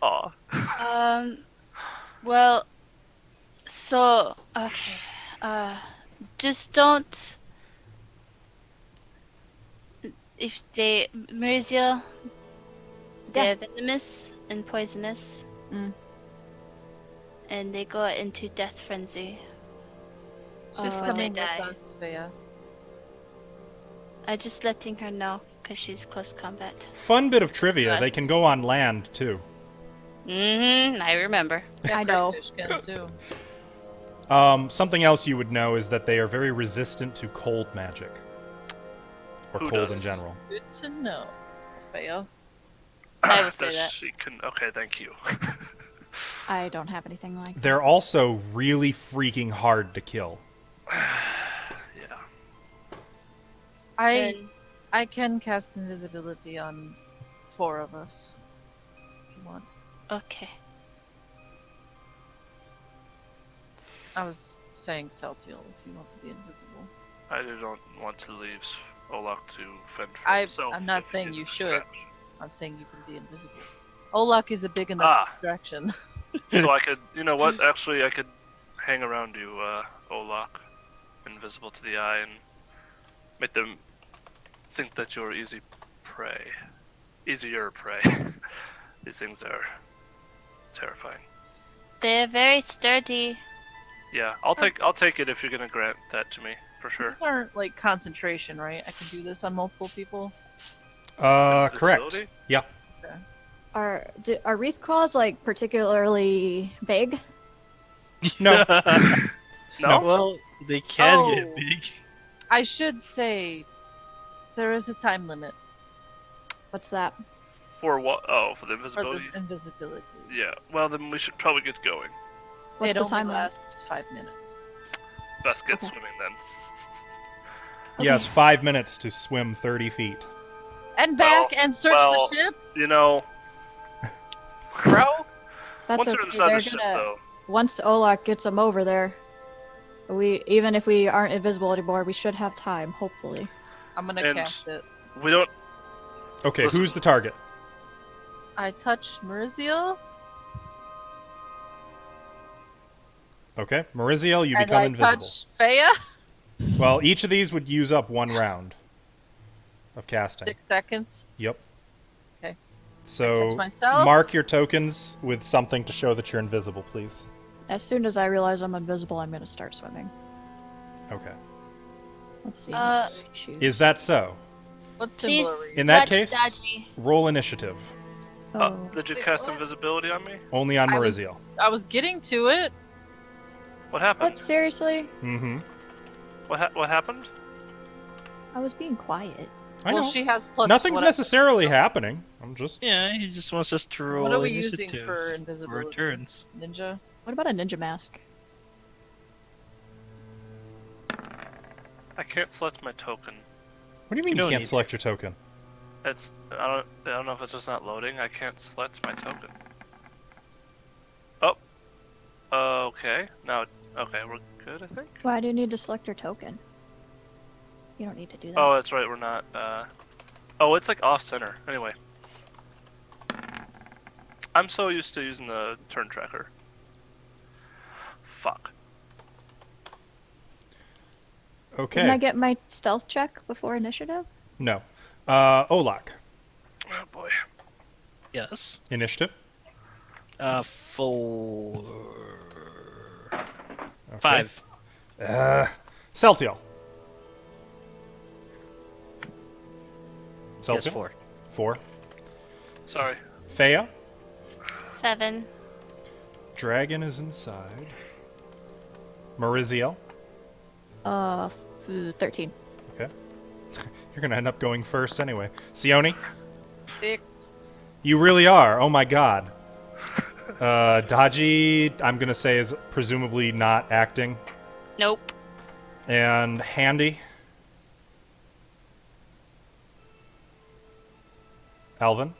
Aw. Well, so okay. Just don't. If they Marizia, they're venomous and poisonous. Mm. And they go into death frenzy. She's when coming they with die. us, Vea. I'm just letting her know because she's close combat. Fun bit of trivia, What? they can go on land too. I remember. I know. Fish can too. Something else you would know is that they are very resistant to cold magic. Or Who cold in does? general. Good to know. Vea. I will say Does that. she can. Okay, thank you. I don't have anything like that. They're also really freaking hard to kill. Yeah. And I can cast invisibility on 4 of us. If you want. okay. I was saying Celtial if you want to be invisible. I don't want to leave Olak to fend for I'm himself. not if he saying needs you a should. distraction. I'm saying you can be invisible. Olak is a big enough Ah. distraction. So I could, you know what? Actually, I could hang around you, Olak. invisible to the eye and make them think that you're easy prey. Easier prey. These things are terrifying. They're very sturdy. Yeah, I'll take it if you're gonna grant that to me, for sure. These aren't like concentration, right? I can do this on multiple people. Correct. Invisibility? Yeah. Are wreath claws like particularly big? No. No? Well, they can Oh. get big. I should say there is a time limit What's that? For what? Oh, for the for invisibility? this invisibility. Yeah, well then we should probably get going. What's it the only time limit? lasts 5 minutes. Best get Okay. swimming then. Yes, 5 minutes to swim 30 feet. And back and search well- the ship, You know, bro. That's once okay. you're inside They're the ship gonna though, once Olak gets them over there. Even if we aren't invisible anymore, we should have time. Hopefully. I'm gonna And- cast it. we don't. Okay, Listen. who's the target? I touch Murziel, Okay, Mariziel, you and become I invisible. touch Faya. Well, each of these would use up 1 round of casting. 6 seconds. Yep. Okay. So touch myself. mark your tokens with something to show that you're invisible, please. As soon as I realize I'm invisible, I'm gonna start swimming. Okay. Let's see. Shoot. Is that so? What symbol are Please. we? In that Touch case, dodgy. roll initiative. Oh, did you Wait, cast what? invisibility on me? Only on I was- Mariziel. I was getting to it. What happened? What? Seriously? Mm-hmm. What happened? I was being quiet. I Well, know. she has plus. Nothing's what- necessarily happening. I'm just... Yeah, he just wants us to roll What are we initiative using for invisibility? turns. Ninja. What about a ninja mask? I can't select my token. What do you mean you don't can't need select your token? It's I don't know if it's just not loading. I can't select my token. Oh. Okay. Now. Okay, we're good. I think. Why do you need to select your token? You don't need to do that. Oh, that's right. We're not. Oh, it's like off center. Anyway. I'm so used to using the turn tracker. Fuck. Okay. Didn't I get my stealth check before initiative? No. Olak. Oh boy. Yes. Initiative. 4. Okay. 5. Celtial. Yes, Celtial? 4. 4. Sorry. Faya. 7. Dragon is inside. Mariziel. 13. Okay. You're gonna end up going first anyway. Sione. 6. You really are. Oh my god. Dodgy, I'm gonna say, is presumably not acting. Nope. And Handy. Alvin.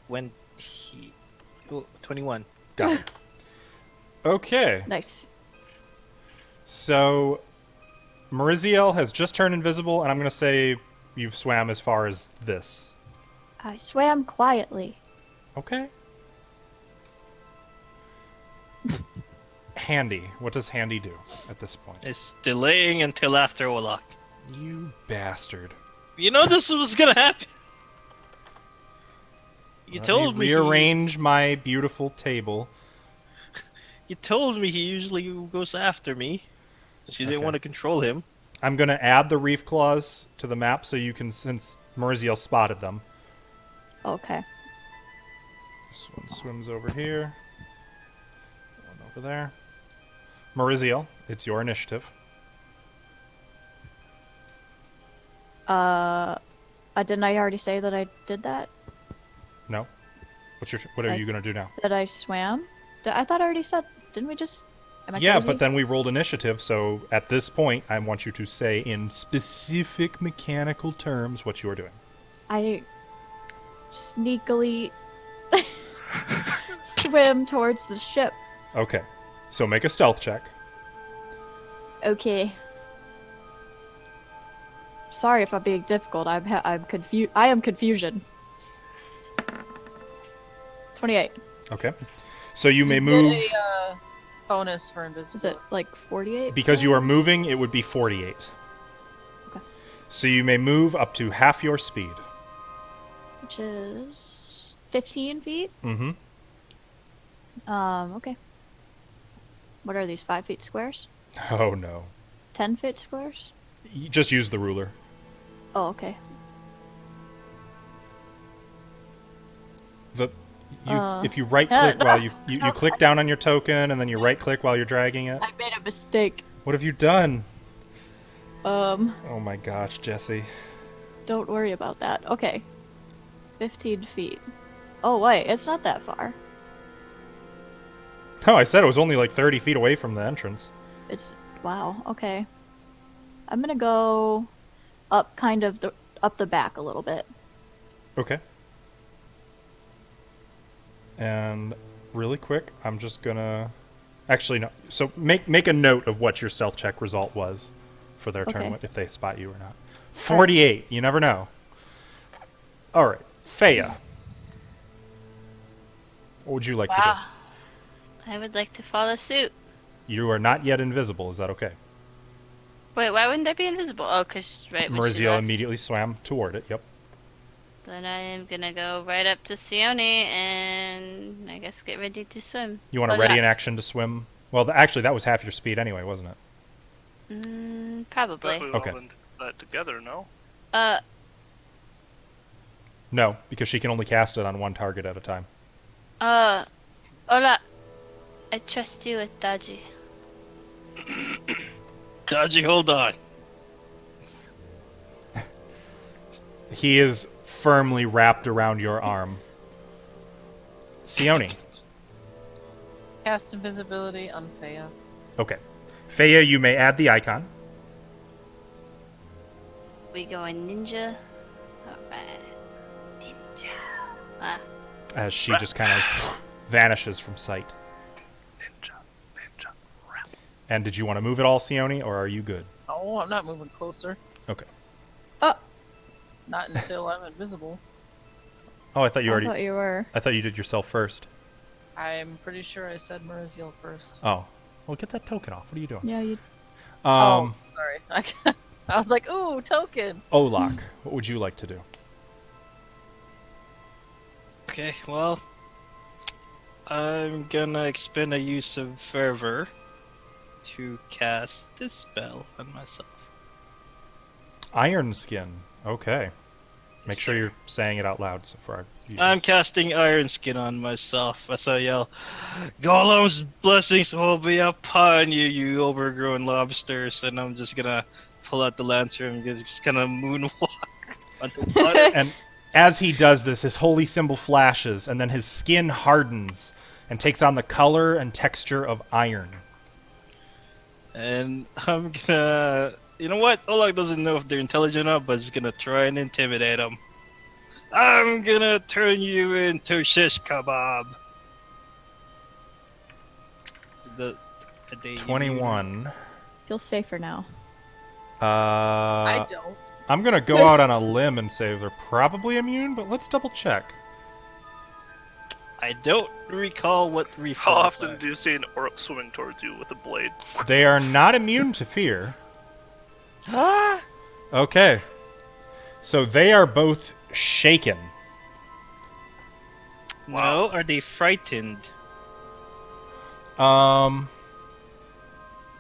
When he. Oh, 21. Got it. Okay. Nice. So, Mariziel has just turned invisible, and I'm gonna say you've swam as far as this. I swam quietly. Okay. Handy. What does Handy do at this point? It's delaying until after Olak. You bastard. You know this was gonna happen. You told me. Rearrange my beautiful table. You told me he usually goes after me, since you didn't Okay. want to control him. I'm gonna add the reef claws to the map so you can, since Mariziel spotted them. Okay. This one swims over here. One over there. Mariziel, it's your initiative. Didn't I already say that I did that? No? What are I- you gonna do now? That I swam? I thought I already said. Didn't we just? Am I Yeah, crazy? but then we rolled initiative, so at this point, I want you to say in specific mechanical terms what you are doing. I sneakily swim towards the ship. Okay. So make a stealth check. Okay. Sorry if I'm being difficult. I'm confused. I am confusion. 28. Okay. So you may Did move. bonus for Is invisibility. it like 48? Because you are moving, it would be 48. Okay. So you may move up to half your speed. Which is 15 feet? Mm-hmm. Okay. What are these, 5 feet squares? Oh, no. 10 feet squares? You just use the ruler. Oh, okay. If you right-click while you click down on your token, and then you right-click while you're dragging it. I made a mistake. What have you done? Um, Oh my gosh, Jesse. don't worry about that. Okay. 15 feet. Oh, wait, it's not that far. Oh, I said it was only like 30 feet away from the entrance. It's, wow, okay. I'm gonna go up up the back a little bit. Okay. And really quick, I'm just gonna... Actually, no. So make a note of what your stealth check result was for their turn, Okay. if they spot you or not. 48. You never know. All right. Feya. What would you like to Wow. I would like to follow suit. do? You are not yet invisible. Is that okay? Wait, why wouldn't I be invisible? Oh, because right when she Maurizio left. immediately swam toward it. Yep. Then I am gonna go right up to Sione and I guess get ready to swim. You want to Oh, ready yeah. an action to swim? Well, actually, that was half your speed anyway, wasn't it? Probably. We Okay. all did that together, no? No, because she can only cast it on one target at a time. Hola. I trust you with Daji. Dodgy, hold on. He is firmly wrapped around your arm. Sione. Cast invisibility on Feya. Okay. Feya, you may add the icon. We going ninja? Alright. Ninja. Ah. As she just kind of vanishes from sight. Ninja. And did you want to move at all, Sione, or are you good? Oh, I'm not moving closer. Okay. Not until I'm invisible. Oh, I thought you I already... thought you were. I thought you did yourself first. I'm pretty sure I said Maurizio first. Oh. Well, get that token off. What are you doing? Yeah, you. Oh, sorry. I was like, ooh, token. Olak, what would you like to do? Okay, well, I'm gonna expend a use of fervor to cast this spell on myself. Iron Skin. Okay. Make Yes, sure sir. you're saying it out loud so for our viewers. I'm casting Iron Skin on myself as I yell, Golem's blessings will be upon you, you overgrown lobsters. And I'm just gonna pull out the lancer and just kind of moonwalk on the water. And as he does this, his holy symbol flashes, and then his skin hardens and takes on the color and texture of iron. And I'm gonna... You know what? Olak doesn't know if they're intelligent or not, but he's gonna try and intimidate them. I'm gonna turn you into shish kebab. The 21. Feel safer now. I don't. I'm going to go out on a limb and say they're probably immune, but let's double check. I don't recall what How reflexes often are. do you see an orc swimming towards you with a blade? They are not immune to fear. Ah! Okay. So they are both shaken. No, are they frightened?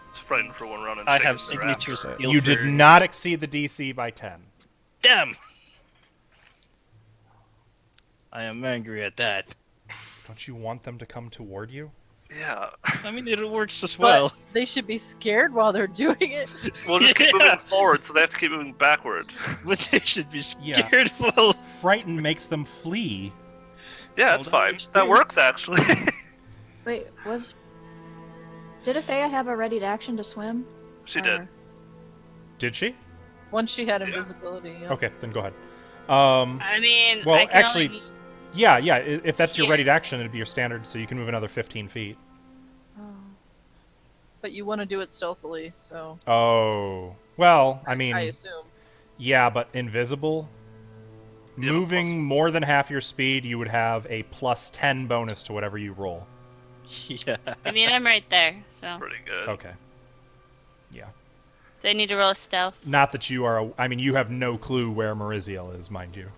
It's frightened for one round and I shaken have thereafter. signature skill. You did for- not exceed the DC by 10. Damn! I am angry at that. Don't you want them to come toward you? Yeah. I mean, it works as But well. they should be scared while they're doing it. We'll just keep Yeah. moving forward, so they have to keep moving backward. But they should be Yeah. scared well. Frighten makes them flee. Yeah, that's Hold on, fine. there's That three. works, actually. Wait, did Athea have a ready to action to swim? She did. Or- Did she? Once she had invisibility. Yeah. Okay, then go ahead. I mean, Well, I can actually- only... Yeah, if that's your Yeah. ready to action, it'd be your standard, so you can move another 15 feet. But you want to do it stealthily, so Oh. Well, I mean, I assume. yeah, but invisible? Yeah, Moving more than half your speed, you would have a plus 10 bonus to whatever you roll. Yeah. I mean, I'm right there, so. Pretty good. Okay. Yeah. Do I need to roll a stealth? Not that you are. I mean, you have no clue where Mariziel is, mind you.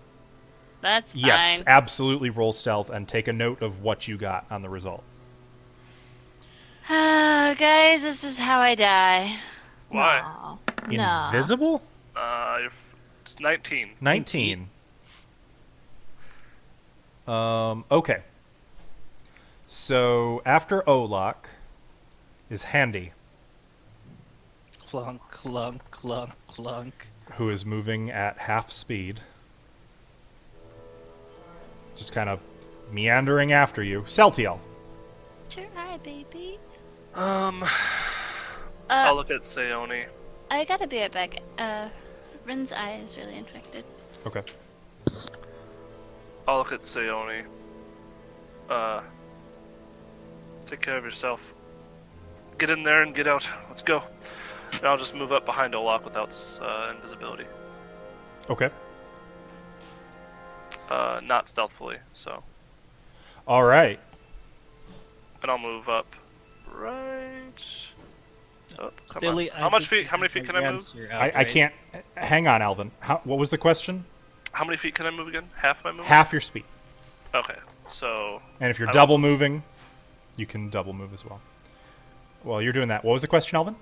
That's Yes, fine. absolutely roll stealth and take a note of what you got on the result. Guys, this is how I die. Why? Aw. No. Invisible? It's 19. 19. Okay. So after Olak is Handy, Clunk, clunk, clunk, clunk. who is moving at half speed. Just kind of meandering after you. Celtiel. Sure, hi, baby. I'll look at Sayoni. I gotta be right back. Rin's eye is really infected. Okay. I'll look at Sayoni. Take care of yourself. Get in there and get out. Let's go. And I'll just move up behind Olak without invisibility. Okay. Not stealthily, so. All right. And I'll move up right. Oh, come Stilly, on. How many feet can I move? I can't. Hang on, Alvin. What was the question? How many feet can I move again? Half my movement? Half your speed. Okay, so. And if you're I double moving, you can double move as well. Well, you're doing that. What was the question, Alvin?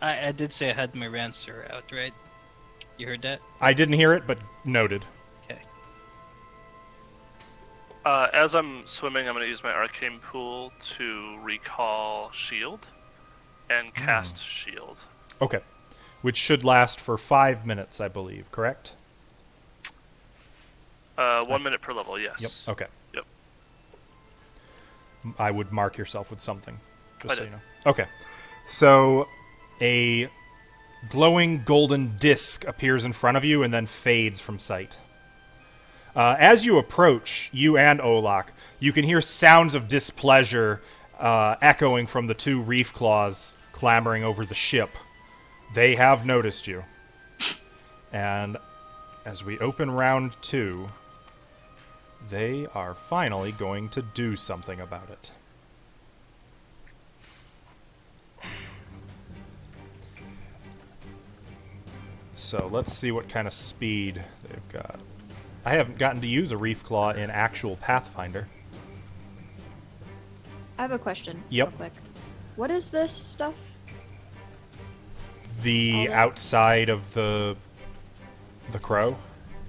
I did say I had my Rancer out, right? You heard that? I didn't hear it, but noted. Okay. As I'm swimming, I'm going to use my arcane pool to recall shield and cast shield. Okay. Which should last for 5 minutes, I believe, correct? 1 minute per level, yes. Yep. Okay. Yep. I would mark yourself with something, just I so did. you know. Okay. So, a glowing golden disc appears in front of you and then fades from sight. As you approach, you and Olak, you can hear sounds of displeasure echoing from the two reef claws clambering over the ship. They have noticed you. And as we open round 2, they are finally going to do something about it. So let's see what kind of speed they've got. I haven't gotten to use a reef claw in actual Pathfinder. I have a question. Yep. Real quick. What is this stuff? The Oh, that- outside of the crow.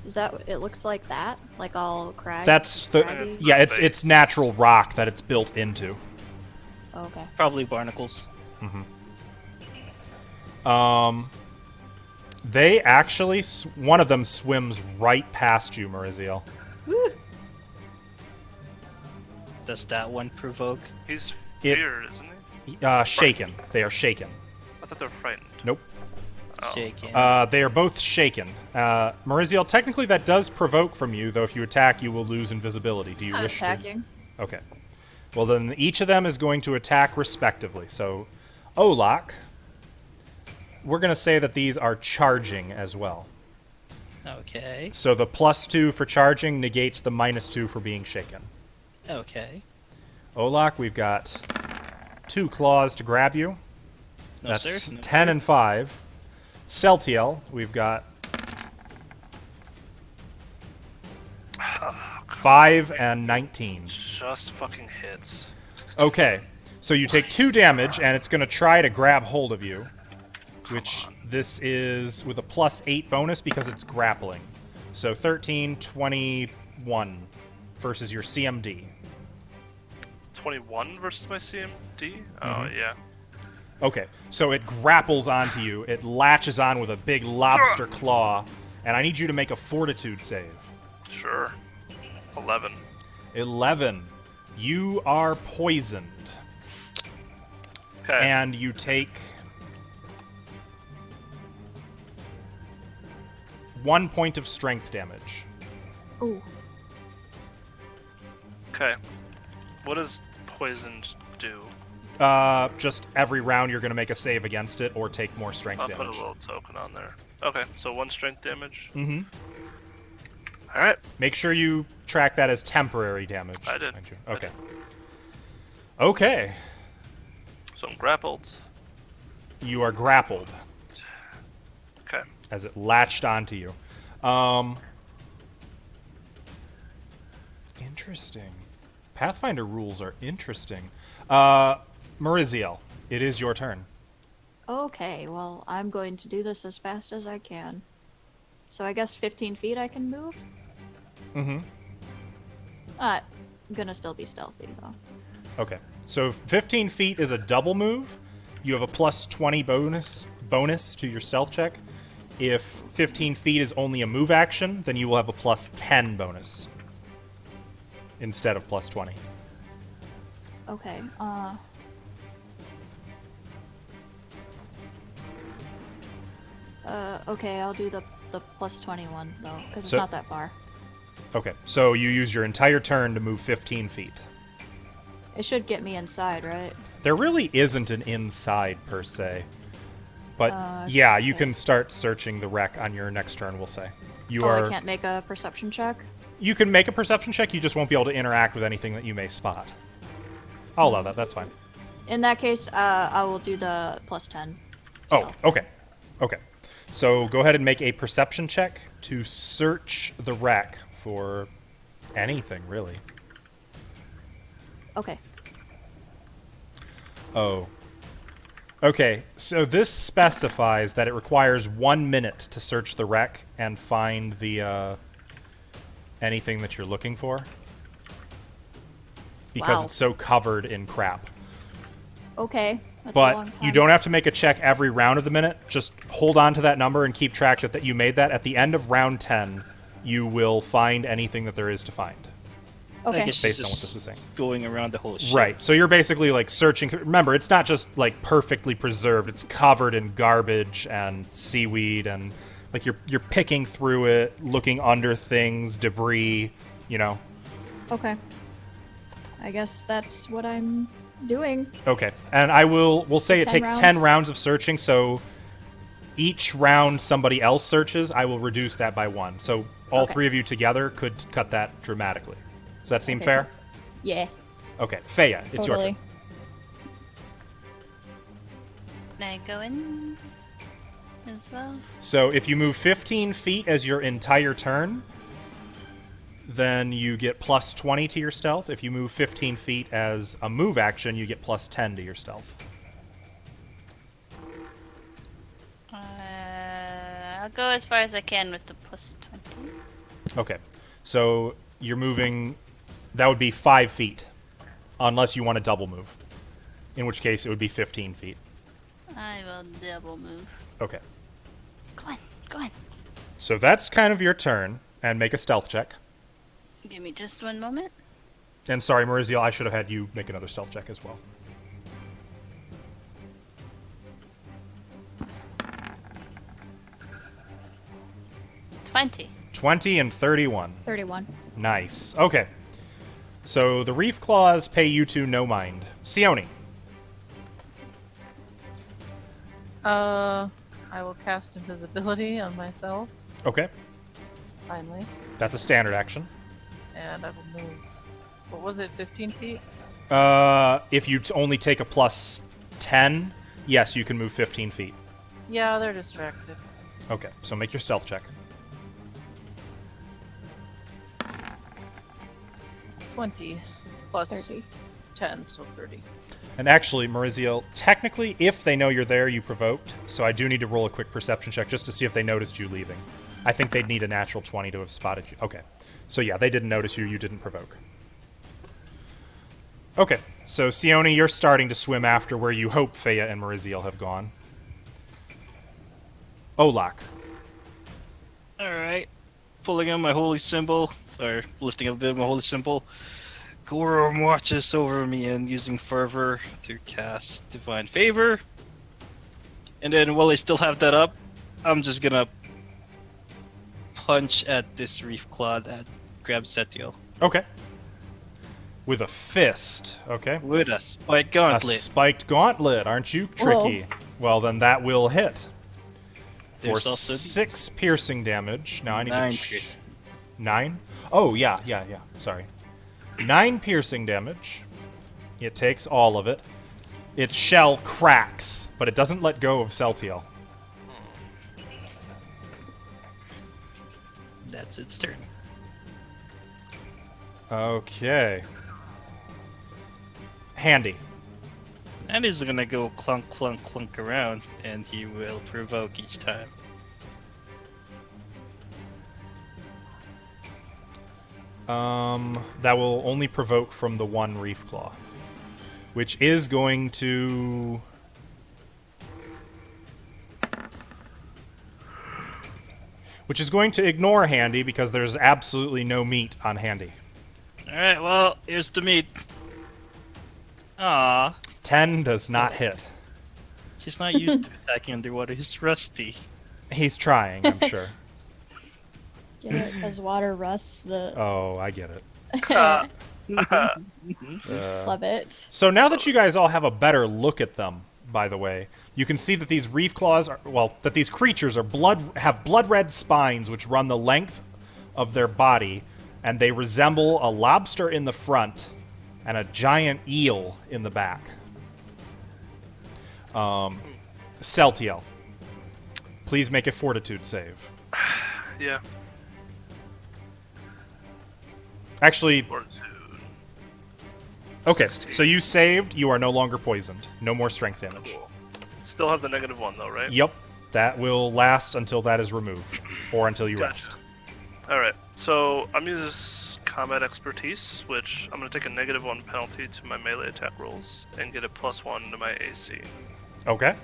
Is that? It looks like that, like all crag. That's the craggy? yeah. It's natural rock that it's built into. Oh, okay. Probably barnacles. They actually one of them swims right past you, Mariziel. Woo. Does that one provoke? He's It- feared, isn't he? Shaken. They are shaken. I thought they were frightened. Nope. Oh. Shaking. They are both shaken. Mariziel, technically that does provoke from you, though if you attack, you will lose invisibility. Do you Not wish to? attacking. Okay. Well, then each of them is going to attack respectively. So, Olak, we're going to say that these are charging as well. Okay. So the +2 for charging negates the -2 for being shaken. Okay. Olak, we've got 2 claws to grab you. No, That's sir. No, 10 sir. and 5. Celtiel, we've got 5 and 19. Just fucking hits. Okay, so you take 2 damage, and it's going to try to grab hold of you, which this is with a +8 bonus because it's grappling. So 13, 21 versus your CMD. 21 versus my CMD? Oh, Mm-hmm. yeah. Okay, so it grapples onto you. It latches on with a big lobster claw, and I need you to make a fortitude save. Sure. 11. 11. You are poisoned, Okay. and you take 1 point of strength damage. Ooh. Okay. What does poisoned do? Just every round you're going to make a save against it or take more strength I'll put a damage. little token on there. Okay, so 1 strength damage. Mm-hmm. Alright. Make sure you track that as temporary damage. I did. mind you. I Okay. did. Okay. So I'm grappled. You are grappled Okay. as it latched onto you. Interesting. Pathfinder rules are interesting. Mariziel, it is your turn. Okay, well, I'm going to do this as fast as I can. So I guess 15 feet I can move? Mm-hmm. I'm gonna still be stealthy, though. Okay. So 15 feet is a double move. You have a plus 20 bonus to your stealth check. If 15 feet is only a move action, then you will have a plus 10 bonus instead of plus 20. Okay, okay, I'll do the plus 21, though, because it's So- not that far. Okay, so you use your entire turn to move 15 feet. It should get me inside, right? There really isn't an inside, per se. But, Uh, yeah, you okay. can start searching the wreck on your next turn, we'll say. You Oh, are... I can't make a perception check? You can make a perception check, you just won't be able to interact with anything that you may spot. I'll allow that, that's fine. In that case, I will do the plus 10. Oh, okay. Okay. So go ahead and make a perception check to search the wreck for anything, really. Okay. Oh. Okay, so this specifies that it requires 1 minute to search the wreck and find the, anything that you're looking for. Because Wow. it's so covered in crap. Okay. That's a long But time. you don't have to make a check every round of the minute. Just hold on to that number and keep track that you made that. At the end of round 10, you will find anything that there is to find. Okay. I guess Based she's on what just this is saying. going around the whole ship. Right, so you're basically like searching through. Remember, it's not just like perfectly preserved. It's covered in garbage and seaweed, and like you're picking through it, looking under things, debris, you know. Okay. I guess that's what I'm doing. Okay, and we'll say it 10 takes 10 rounds? rounds of searching, so each round somebody else searches, I will reduce that by 1. So all Okay. 3 of you together could cut that dramatically. Does that seem Okay, fair? Yeah. Okay, Feya, it's your Totally. turn. Can I go in as well? So if you move 15 feet as your entire turn, then you get plus 20 to your stealth. If you move 15 feet as a move action, you get plus 10 to your stealth. I'll go as far as I can with the plus 20. Okay, so you're moving, that would be 5 feet, unless you want to double move, in which case it would be 15 feet. I will double move. Okay, Go on, go on. so that's kind of your turn, and make a stealth check. Give me just one moment. And sorry, Maurizio, I should have had you make another stealth check as well. 20. 20 and 31. 31. Nice. Okay. So the reef claws pay you two no mind. Sione. I will cast invisibility on myself, Okay. finally, That's a standard action. and I will move. What was it, 15 feet? If you only take a plus 10, yes, you can move 15 feet. Yeah, they're distracted. Okay, so make your stealth check. 20 plus 30. 10, so 30. And actually, Maurizio, technically, if they know you're there, you provoked. So I do need to roll a quick perception check just to see if they noticed you leaving. I think they'd need a natural 20 to have spotted you. Okay. So yeah, they didn't notice you. You didn't provoke. Okay. So, Sione, you're starting to swim after where you hope Feya and Maurizio have gone. Olak. Alright. Pulling out my holy symbol, or lifting up a bit of my holy symbol. Gorum watches over me and using fervor to cast divine favor. And then while I still have that up, I'm just gonna punch at this reef claw that grabs Setiel Okay. With a fist. Okay. with a spike A gauntlet. spiked gauntlet. Aren't you tricky? Well, then that will hit. For There's also these. 6 piercing damage. Now I need 9 to... piercing. 9? Oh, yeah. Sorry. 9 piercing damage. It takes all of it. Its shell cracks, but it doesn't let go of Celtiel. That's its turn. Okay. Handy. And he's gonna go clunk, clunk, clunk around, and he will provoke each time. That will only provoke from the one Reef Claw, which is going to... Which is going to ignore Handy because there's absolutely no meat on Handy. Alright, well, here's the meat. Ah, 10 does not hit. he's not used to attacking underwater, he's rusty. He's trying, I'm sure. Get it? Because water rusts the. Oh, I get it. Love it. So now that you guys all have a better look at them, by the way, you can see that these reef claws are, well, that these creatures are have blood red spines which run the length of their body, and they resemble a lobster in the front and a giant eel in the back. Celtiel, please make a fortitude save. Yeah. Actually, Fortitude. okay, 16. so you saved, you are no longer poisoned. No more strength damage. Cool. Still have the -1 though, right? Yep, that will last until that is removed, or until you Gotcha. rest. Alright, so I'm using this combat expertise, which I'm going to take a -1 penalty to my melee attack rolls and get a +1 to my AC. Okay.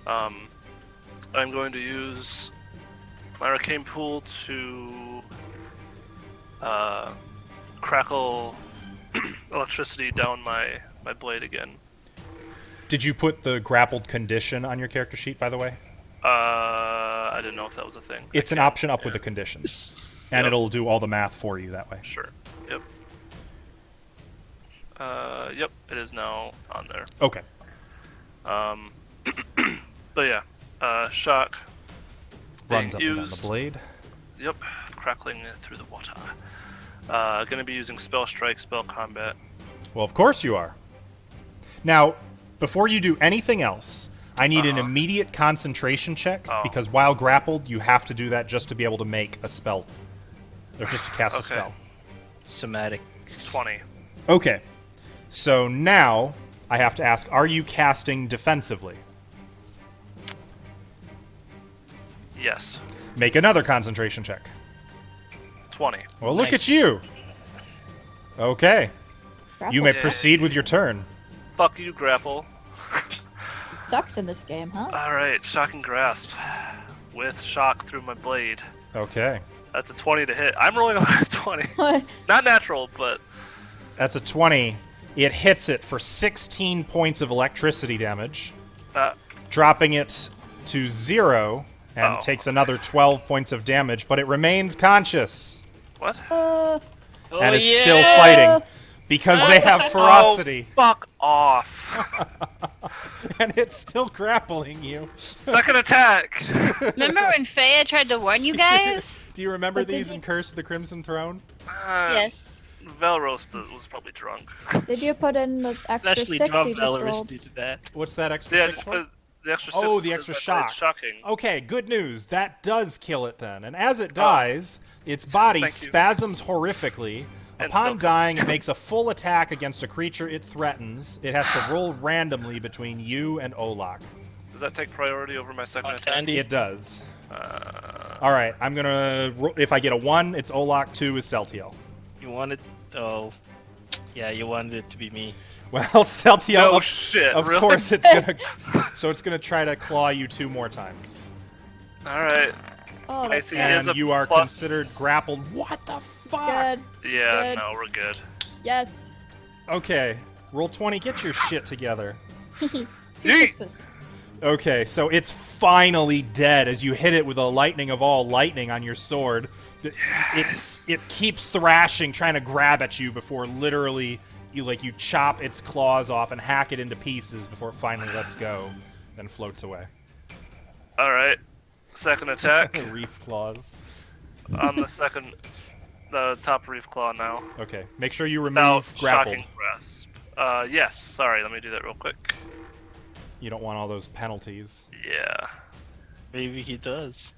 I'm going to use my arcane pool to crackle electricity down my blade again. Did you put the grappled condition on your character sheet, by the way? I didn't know if that was a thing. It's an option up with the conditions. And Yep. it'll do all the math for you that way. Sure. Yep. Yep, it is now on there. Okay. But yeah, shock. Runs being up and down the used. blade. Yep, crackling it through the water. Gonna be using spell strike, spell combat. Well, of course you are. Now, before you do anything else, I need an immediate concentration check, Oh. because while grappled, you have to do that just to be able to make a spell. Or just to cast a Okay. spell. Somatic. 20. Okay. So now, I have to ask, are you casting defensively? Yes. Make another concentration check. 20. Well, look Nice. at you. Okay. You may Grapple proceed with your turn. Fuck you, grapple. sucks in this game, huh? Alright, shocking grasp. With shock through my blade. Okay. That's a 20 to hit. I'm rolling on a 20. Not natural, but That's a 20. It hits it for 16 points of electricity damage, dropping it to 0, and Oh. takes another 12 points of damage, but it remains conscious what? and is still fighting because they have ferocity, Fuck off. and it's still grappling you. Second attack. Remember when Faya tried to warn you guys? Do you remember But did these you- in Curse of the Crimson Throne? Yes. Velros was probably drunk. Did you put in the extra Especially 6 Drum you just Valorous rolled? did that. What's that extra Yeah, 6 just for? put the extra 6. Oh, the is extra that shock. it's shocking. Okay, good news. That does kill it then. And as it dies, its body Thank you. spasms horrifically. And Upon still- dying, it makes a full attack against a creature it threatens. It has to roll randomly between you and Olak. Does that take priority over my second attack? Candy. It does. All right, I'm gonna. If I get a 1, it's Olak. 2 is Celtiel. You wanted. Oh. Yeah, you wanted it to be me. Well, Celtiel, No shit, of really? course it's gonna. So it's gonna try to claw you 2 more times, Alright. Oh, I that's see. good. It is and a you are plus- considered grappled. What the fuck? Good. Yeah, Good. no, we're good. Yes. Okay, roll 20. Get your shit together. 2 Yeet. 6s. Okay, so it's finally dead as you hit it with a lightning of all lightning on your sword. It keeps thrashing, trying to grab at you before literally you chop its claws off and hack it into pieces before it finally lets go and floats away. Alright. Second attack Reef claws. on the top reef claw now. Okay, make sure you Now, remove grappled. shocking grasp. Yes. Sorry, let me do that real quick. You don't want all those penalties. Yeah. Maybe he does.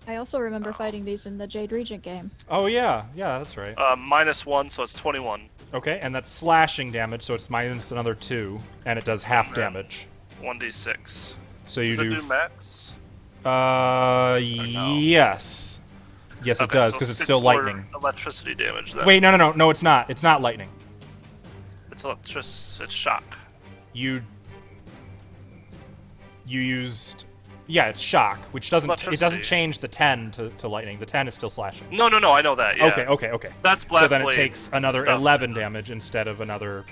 I also remember fighting these in the Jade Regent game. Oh yeah, that's right. -1, so it's 21. Okay, and that's slashing damage, so it's minus another 2, and it does half And then damage. 1d6. So you Does it do. do max? Yes. Yes, it Okay, does so because it's 6 still more lightning. Electricity damage. Then. Wait, no, it's not. It's not lightning. It's It's shock. You used. Yeah, it's shock, which doesn't. It doesn't Electricity. change the 10 to lightning. The 10 is still slashing. No, I know that. Yeah. Okay. That's So Black then it Blade takes another stuff. 11 damage instead of another.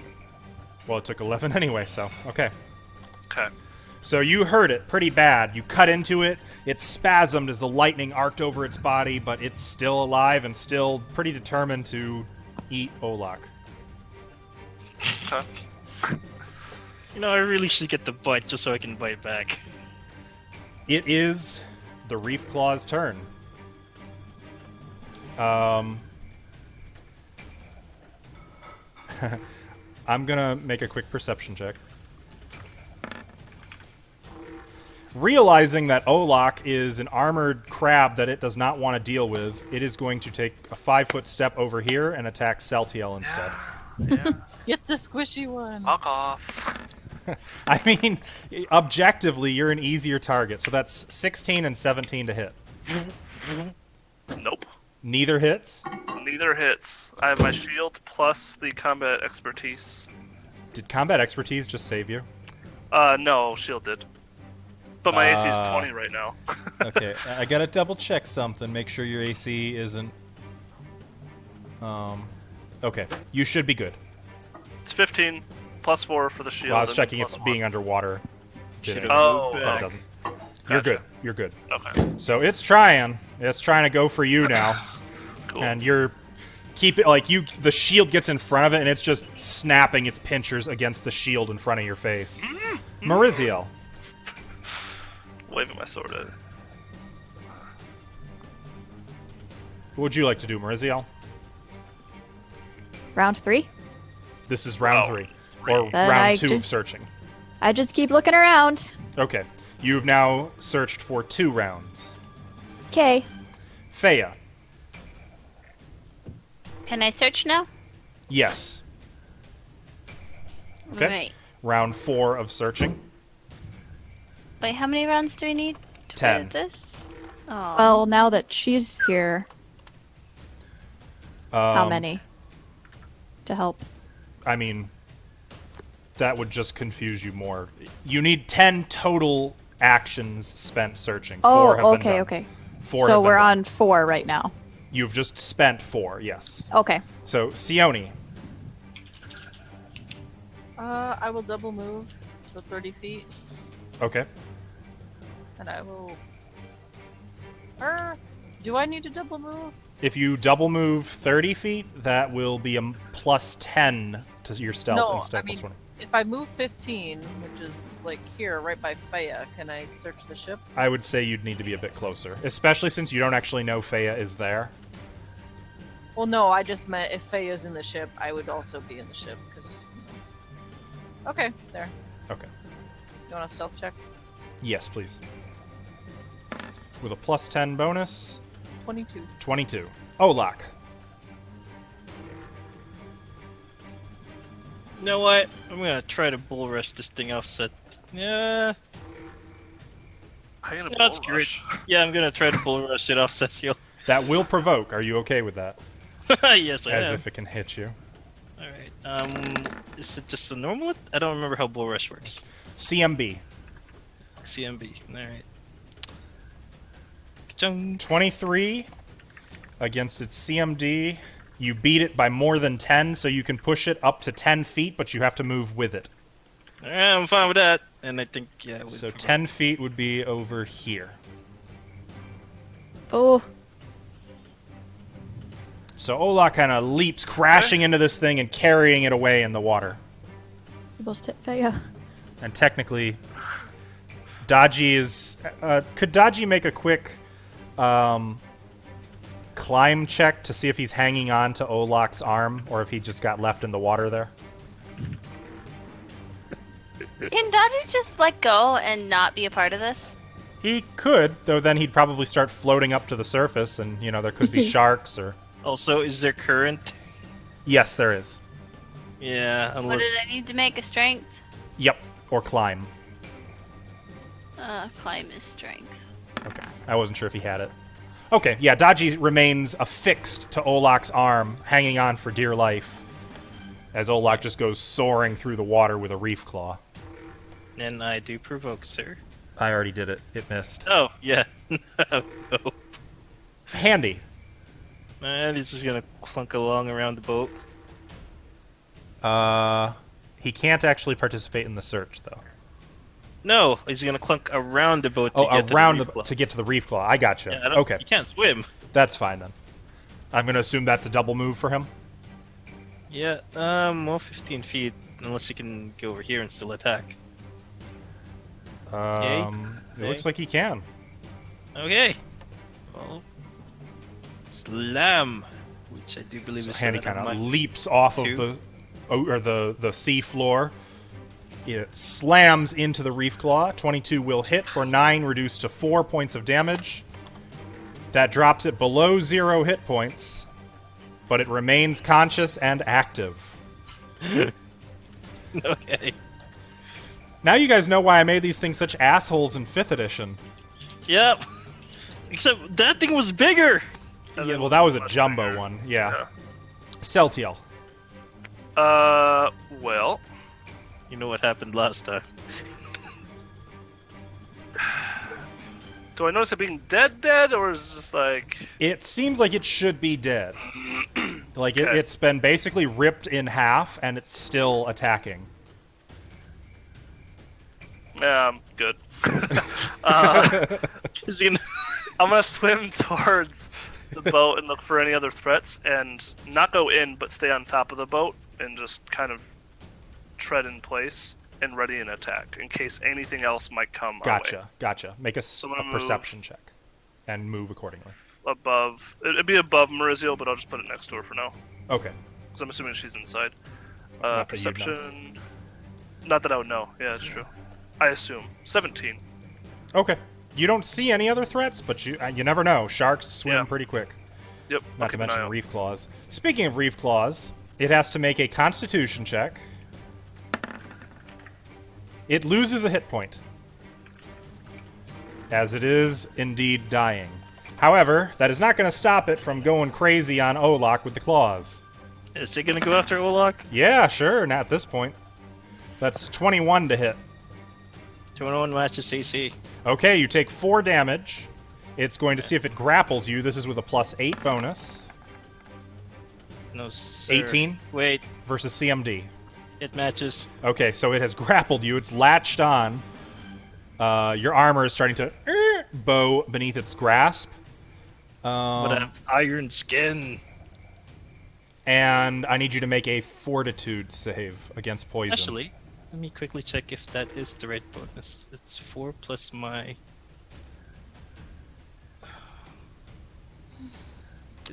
Well, it took 11 anyway, so okay. Okay. So you hurt it pretty bad. You cut into it. It spasmed as the lightning arced over its body, but it's still alive and still pretty determined to eat Olak. Okay. I really should get the bite just so I can bite back. It is the Reef Claw's turn. I'm gonna make a quick perception check. Realizing that Olak is an armored crab that it does not want to deal with, it is going to take a 5-foot step over here and attack Celtiel instead. Yeah. Get the squishy one. Fuck off. I mean, objectively, you're an easier target, so that's 16 and 17 to hit. Nope. Neither hits. Neither hits. I have my shield plus the combat expertise. Did combat expertise just save you? No, shield did. But my AC is 20 right now. Okay, I gotta double check something. Make sure your AC isn't. Okay, you should be good. It's 15 plus 4 for the shield. Well, I was and checking plus if 1. being underwater did Should've it. Oh, moved No, back. it doesn't. You're Gotcha. good. You're good. Okay. So it's trying. It's trying to go for you now, Cool. and you're keep it like you. The shield gets in front of it, and it's just snapping its pinchers against the shield in front of your face. Mariziel. Waving my sword at it. What would you like to do, Mariziel? Round 3? This is round Oh, 3, or Then round I 2 of just- searching. I just keep looking around. Okay, you've now searched for 2 rounds. Okay. Feya. Can I search now? Yes. Okay. Right. Round 4 of searching. Wait, how many rounds do we need to 10. play this? Oh. Well, now that she's here, how many? To help. I mean, that would just confuse you more. You need 10 total actions spent searching. 4 Oh, have been okay, done. okay. 4 So have been we're done. on 4 right now. You've just spent 4, yes. Okay. So, Sione. I will double move, so 30 feet, Okay. and I will. Do I need to double move? If you double move 30 feet, that will be a plus 10 to your stealth No, instead I of plus mean- 20. If I move 15, which is like here, right by Feya, can I search the ship? I would say you'd need to be a bit closer, especially since you don't actually know Feya is there. Well, no, I just meant if Feya's in the ship, I would also be in the ship, because. Okay, there. Okay. You want a stealth check? Yes, please. With a plus 10 bonus, 22. 22. Olak. You know what? I'm gonna try to bull rush this thing offset. Yeah, How you gonna That's bull great. rush? yeah, I'm gonna try to bull rush it off Cecil. That will provoke. Are you okay with that? Yes, I As am. if it can hit you. Alright, is it just a normal? I don't remember how bull rush works. CMB. CMB, alright. Ka-chung. 23 against its CMD. You beat it by more than 10, so you can push it up to 10 feet, but you have to move with it. Alright, I'm fine with that. And I think, yeah. it would So provoke. 10 feet would be over here. Oh, So Olak kind of leaps, crashing into this thing and carrying it away in the water. almost hit Feya. And technically, Dodgy is... could Dodgy make a quick climb check to see if he's hanging on to Olak's arm, or if he just got left in the water there? Can Dodger just let go and not be a part of this? He could, though then he'd probably start floating up to the surface, and, you know, there could be sharks or... Also, is there current? Yes, there is. Yeah, What unless... did I need to make a strength? Yep, or climb. Climb is strength. Okay, I wasn't sure if he had it. Okay, yeah, Dodgy remains affixed to Olak's arm, hanging on for dear life, as Olak just goes soaring through the water with a reef claw. And I do provoke, sir. I already did it. It missed. Oh, yeah. No. Handy. And he's just gonna clunk along around the boat. He can't actually participate in the search, though. No, he's gonna clunk around the boat to Oh, get around to the reef claw. to get to the reef claw. I gotcha. Yeah, Okay, You can't swim. that's fine then. I'm gonna assume that's a double move for him. Yeah, well, 15 feet, unless he can go over here and still attack. It looks like he can. Okay. Well, slam, which I do believe So is Handy the kind of head leaps off of two. the sea floor. It slams into the reef claw. 22 will hit for 9, reduced to 4 points of damage. That drops it below 0 hit points, but it remains conscious and active. Okay. Now you guys know why I made these things such assholes in 5th edition. Yep. Except that thing was bigger. Yeah, well, that was a jumbo one. Yeah. Celtiel. Well, You know what happened last time. do I notice it being dead, or is it just like... It seems like it should be dead. Like, Okay. it's been basically ripped in half, and it's still attacking. Yeah, I'm good. Is he gonna- I'm gonna swim towards the boat and look for any other threats, and not go in, but stay on top of the boat and just kind of tread in place and ready an attack in case anything else might come our way. Gotcha. Make a I'm gonna move. perception check, and move accordingly. Above, it'd be above Mauricio, but I'll just put it next to her for now, Okay. because I'm assuming she's inside. Not that you'd know. Perception. Not that I would know. Yeah, that's true. I assume 17. Okay. You don't see any other threats, but you never know. Sharks swim Yeah. pretty quick. Yep. Not I'll to keep an eye mention out. reef claws. Speaking of reef claws, it has to make a Constitution check. It loses a hit point, as it is indeed dying. However, that is not going to stop it from going crazy on Olak with the claws. Is he gonna go after Olak? Yeah, sure. Not at this point. That's 21 to hit. 21 matches CC. Okay, you take 4 damage. It's going to see if it grapples you. This is with a +8 bonus. No, sir. 18 Wait, versus CMD. it matches. Okay, so it has grappled you. It's latched on. Your armor is starting to bow beneath its grasp. But I have iron skin. And I need you to make a fortitude save against poison. Actually, let me quickly check if that is the right bonus. It's 4 plus my...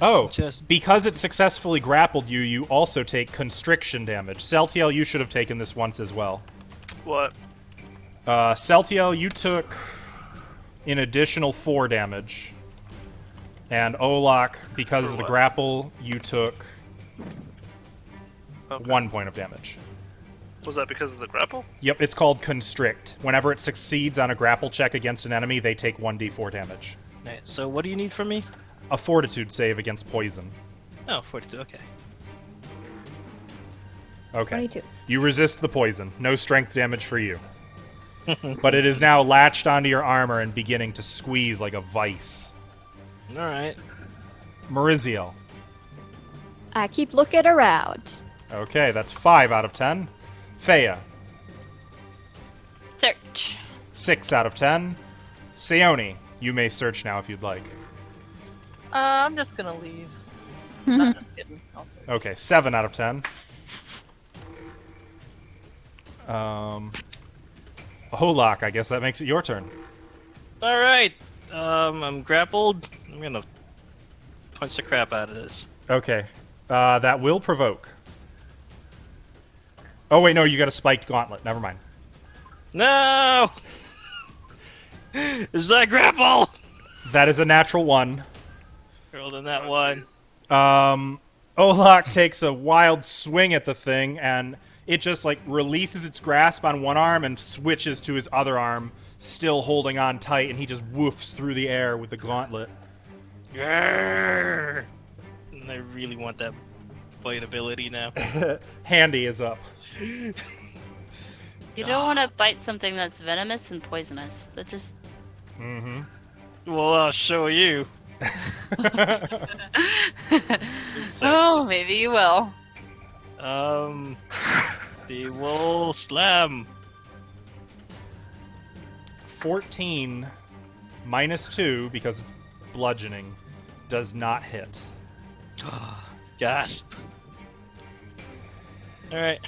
Oh, Just... because it successfully grappled you, you also take constriction damage. Celtiel, you should have taken this once as well. What? Celtiel, you took an additional 4 damage. And Olak, because For of the what? grapple, you took Okay. 1 point of damage. Was that because of the grapple? Yep, it's called constrict. Whenever it succeeds on a grapple check against an enemy, they take 1d4 damage. Right, so what do you need from me? A fortitude save against poison. Oh, 42, okay. Okay. 22. You resist the poison. No strength damage for you. But it is now latched onto your armor and beginning to squeeze like a vice. Alright. Mauriziel. I keep looking around. Okay, that's 5 out of 10. Fea. Search. 6 out of 10. Seoni. You may search now if you'd like. I'm just gonna leave. I'm just kidding. I'll search. Okay, 7 out of 10. Holak, I guess that makes it your turn. Alright. I'm grappled. I'm gonna punch the crap out of this. Okay. That will provoke. Oh, wait, no, you got a spiked gauntlet. Never mind. No! Is that grapple? That is a natural 1. Rolled in that one. Olak takes a wild swing at the thing, and it just like releases its grasp on one arm and switches to his other arm, still holding on tight, and he just woofs through the air with the gauntlet. Grrr. And I really want that bite ability now. Handy is up. You don't want to bite something that's venomous and poisonous. That just. Mm-hmm. Well, I'll show you. Oh, maybe you will. The wool slam. 14 minus 2, because it's bludgeoning, does not hit. Gasp. Alright.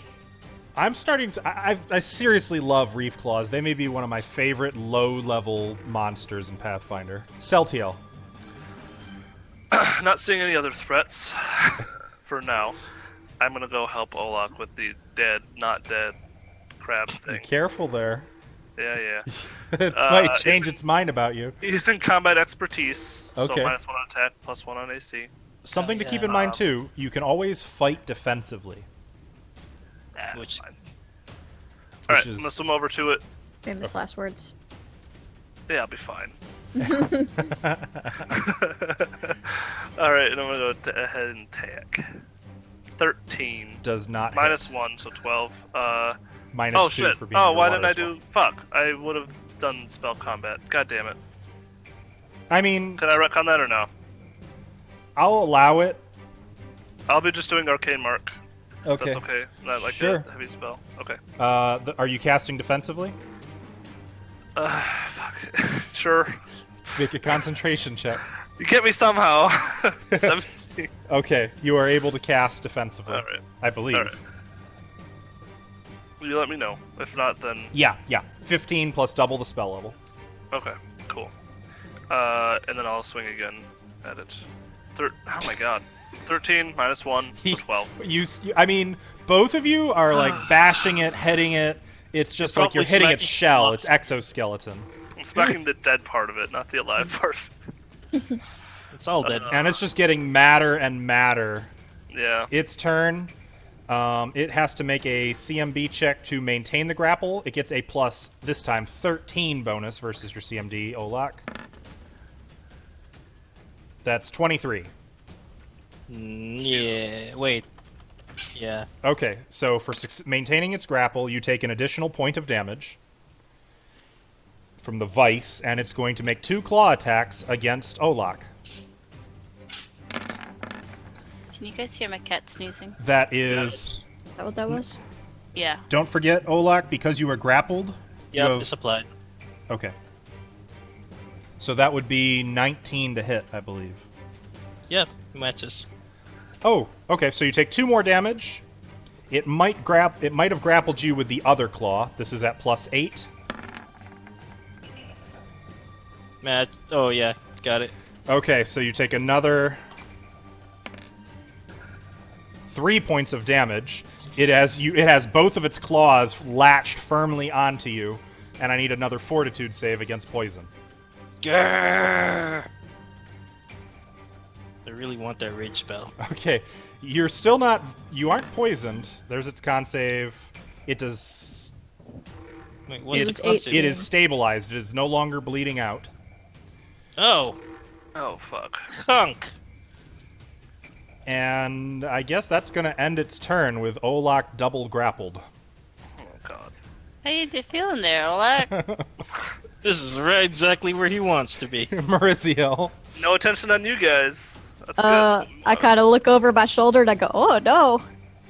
I'm starting to... I seriously love Reef Claws. They may be one of my favorite low-level monsters in Pathfinder. Celtiel. Not seeing any other threats for now. I'm gonna go help Olak with the dead, not dead crab Be thing. careful there. Yeah. It might change its mind about you. He's in combat expertise, Okay. so -1 on attack, +1 on AC. Something to yeah. keep in mind, too, you can always fight defensively. That's Which- fine. Alright, is- I'm gonna swim over to it. Famous last words. Yeah, I'll be fine. Alright, and I'm gonna go ahead and attack. 13. Does not hit. -1, so 12. Minus Oh 2 shit. for being Oh, why didn't underwater I as well. do... Fuck. I would have done spell combat. God damn it. I mean, Can I retcon that or no? I'll allow it. I'll be just doing Arcane Mark. Okay. That's okay. Not like Sure. a heavy spell. Okay. Are you casting defensively? Fuck. Sure. Make a concentration check. You get me somehow. 17. Okay, you are able to cast defensively. Alright. I believe. Alright. You let me know. If not, then... Yeah. 15 plus double the spell level. Okay. Cool. And then I'll swing again at it. Oh my god. 13 -1, so 12. I mean, both of you are like bashing it, hitting it. It's just like you're Probably hitting its smacking shell, lots. its exoskeleton. I'm smacking the dead part of it, not the alive part. It's all dead. And it's just getting madder and madder. Yeah. Its turn. It has to make a CMB check to maintain the grapple. It gets a plus, this time, 13 bonus versus your CMD, Olak. That's 23. Yeah. Wait. Yeah. Okay, so for maintaining its grapple, you take an additional point of damage from the vice, and it's going to make 2 claw attacks against Olak. Can you guys hear my cat sneezing? That is... Is that what that was? Yeah. Don't forget, Olak, because you are grappled. you Yep, have- it's applied. Okay. So that would be 19 to hit, I believe. Yep, matches. Oh, okay, so you take 2 more damage. It might have grappled you with the other claw. This is at +8. Oh yeah, got it. Okay, so you take another 3 points of damage. It has both of its claws latched firmly onto you, and I need another fortitude save against poison. Grrr. I really want that rage spell. Okay, you aren't poisoned. There's its con save. It does. Wait, what's It, the concept? it is stabilized. It is no longer bleeding out. Oh, Oh, fuck. hunk. And I guess that's going to end its turn with Olak double grappled. Oh, God. How you feeling there, Olak? This is right exactly where he wants to be. Mariziel. No attention on you guys. That's good. I kind of look over my shoulder and I go, oh no.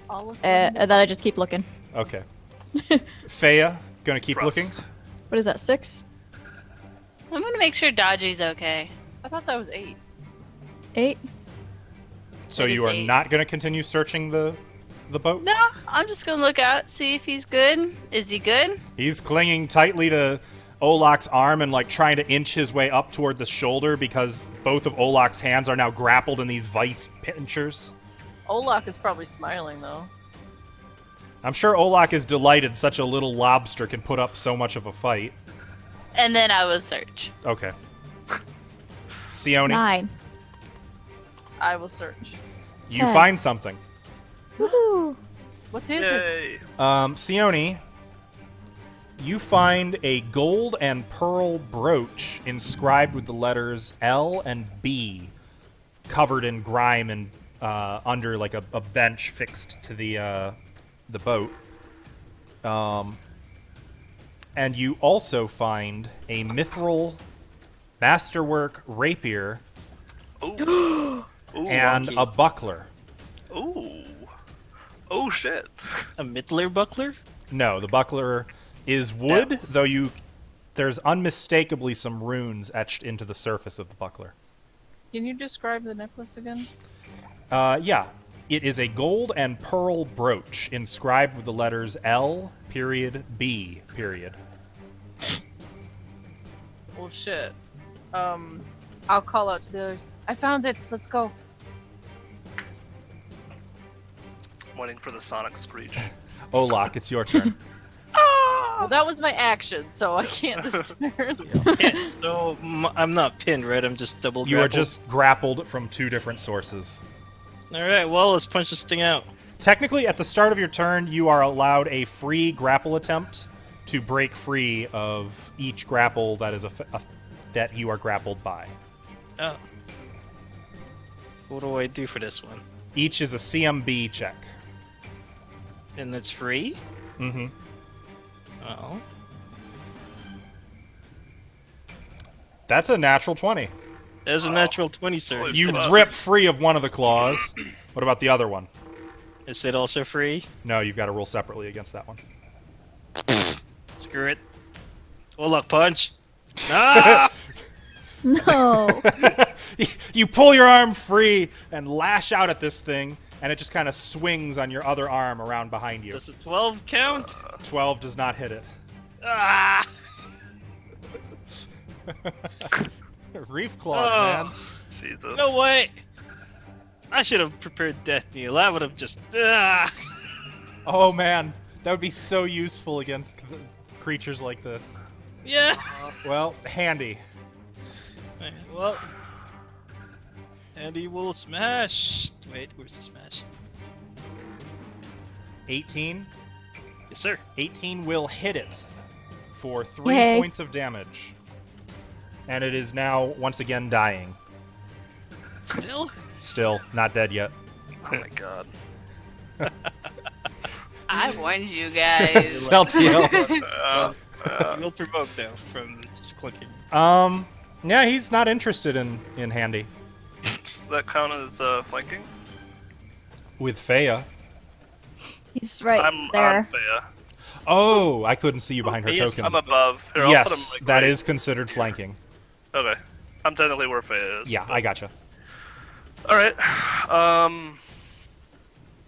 All of And then I just keep looking. Okay. Faya, gonna keep Trust. looking. What is that, 6? I'm gonna make sure Dodgy's okay. I thought that was 8. 8? So It you is are 8. not gonna continue searching the boat? No, I'm just gonna look out, see if he's good. Is he good? He's clinging tightly to Olak's arm and like trying to inch his way up toward the shoulder because both of Olak's hands are now grappled in these vice pinchers. Olak is probably smiling though. I'm sure Olak is delighted such a little lobster can put up so much of a fight. And then I will search. Okay. Sione, 9. I will search. you 10. find something. Woohoo! What is it? Yay. Sione, you find a gold and pearl brooch inscribed with the letters L and B, covered in grime and under like a bench fixed to the boat. And you also find a mithril masterwork rapier Ooh. Ooh. and lucky. a buckler. Ooh. Oh shit. A Middler buckler? No, the buckler is wood, though there's unmistakably some runes etched into the surface of the buckler. Can you describe the necklace again? Yeah. It is a gold and pearl brooch inscribed with the letters L period B period. Well, shit. I'll call out to the others. I found it. Let's go. Waiting for the sonic screech. Olak, it's your turn. Well, that was my action, so I can't this turn. Yeah, so I'm not pinned, right? I'm just double You are grappled. just grappled from 2 different sources. Alright, well, let's punch this thing out. Technically, at the start of your turn, you are allowed a free grapple attempt to break free of each grapple that is that you are grappled by. Oh. What do I do for this one? Each is a CMB check. And it's free? Mm-hmm. Oh. That's a natural 20. There's a natural 20, sir. Holy You fuck. rip free of one of the claws. What about the other one? Is it also free? No, you've got to roll separately against that one. Screw it. Oh, look, punch. Ah! No. You pull your arm free and lash out at this thing, and it just kind of swings on your other arm around behind you. Does a 12 count? 12 does not hit it. Ah! Reef claws, Oh. man. Jesus. No way! I should have prepared death kneel. I would have just. Ah! Oh man, that would be so useful against creatures like this. Yeah! Well, handy. Well. And he will smash. Wait, where's the smash? 18. Yes, sir. 18 will hit it for 3 Yay. points of damage. And it is now once again dying. Still? Still, not dead yet. Oh my god. I warned you guys. Celtiel. We'll provoke now from just clicking. Yeah, he's not interested in handy. That count as flanking? With Fea. He's right I'm on there. Fea. Oh, I couldn't see you behind her Fea's- token. I'm above. Here, I'll put him, Yes, like, that right- is considered flanking. Okay. I'm technically where Fea is. Yeah, I gotcha. Alright.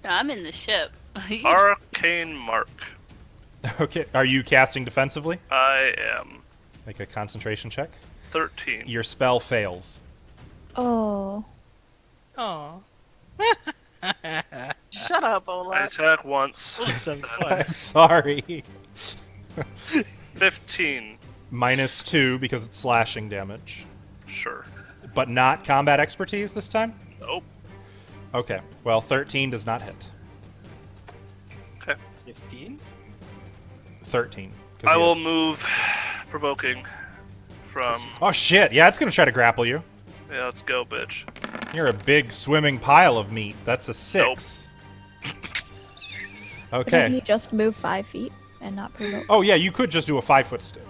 I'm in the ship. Arcane Mark. Okay, are you casting defensively? I am Make a concentration check. 13. Your spell fails. Oh. Aww. Shut up, I Olaf. attack once. Let's have fun. I'm sorry. 15. -2 because it's slashing damage. Sure. But not combat expertise this time? Nope. Okay, well, 13 does not hit. Okay. 15? 13. 'cause I he will has- move provoking from. Oh shit, yeah, it's gonna try to grapple you. Yeah, let's go, bitch. You're a big swimming pile of meat. That's a 6. Didn't Okay. he just move 5 feet and not provoke? Oh yeah, you could just do a 5-foot step.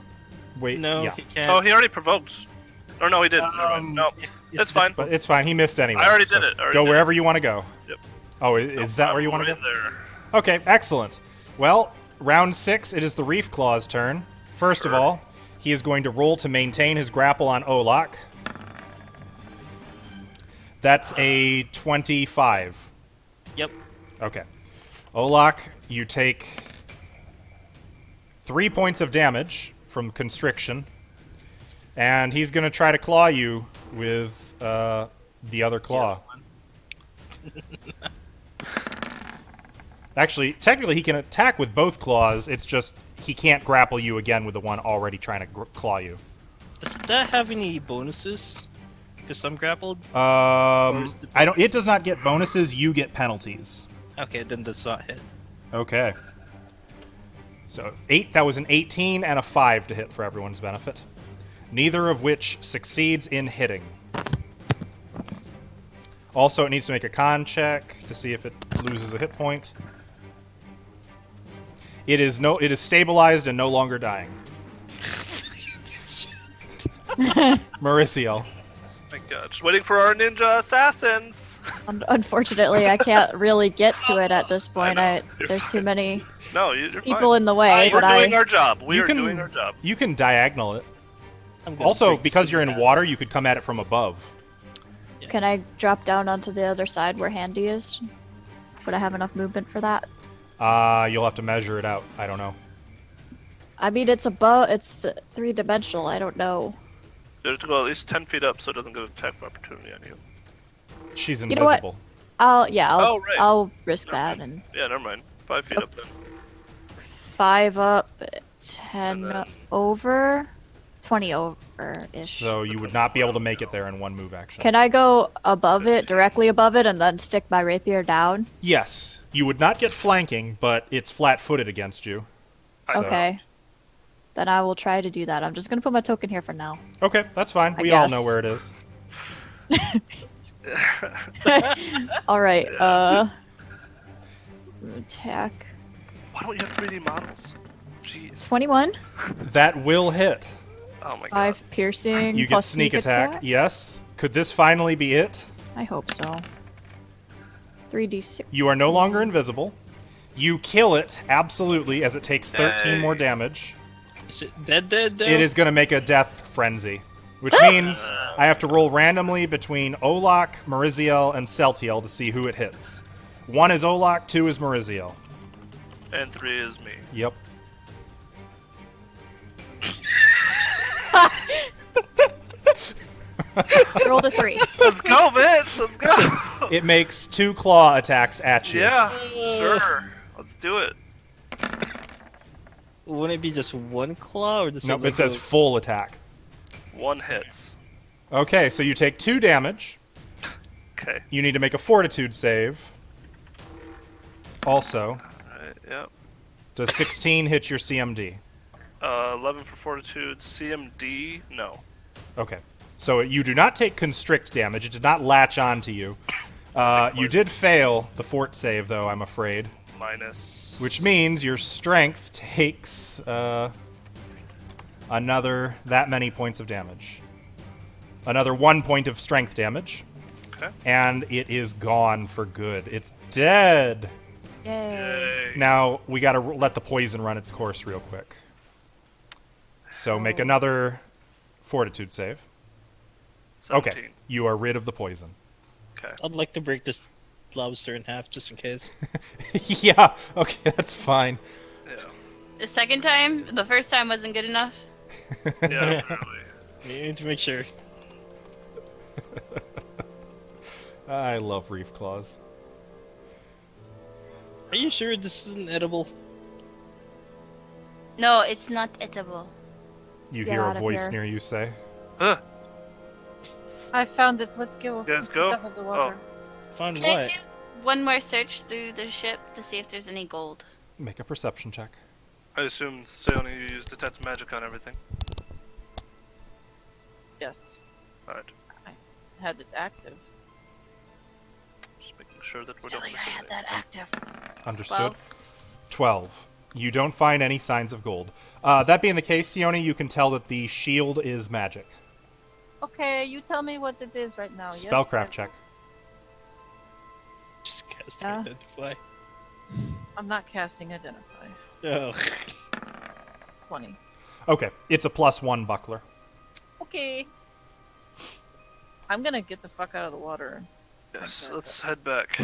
Wait, No, yeah. he can't. Oh, he already provoked. Or no, he didn't. Never mind. No, yeah, it's fine. But it's fine, he missed anyway. I already so did it, already go did wherever you want to go. Yep. Oh, is that where you want to right go? there. Okay, excellent. Well, round 6, it is the Reef Claw's turn. First of Sure. all, he is going to roll to maintain his grapple on Olak. That's a 25. Yep. Okay. Olak, you take 3 points of damage from constriction, and he's going to try to claw you with the other claw. Actually, technically, he can attack with both claws. It's just he can't grapple you again with the one already trying to claw you. Does that have any bonuses? Because I'm grappled. is the I don't. It bonus- does not get bonuses. You get penalties. Okay, then that's not hit. Okay. So 8. That was an 18 and a 5 to hit for everyone's benefit. Neither of which succeeds in hitting. Also, it needs to make a con check to see if it loses a hit point. It is stabilized and no longer dying. Mauricio. My God, just waiting for our ninja assassins. Unfortunately, I can't really get to it at this point. I know. You're There's too fine. many No, you're people fine. in the way. We're But doing our job. We You are can- doing our job. You can diagonal it. I'm gonna Also, break because this you're in down. water, you could come at it from above. can I drop down onto the other side where Handy is? Would I have enough movement for that? You'll have to measure it out. I don't know. I mean, it's above. It's the 3-dimensional. I don't know. You have to go at least 10 feet up so it doesn't get attack of opportunity on you. She's You know what? invisible. I'll Oh, right. I'll risk Never that mind. and Yeah, never mind. 5 feet So- up then. 5 up, 10 And then- over, 20 over ish. So you would not be able to make it there in one move action. Can I go above it, directly above it, and then stick my rapier down? Yes, you would not get flanking, but it's flat-footed against you. So- Okay. Then I will try to do that. I'm just gonna put my token here for now. Okay, that's fine. I We all guess. know where it is. All right. Attack. Why don't you have 3D models? Jeez. 21. That will hit. Oh my 5 God. piercing. You get plus sneak attack. Yes. Could this finally be it? I hope so. 3d6. You are no longer invisible. You kill it, absolutely, as it takes 13 more damage. Is it dead though? It is going to make a death frenzy, which means I have to roll randomly between Olak, Mariziel, and Celtiel to see who it hits. 1 is Olak, 2 is Mariziel. And 3 is me. Yep. Rolled a 3. Let's go, bitch! Let's go! It makes 2 claw attacks at you. Yeah, sure. Let's do it. Wouldn't it be just one claw or does Nope, it it says full attack. 1 hits. Okay, so you take 2 damage. Okay. You need to make a fortitude save. Also, Alright, yep. does 16 hit your CMD? 11 for fortitude. CMD? No. Okay. So you do not take constrict damage. It did not latch on to you. You did fail the fort save, though, I'm afraid. Minus. Which means your strength takes another that many points of damage. Another 1 point of strength damage. Okay. And it is gone for good. It's dead. Yay. Yay. Now, we gotta let the poison run its course real quick. So make another fortitude save. 17. Okay, you are rid of the poison. Okay. I'd like to break this lobster in half just in case. Yeah, okay, that's fine. Yeah. The second time, the first time wasn't good enough. Yeah, really. You need to make sure. I love reef claws. Are you sure this isn't edible? No, it's not edible. You Get hear a out of voice here. near you say, Huh. I found it. Let's go. You guys go? Because of the water. Find Can I what? do one more search through the ship to see if there's any gold? make a perception check. I assumed Sayoni used detect magic on everything. Yes. Alright. Had it active. Just making sure that we're Still, not I missing had anything. that active. Understood. 12. You don't find any signs of gold. That being the case, Sione, you can tell that the shield is magic. Okay, you tell me what it is right now. Spellcraft yes, check. Just cast Yeah. identify. I'm not casting identify. Oh. 20. Okay, it's a +1 buckler. Okay. I'm gonna get the fuck out of the water. Yes, let's head back.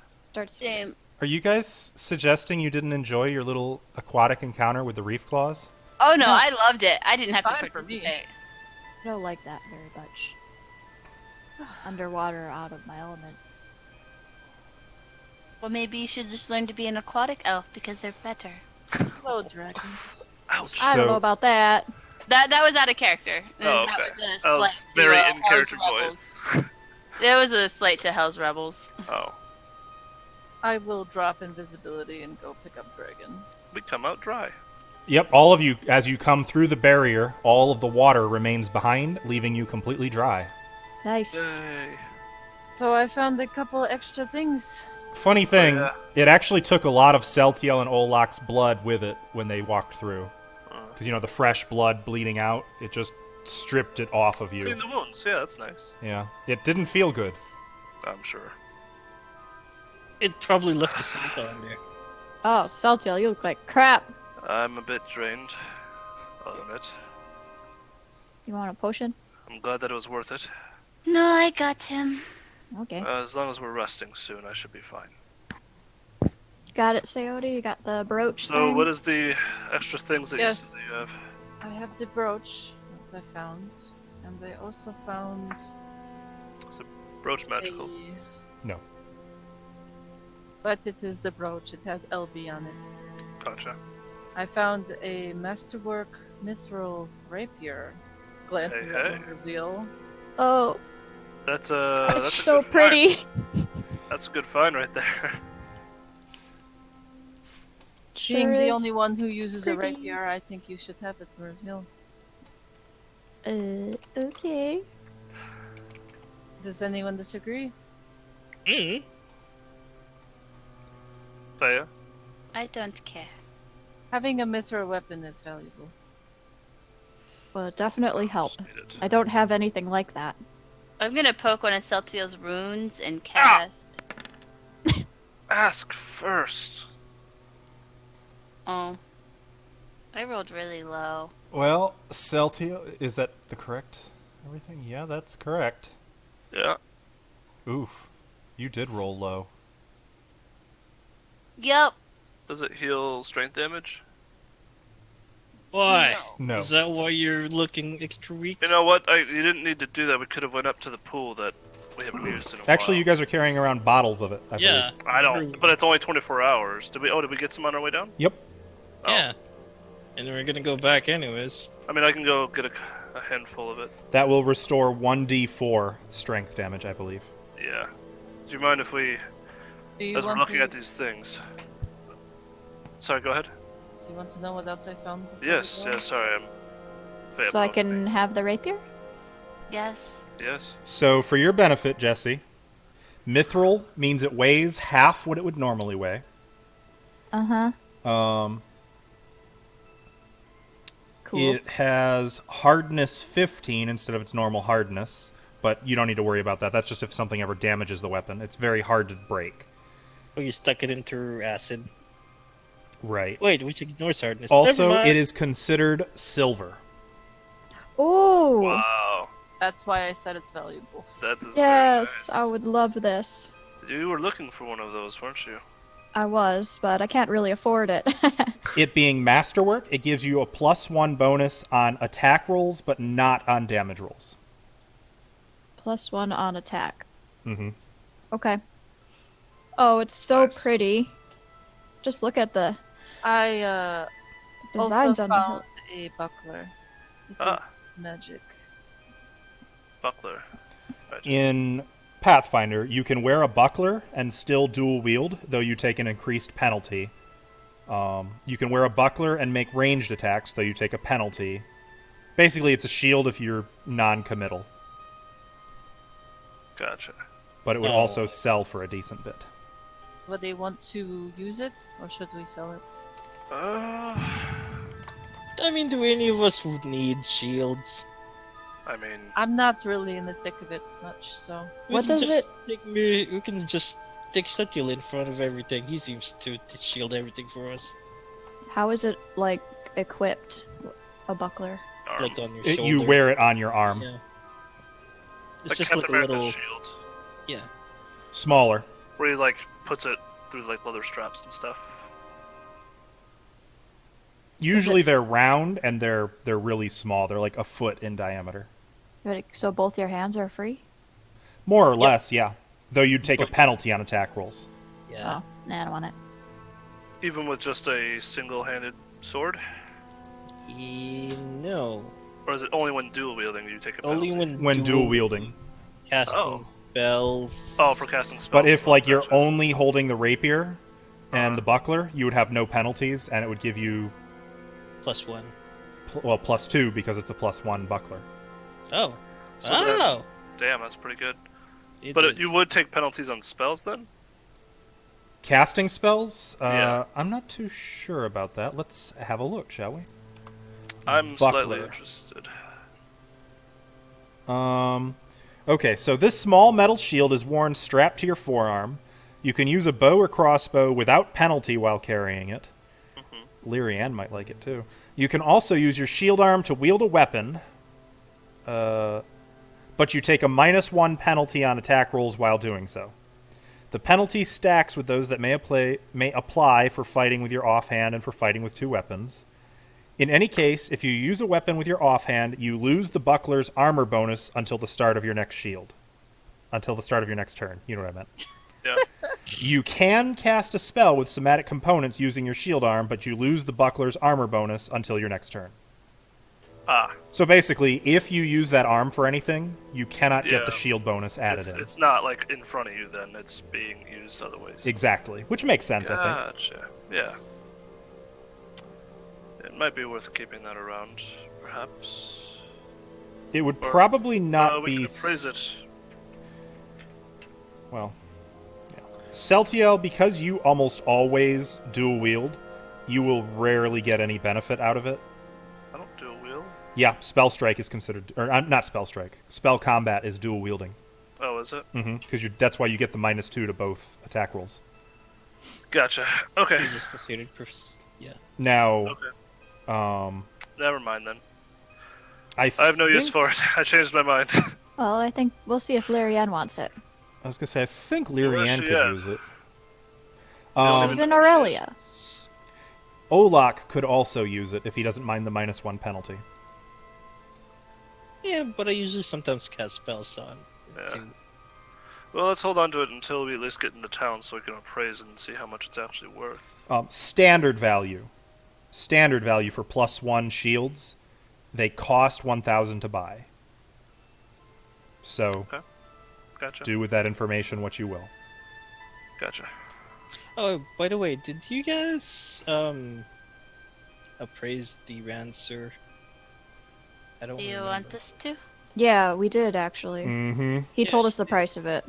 Start Same. Are you guys suggesting you didn't enjoy your little aquatic encounter with the reef claws? Oh no, I loved it. I didn't have to Fine for me. participate. I don't like that very much. Underwater, out of my element. Well, maybe you should just learn to be an aquatic elf because they're better. Hello, dragon. Ouch. I don't know So- about that. That was out of character. Oh, That okay. was a That was slight to, very in Hell's character Rebels. voice. It was a slight to Hell's Rebels. Oh, I will drop invisibility and go pick up dragon. we come out dry. Yep, all of you, as you come through the barrier, all of the water remains behind, leaving you completely dry. Nice. Yay. So I found a couple extra things. Funny thing, yeah. it actually took a lot of Celtiel and Olak's blood with it when they walked through. Because, the fresh blood bleeding out, it just stripped it off of Clean you. the wounds. Yeah, that's nice. Yeah, it didn't feel good. I'm sure. It probably left a scent on there. Oh, Saltiel, you look like crap. I'm a bit drained. I'll admit. You want a potion? I'm glad that it was worth it. No, I got him. Okay. As long as we're resting soon, I should be fine. Got it, Sayodi? You got the brooch So, thing? what is the extra things that Yes. you said that you have? I have the brooch that I found, and I also found Is it brooch magical? a... No. But it is the brooch. It has LB on it. Gotcha. I found a masterwork mithril rapier. Glances Hey, at hey. Brazil. Oh, That's that's a so good pretty. Find. That's a good find right there. Being Sure the is. only one who uses a pretty. rapier, I think you should have it, Brazil. Okay. Does anyone disagree? Mm. Thea? I don't care. Having a mithril weapon is valuable. Well, definitely help. Just need it. I don't have anything like that. I'm gonna poke one of Celtiel's runes and cast. Ask first. Oh. I rolled really low. Well, Celtiel, is that the correct everything? Yeah, that's correct. Yeah. Oof. You did roll low. Yup. Does it heal strength damage? Why? No. Is that why you're looking extra weak? You know what? You didn't need to do that. We could have went up to the pool that we haven't used in a Actually, while. you guys are carrying around bottles of it, I Yeah. believe. I don't. true. But it's only 24 hours. Did we get some on our way down? Yep. Oh. Yeah. And we're gonna go back anyways. I mean, I can go get a handful of it. That will restore 1d4 strength damage, I believe. Yeah. Do you mind if we, Do you as we're want looking to? at these things? Sorry, go ahead. Do you want to know what else I found? before we Yes. go? Yes. Sorry, I'm. Faye, So I I'm can have the rapier? Yes. Yes. So, for your benefit, Jesse, mithril means it weighs half what it would normally weigh. Uh-huh. Cool. It has hardness 15 instead of its normal hardness, but you don't need to worry about that. That's just if something ever damages the weapon. It's very hard to break. Oh, you stuck it into acid. Right. Wait, we should ignore hardness. Also, Never mind. it is considered silver. Ooh. Wow. That's why I said it's valuable. That is Yes, very I nice. would love this. You were looking for one of those, weren't you? I was, but I can't really afford it. It being masterwork, it gives you a +1 bonus on attack rolls, but not on damage rolls. +1 on attack. Mm-hmm. Okay. Oh, it's so Nice. pretty. Just look at the I designs also on the found hilt. a buckler. It's Ah, magic. buckler. Right. In Pathfinder, you can wear a buckler and still dual wield, though you take an increased penalty. You can wear a buckler and make ranged attacks, though you take a penalty. Basically, it's a shield if you're non-committal, Gotcha. but it would Oh. also sell for a decent bit. Would they want to use it, or should we sell it? I mean, do any of us would need shields? I mean, I'm not really in the thick of it much, so. What does We can just take Satil in front of everything. He seems to shield everything for us. How is it, like, equipped? A buckler? arm. Like on your You shoulder. wear it on your arm. Yeah. It's Like just Captain like a America's little. shield, Yeah. Smaller. where he like puts it through like leather straps and stuff. Usually they're round and they're really small. They're like a foot in diameter. So both your hands are free? More or less, yeah. Though you'd take a But- penalty on attack rolls. Yeah. Oh, nah, I don't want it. Even with just a single-handed sword? No. Or is it only when dual wielding do you take a Only penalty? When dual wielding. casting Oh. spells. Oh, for casting spells. But if Oh, like you're gotcha. only holding the rapier and Uh-huh. the buckler, you would have no penalties, and it would give you +1. +2 because it's a +1 buckler. Oh. So then- Oh. Damn, that's pretty good. It But is. you would take penalties on spells then? Casting spells? Yeah. I'm not too sure about that. Let's have a look, shall we? I'm Buckler. slightly interested. Okay, so this small metal shield is worn strapped to your forearm. You can use a bow or crossbow without penalty while carrying it. Leary Ann might like it too. You can also use your shield arm to wield a weapon, but you take a -1 penalty on attack rolls while doing so. The penalty stacks with those that may apply for fighting with your offhand and for fighting with two weapons. In any case, if you use a weapon with your offhand, you lose the buckler's armor bonus until the start of your next shield. Until the start of your next turn. You know what I meant. Yeah. You can cast a spell with somatic components using your shield arm, but you lose the buckler's armor bonus until your next turn. Ah, So basically, if you use that arm for anything, you cannot get the Yeah. shield bonus added in. it's not like in front of you then, it's being used other ways. Exactly. Which makes sense, I think. Gotcha. Yeah. It might be worth keeping that around, perhaps. It would Or- probably not we be... can appraise it. Well, yeah. Celtiel, because you almost always dual wield, you will rarely get any benefit out of it. I don't dual wield. Yeah, spell strike is considered, or not spell strike. Spell combat is dual wielding. Oh, is it? Because that's why you get the -2 to both attack rolls. Gotcha. Okay. You just considered yeah. Now, Okay. Never mind then. I I have no use think- for it. I changed my mind. Well, I think we'll see if Larry Ann wants it. I was gonna say I think Leary Where's Ann she could at? use it. She's in Aurelia. Olak could also use it if he doesn't mind the -1 penalty. Yeah, but I usually sometimes cast spells on. Yeah. too. Well, let's hold on to it until we at least get into town so we can appraise it and see how much it's actually worth. Standard value. Standard value for +1 shields. They cost 1,000 to buy. So Gotcha. do with that information what you will. Gotcha. Oh, by the way, did you guys appraise the Rancer? I don't Do you remember. want us to? Yeah, we did actually. Mm-hmm. He told us the price of it.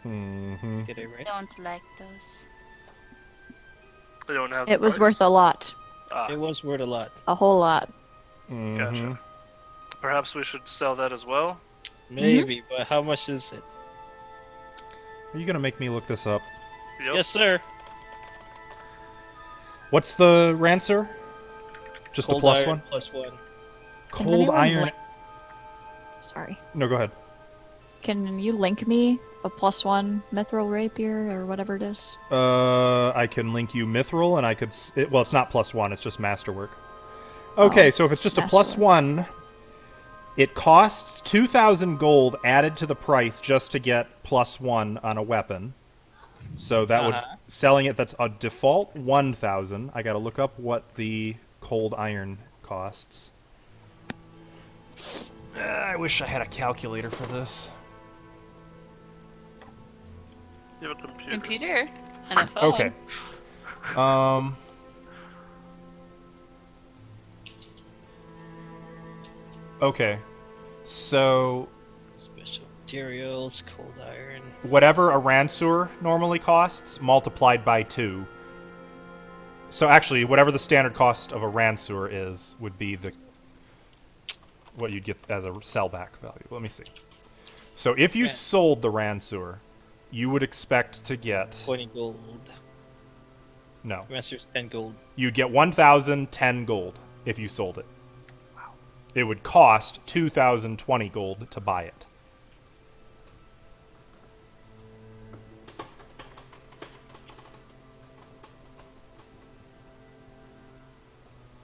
Mm-hmm. Did I right? Don't like those. They don't have. It was worth a lot. It was worth a lot. A whole lot. Gotcha. Perhaps we should sell that as well. Maybe, but how much is it? Are you gonna make me look this up? Yep. Yes, sir. What's the Rancer? Just Cold a +1? iron +1. Cold anyone iron. link- Sorry. No, go ahead. Can you link me a +1 mithril rapier or whatever it is? I can link you Mithril, and I could. Well, it's not +1. It's just Masterwork. Okay, so if it's just a +1, it costs 2,000 gold added to the price just to get +1 on a weapon. So that would selling it. That's a default 1,000. I got to look up what the cold iron costs. I wish I had a calculator for this. You have a computer. Computer and a phone. Okay. Okay. So Special materials, cold iron. whatever a Ransur normally costs, multiplied by 2. So actually, whatever the standard cost of a Ransur is, would be the what you'd get as a sellback value. Let me see. So if you sold the Ransur, you would expect to get 20 gold. no. Rancer's 10 gold. You'd get 1,010 gold if you sold it. Wow. It would cost 2,020 gold to buy it.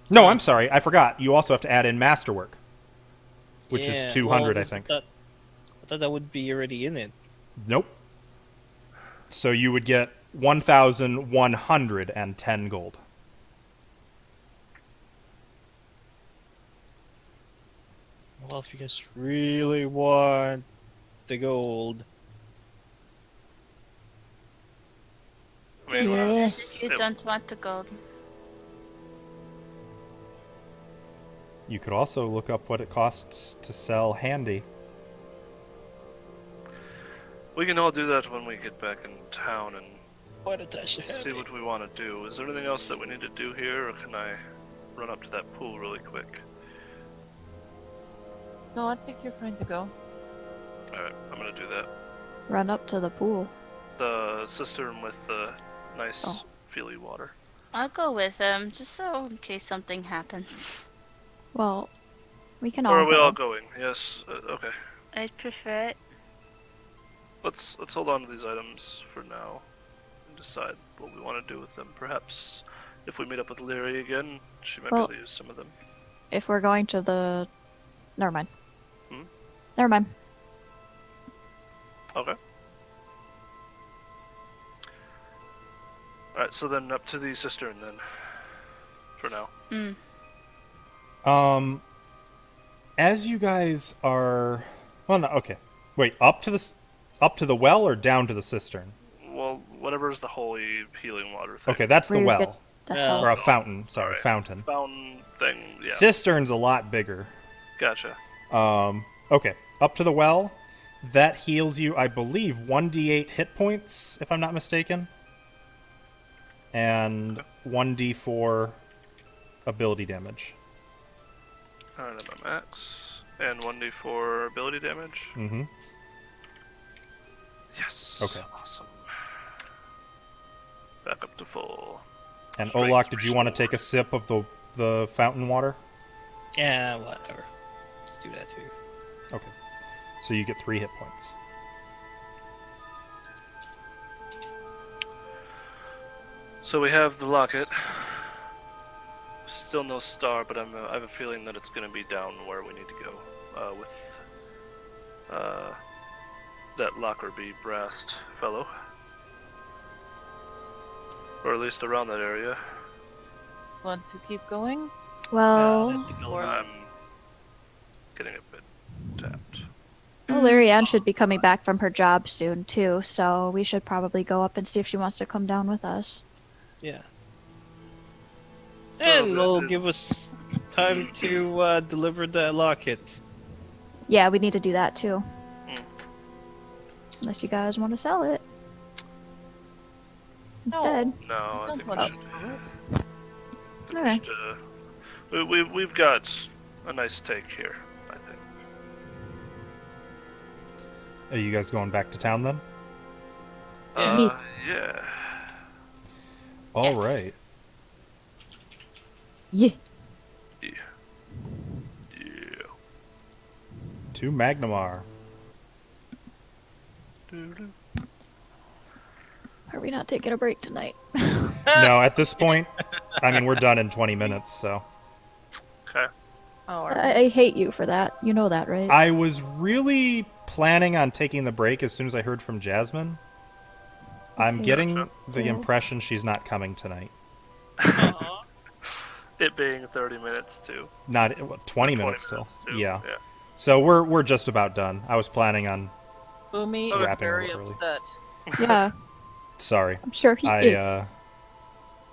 No, I'm sorry. I forgot. You also have to add in Masterwork, which is 200, I think. I thought that would be already in it. Nope. So you would get 1,110 gold. Well, if you guys really want the gold, I mean, Yeah. If you Yep. don't want the gold. You could also look up what it costs to sell handy. we can all do that when we get back in town and what a touch to see what we want to do. Is there anything else that we need to do here, or can I run up to that pool really quick? No, I think you're fine to go. Alright, I'm gonna do that. Run up to the pool. The cistern with the nice, Oh. feely water. I'll go with him, just so in case something happens. Well, we can Or all are we go. all going? Yes. Okay. I'd prefer it. Let's hold on to these items for now and decide what we want to do with them. Perhaps if we meet up with Leary again, she might be Well- able to use some of them. If we're going to the... Never mind. Hmm? Never mind. Okay. Alright, so then up to the cistern then. For now. As you guys are, well, no, okay. Wait, up to the well or down to the cistern? Well, whatever is the holy healing water thing. Okay, that's the Where you well get the Yeah. hell. or a fountain. Sorry, Alright. fountain. Fountain thing, yeah. Cistern's a lot bigger. Gotcha. Okay, up to the well. That heals you, I believe, 1d8 hit points, if I'm not mistaken, and 1d4 ability damage. Alright, I'm at max. And 1d4 ability damage. Mm-hmm. Yes. Okay. Awesome. Back up to full. And Strength Olak, did you want to restored. take a sip of the fountain water? Yeah, whatever. Let's do that too. Okay. So you get 3 hit points. So we have the locket. Still no star, but I have a feeling that it's going to be down where we need to go. With that Lockerbie Brast fellow. Or at least around that area. Want to keep going? Well, Or I'm getting a bit tapped. well, Lyrianne should be coming back from her job soon, too, so we should probably go up and see if she wants to come down with us. Yeah. So And that it'll is- give us time to deliver that locket. Yeah, we need to do that, too. Hmm. Unless you guys want to sell it. Instead. No, I don't think we want should. to sell it. I think Okay. we should, we've got a nice take here, I think. Are you guys going back to town then? Yeah. All right. Yeah. Yeah. Yeah. To Magnamar. Doo-doo. Are we not taking a break tonight? No, at this point, I mean, we're done in 20 minutes, so. Okay. Oh, I hate you for that. You know that, right? I was really planning on taking the break as soon as I heard from Jasmine. I'm Okay. getting Gotcha. the Cool. impression she's not coming tonight. It being 30 minutes too. Not 20 minutes till. too. Yeah. So we're just about done. I was planning on. Boomy Oh, is wrapping a very little early. upset. Yeah, Sorry. I'm sure he is.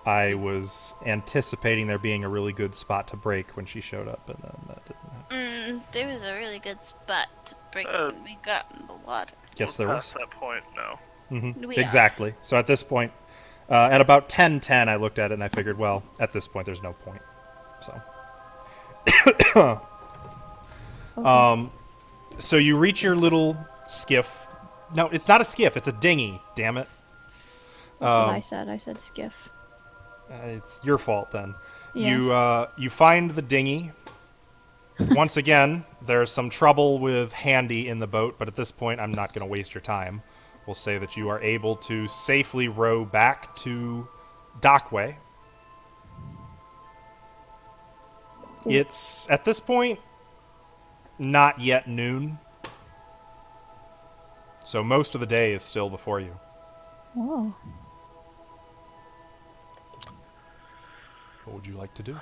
I was anticipating there being a really good spot to break when she showed up, and then that didn't happen. There was a really good spot to break Uh, when we got in the water. Yes, We're there past was. that point now. We are. Exactly. So at this point, at about 10:10, I looked at it and I figured, well, at this point, there's no point. So. So you reach your little skiff. No, it's not a skiff. It's a dinghy. Damn it. That's what I said. I said skiff. It's your fault then. Yeah. You find the dinghy. Once again, there's some trouble with Handy in the boat, but at this point, I'm not going to waste your time. We'll say that you are able to safely row back to Dockway. It's, at this point, not yet noon. So most of the day is still before you. Oh. What would you like to do?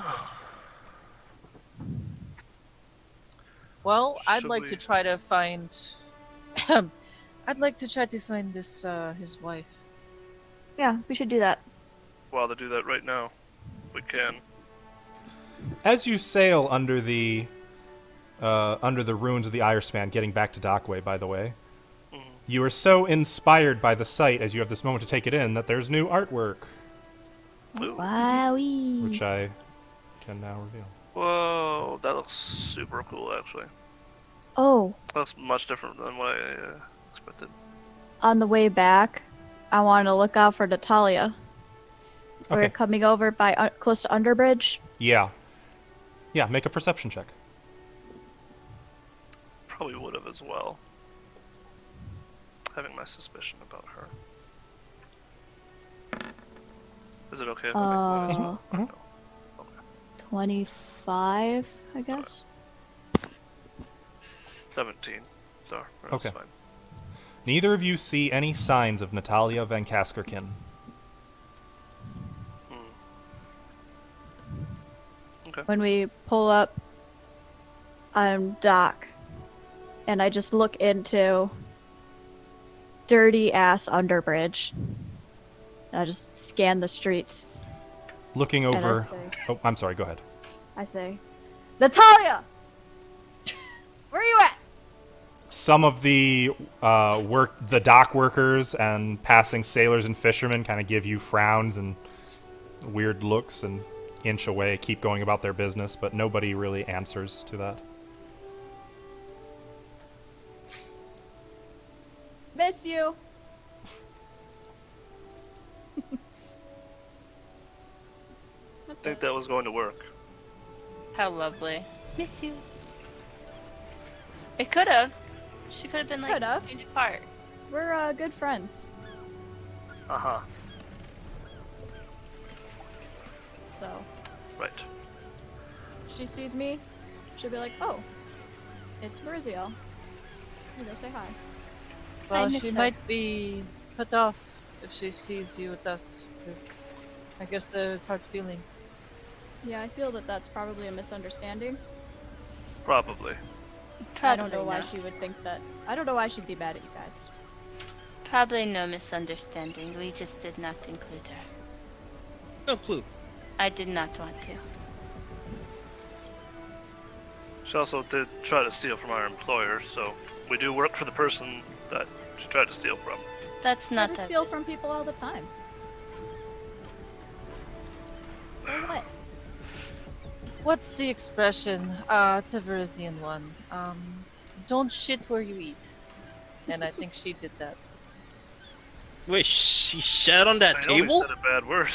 Well, I'd Should like we- to try to find. I'd like to try to find this his wife. Yeah, we should do that. Well, to do that right now, we can. As you sail under the ruins of the Irishman, getting back to Dockway, by the way, you are so inspired by the sight as you have this moment to take it in that there's new artwork, Ooh. Wowie. which I can now reveal. Whoa, that looks super cool, actually. Oh, That looks much different than what I expected. on the way back, I wanted to look out for Natalia. We're Okay. coming over by close to Underbridge. Yeah. Yeah, make a perception check. Probably would have as well. Having my suspicion about her. Is it okay if I make one as well? Mhm. No. Okay. 25, I guess. 17. So, that's Okay. fine. Neither of you see any signs of Natalia Van Kaskerkin. Okay. When we pull up on dock, and I just look into dirty ass Underbridge. And I just scan the streets. Looking And over... I say, Oh, I'm sorry, go ahead. Natalia! Where are you at? Some of the the dock workers and passing sailors and fishermen kind of give you frowns and weird looks and inch away, keep going about their business, but nobody really answers to that. Miss you. I think that was going to work. How lovely. Miss you. It could have. She could have been like Could've. change apart. We're good friends. Uh-huh. So, Right. if she sees me, she'll be like, oh, it's Marizio. You go say hi. Well, miss she her. might be put off if she sees you with us, because I guess there's hard feelings. Yeah, I feel that that's probably a misunderstanding. Probably. I don't know Probably why not. she would think that. I don't know why she'd be mad at you guys. Probably no misunderstanding. We just did not include her. No clue. I did not want to. She also did try to steal from our employer, so we do work for the person that she tried to steal from. That's I not just that. steal from people all the time. So what? What's the expression? It's a Verisian one. Don't shit where you eat. And I think she did that. Wait, she shat on that I only table? said a bad word.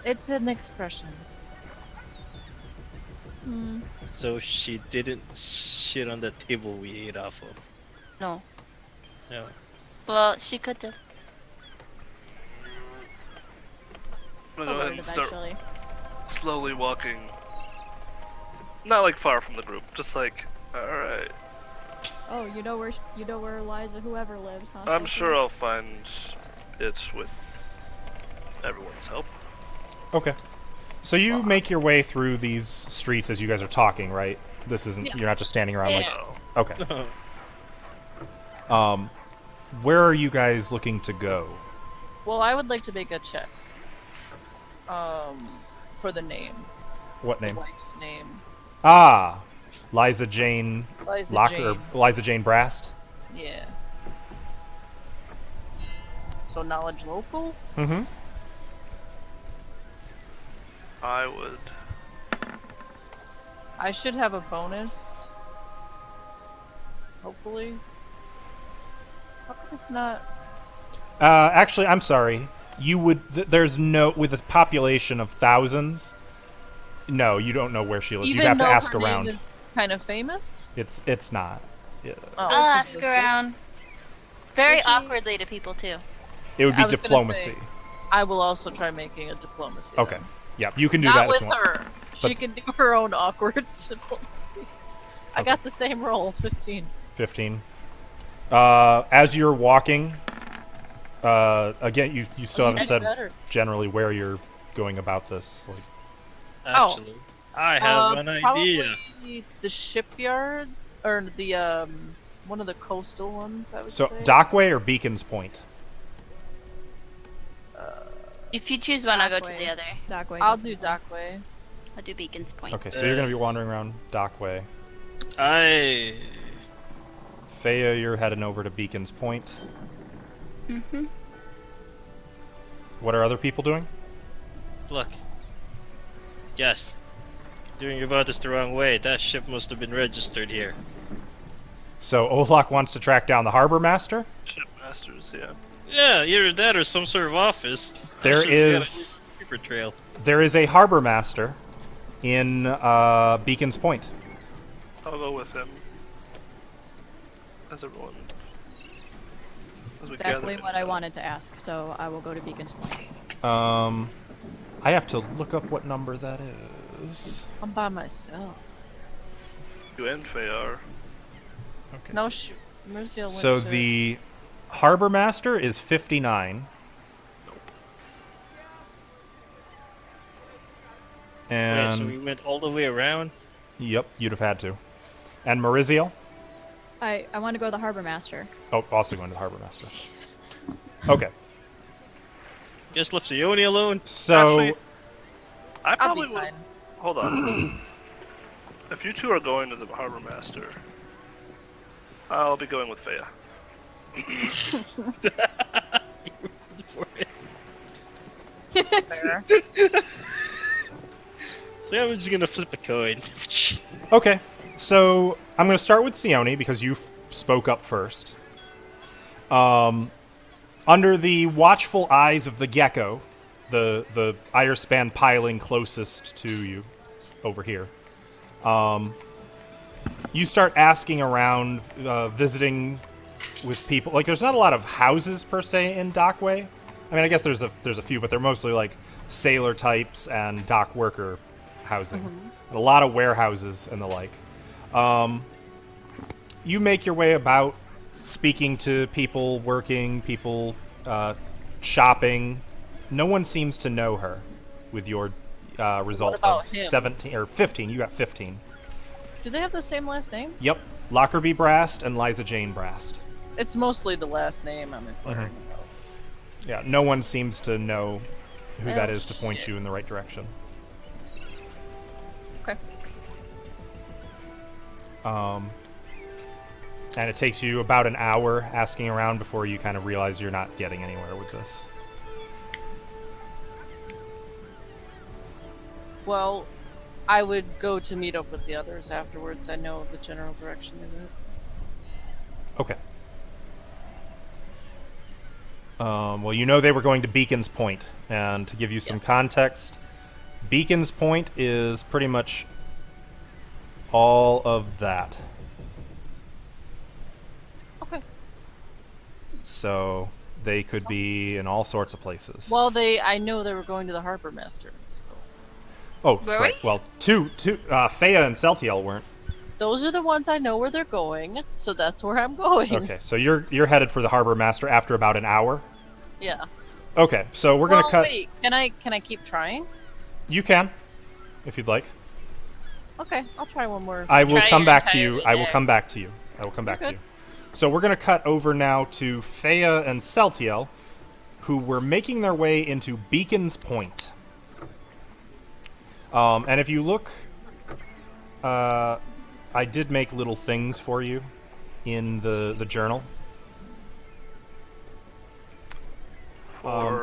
It's an expression. Hmm. So she didn't shit on the table we ate off of. No. No. Well, she could have. I'm gonna I'll go ahead learn and start eventually. slowly walking. Not like far from the group, just like, alright. Oh, you know where Liza whoever lives, huh? I'm Sophie? sure I'll find it with everyone's help. Okay. So you make your way through these streets as you guys are talking, right? This isn't... Yeah. You're not just standing around Yeah. Oh. like... Okay. Where are you guys looking to go? Well, I would like to make a check. For the name. What name? Wife's name. Ah! Liza Jane... Liza Locker... Jane. Liza Jane Brast? Yeah. So knowledge local? Mm-hmm. I would. I should have a bonus. Hopefully. How come it's not? Actually, I'm sorry. You would... there's no... With a population of thousands... No, you don't know where she lives. You'd have to though ask her name around. is kind of famous. It's not. Yeah. Oh, I'll okay, ask okay. around. Very Is she- awkwardly to people too. It would I be was gonna diplomacy. say, I will also try making a diplomacy. Okay. then. Yeah, you can do Not that if with you want. her. She But- can do her own awkward diplomacy. I Okay. got the same roll, 15. 15. As you're walking, Again, you still haven't said Better. generally where you're going about this. Like, Actually, I have an idea. Probably the shipyard or the one of the coastal ones. I would so say. Dockway or Beacon's Point? If you choose one, I'll go to Dockway. the other. Dockway. I'll do definitely. Dockway. I'll do Beacon's Point. Okay, so you're gonna be wandering around Dockway. I Faya, you're heading over to Beacon's Point. Mm-hmm. What are other people doing? look. Yes. Doing about this the wrong way. That ship must have been registered here. So Olak wants to track down the harbor master. Shipmasters, yeah. Yeah, either that or some sort of office. There Just got a paper trail. There is a harbor master in Beacon's Point. I'll go with him. As everyone. As we Exactly gather what I inside. wanted to ask, so I will go to Beacon's Point. I have to look up what number that is. I'm by myself. You and Faye are. Okay. No, Mercia went So to- the harbor master is 59. Wait, And so we went all the way around? yep, you'd have had to. And Maurizio? I want to go to the harbor master. Oh, also going to the harbor master. Okay. Just left Sione alone? So Actually, I I'll probably be would. fine. Hold on. If you two are going to the harbor master, I'll be going with Faya. Fair. So I'm just gonna flip a coin. okay. So I'm going to start with Sione because you spoke up first. Under the watchful eyes of the gecko, the iron span piling closest to you, over here, you start asking around, visiting with people. Like, there's not a lot of houses per se in Dockway. I mean, I guess there's a few, but they're mostly like sailor types and dock worker housing. And a lot of warehouses and the like. You make your way about, speaking to people, working, people shopping. No one seems to know her with your result about of him? 17 or 15. You got 15. Do they have the same last name? Yep. Lockerbie Brast and Liza Jane Brast. It's mostly the last name I'm inquiring about. Yeah, no one seems to know who that Oh, is to point shit. you in the right direction. Okay. And it takes you about an hour asking around before you kind of realize you're not getting anywhere with this. Well, I would go to meet up with the others afterwards. I know the general direction of it. Okay. Well, you know they were going to Beacon's Point, and to give you some Yes. context, Beacon's Point is pretty much all of that. Okay. So they could be in all sorts of places. Well, I know they were going to the harbor master. So. oh, Were right. we? Well, Faya and Celtiel weren't. Those are the ones I know where they're going, so that's where I'm going. Okay, so you're headed for the harbor master after about an hour. Yeah. Okay, so we're gonna cut. Wait, can I keep trying? You can, if you'd like. Okay, I'll try one more. I will Try come your back to you. entirely I will there. come back to you. I will come back to good. you. So we're gonna cut over now to Faya and Celtiel, who were making their way into Beacon's Point. And if you look, I did make little things for you in the journal.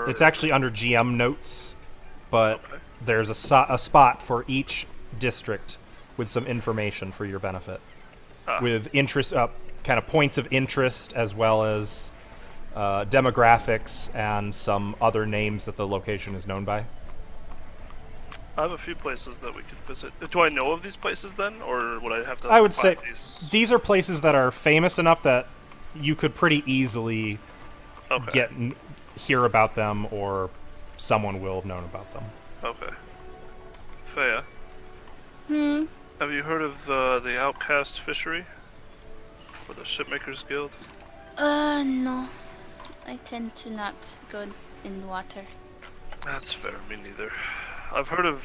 It's actually under GM notes, but Okay. there's a spot for each district with some information for your benefit, with interest, kind of points of interest, as well as demographics and some other names that the location is known by. I have a few places that we could visit. Do I know of these places then, or would I have to? I would say find these? these are places that are famous enough that you could pretty easily Okay. hear about them, or someone will have known about them. Okay. Faya, have you heard of the Outcast Fishery? Or the Shipmakers Guild? No. I tend to not go in water. That's fair, me neither. I've heard of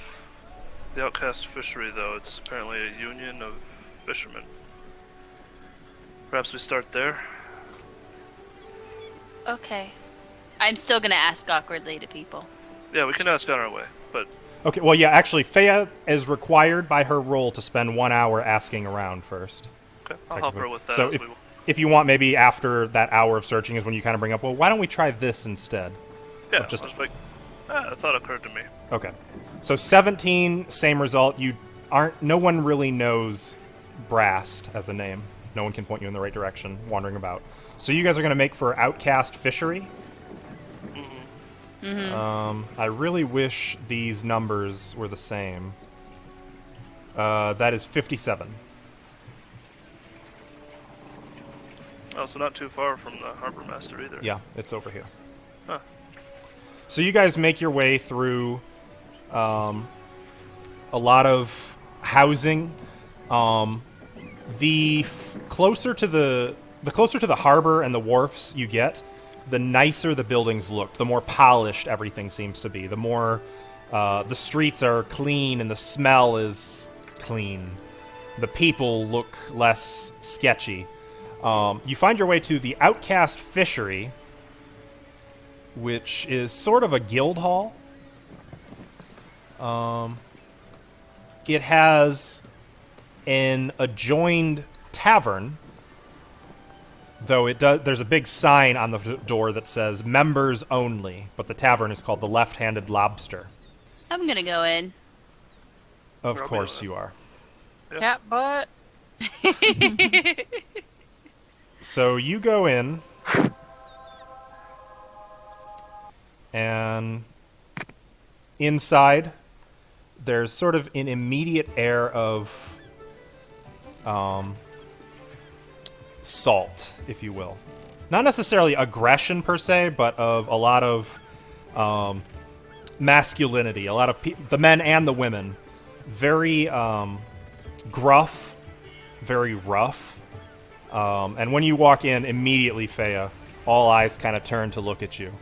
the outcast fishery, though. It's apparently a union of fishermen. Perhaps we start there? Okay. I'm still gonna ask awkwardly to people. Yeah, we can ask on our way, but Okay, well, yeah, actually, Fea is required by her role to spend 1 hour asking around first. okay, I'll help her with that So as if, we... if you want, maybe after that hour of searching is when you kind of bring up, well, why don't we try this instead? Yeah, just- just like... a thought occurred to me. Okay. So 17, same result. No one really knows Brast as a name. No one can point you in the right direction, wandering about. So you guys are going to make for Outcast Fishery. I really wish these numbers were the same. That is 57. Oh, so not too far from the harbor master either. Yeah, it's over here. Huh. So you guys make your way through a lot of housing. Closer to the harbor and the wharfs you get, the nicer the buildings look, the more polished everything seems to be. The more the streets are clean and the smell is clean. The people look less sketchy. You find your way to the Outcast Fishery, which is sort of a guild hall. It has an adjoined tavern, though there's a big sign on the door that says members only, but the tavern is called the Left-Handed Lobster. I'm gonna go in. Of Probably course not. you are. Cat butt. So you go in, and inside there's sort of an immediate air of salt, if you will. Not necessarily aggression per se, but of a lot of masculinity. A lot of the men and the women, very gruff, very rough. And when you walk in, immediately, Fea, all eyes kind of turn to look at you.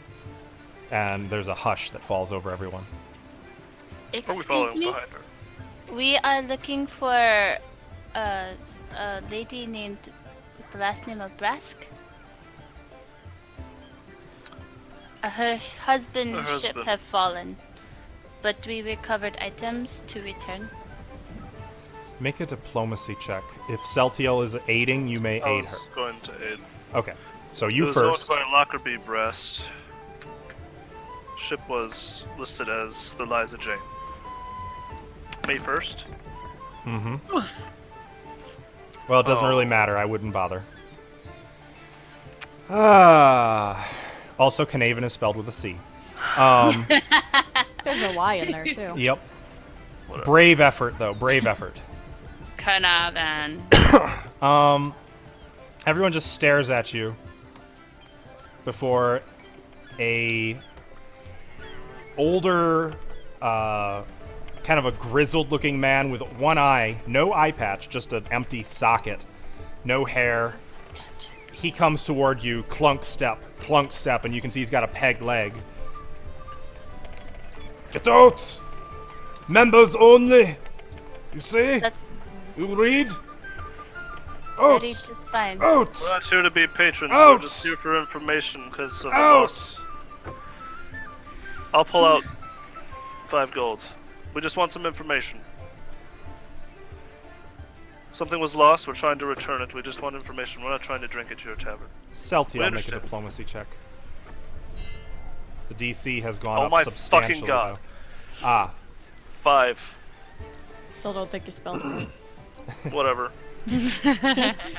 And there's a hush that falls over everyone. Are we Excuse following me? behind her? We are looking for a lady named with the last name of Brask. Her husband's Her ship husband. have fallen, but we recovered items to return. Make a diplomacy check. If Celtiel is aiding, you may I aid her. was going to aid. Okay. So It you was first. owned by Lockerbie Breast. Ship was listed as the Liza Jane. Me first? Mm-hmm. Well, it doesn't Oh. really matter. I wouldn't bother. Also, Canavan is spelled with a C. There's a Y in there too. Yep. Whatever. Brave effort, though. Brave effort. Carnarvon. Everyone just stares at you before a older, kind of a grizzled-looking man with one eye, no eye patch, just an empty socket, no hair. He comes toward you, clunk step, and you can see he's got a pegged leg. Get out! Members only! You see? That- You read? Out! Ready to spine. Out! We're not here to be patrons, Out! we're just here for information because of the loss. Out! I'll pull out 5 gold. We just want some information. Something was lost, we're trying to return it. We just want information. We're not trying to drink at your tavern. Celtiel, We make a understand. diplomacy check. The DC has gone Oh up my substantially. fucking god. Though. 5. Still don't think you spelled it right. Whatever.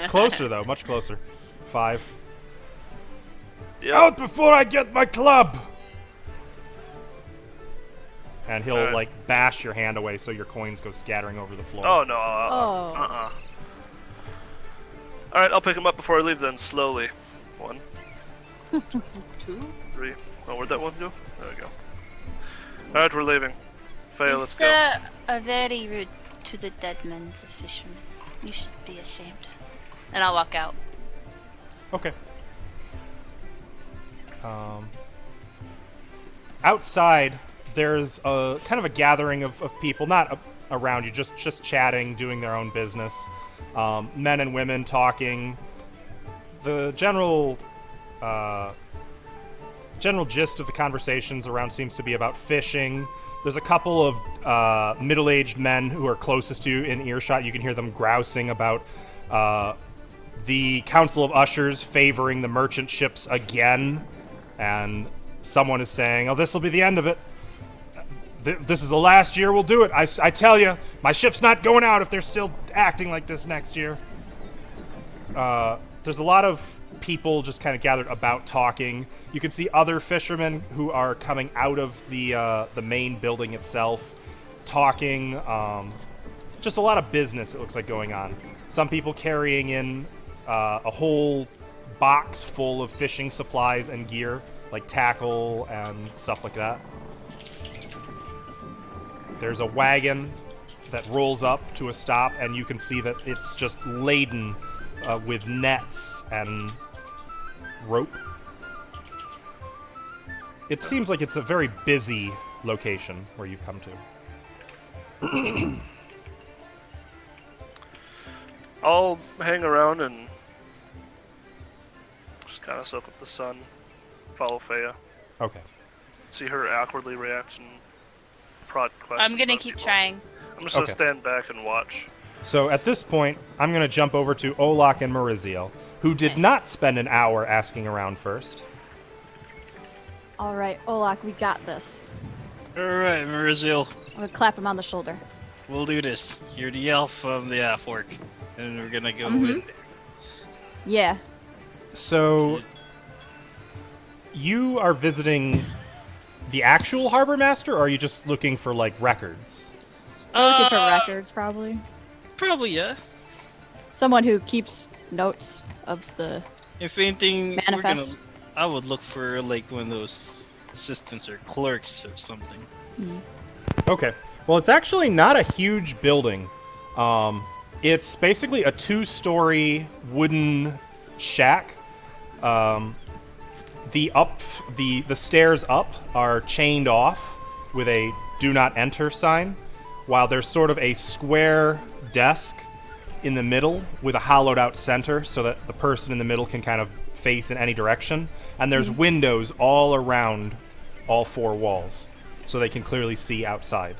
Closer though, much closer. 5. Yep. Out before I get my club! And he'll Alright. like bash your hand away so your coins go scattering over the floor. Oh no. Oh. Alright, I'll pick him up before I leave then, slowly. 1. 2. 3. Oh, where'd that one go? There we go. Alright, we're leaving. Faye, You, let's go. sir, are very rude to the dead men of fishermen. You should be ashamed. And I'll walk out. Okay. Outside, there's a kind of a gathering of people, not around you, just chatting, doing their own business. Men and women talking. The general gist of the conversations around seems to be about fishing. There's a couple of middle-aged men who are closest to you in earshot. You can hear them grousing about the Council of Ushers favoring the merchant ships again, and someone is saying, "Oh, this will be the end of it. This is the last year we'll do it. I tell you, my ship's not going out if they're still acting like this next year." There's a lot of people just kind of gathered about talking. You can see other fishermen who are coming out of the main building itself, talking. Just a lot of business, it looks like, going on. Some people carrying in a whole box full of fishing supplies and gear, like tackle and stuff like that. There's a wagon that rolls up to a stop, and you can see that it's just laden with nets and rope. It seems like it's a very busy location where you've come to. I'll hang around and just kind of soak up the sun, follow Faya, Okay. see her awkwardly react, and prod questions. I'm gonna out of keep people. trying. I'm just gonna Okay. stand back and watch. So at this point, I'm going to jump over to Olak and Maurizio, who did Okay. not spend an hour asking around first. All right, Olak, we got this. Alright, Maurizio, I'm gonna clap him on the shoulder. we'll do this. You're the elf of the half orc, and we're gonna go Mhm. with. Yeah. So you are visiting the actual harbor master, or are you just looking for, like, records? Looking for records, probably. Probably, yeah. Someone who keeps notes of the. If anything, Manifest. I would look for like one of those assistants or clerks or something. Okay. Well, it's actually not a huge building. It's basically a 2-story wooden shack. The stairs up are chained off with a "Do Not Enter" sign, while there's sort of a square desk in the middle with a hollowed out center so that the person in the middle can kind of face in any direction. And there's windows all around all 4 walls so they can clearly see outside.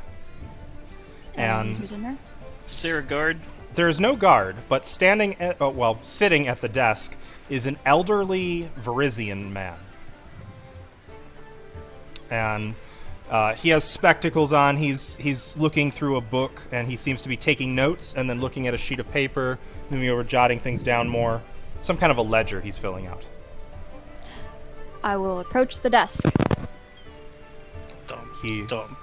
And who's in there? Is there a guard? there's no guard, but sitting at the desk is an elderly Varisian man. And he has spectacles on. He's looking through a book, and he seems to be taking notes and then looking at a sheet of paper, moving over, jotting things down more. Some kind of a ledger he's filling out. I will approach the desk. Dumb. He- Dumb.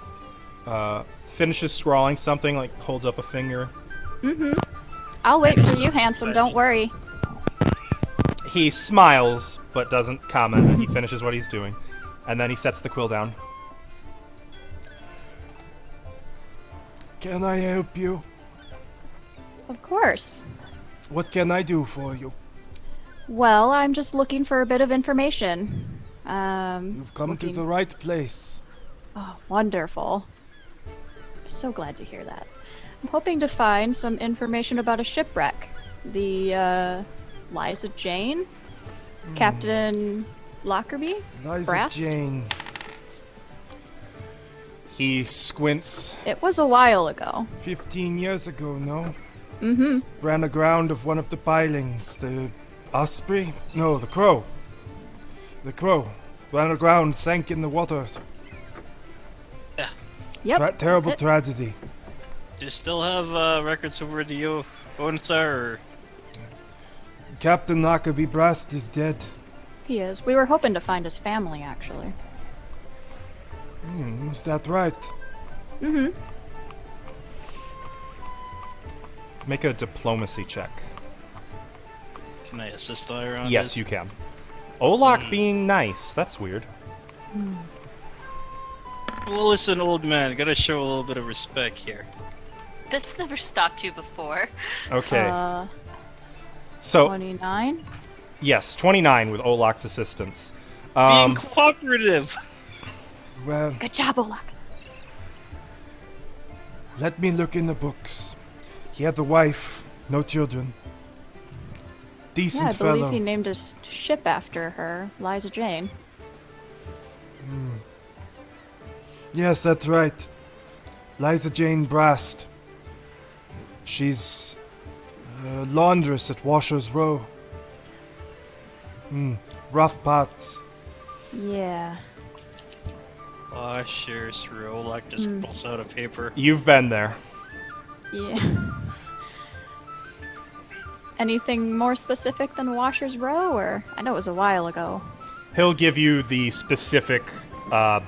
Finishes scrawling something, like holds up a finger. I'll wait for you, handsome. Don't worry. He smiles, but doesn't comment, and he finishes what he's doing. And then he sets the quill down. Can I help you? Of course. What can I do for you? Well, I'm just looking for a bit of information. You've come to looking- the right place. Oh, wonderful. So glad to hear that. I'm hoping to find some information about a shipwreck. The, Liza Jane? Captain Lockerbie? Liza Brast? Jane. He squints. It was a while ago. 15 years ago, no? Mm-hmm. Ran aground of one of the pilings. The Osprey? No, the Crow. The Crow. Ran aground, sank in the water. Yep. Terrible that's it. tragedy. Do you still have records of where the owners are? Or... Captain Lockerbie Brast is dead. He is. We were hoping to find his family, actually. Is that right? Mm-hmm. Make a diplomacy check. Can I assist around Yes, this? you can. Olak being nice. That's weird. Well, listen, old man. Gotta show a little bit of respect here. This never stopped you before. Okay. So, 29? yes, 29 with Olak's assistance. Being cooperative. Well, Good job, Olak. let me look in the books. He had a wife, no children. Yeah, Decent I believe fellow. he named his ship after her, Liza Jane. Yes, that's right. Liza Jane Brast. She's a laundress at Washer's Row. Rough parts. Yeah. Oh, sure, Olak just pulls out a paper. You've been there. Yeah. Anything more specific than Washer's Row, or I know it was a while ago. He'll give you the specific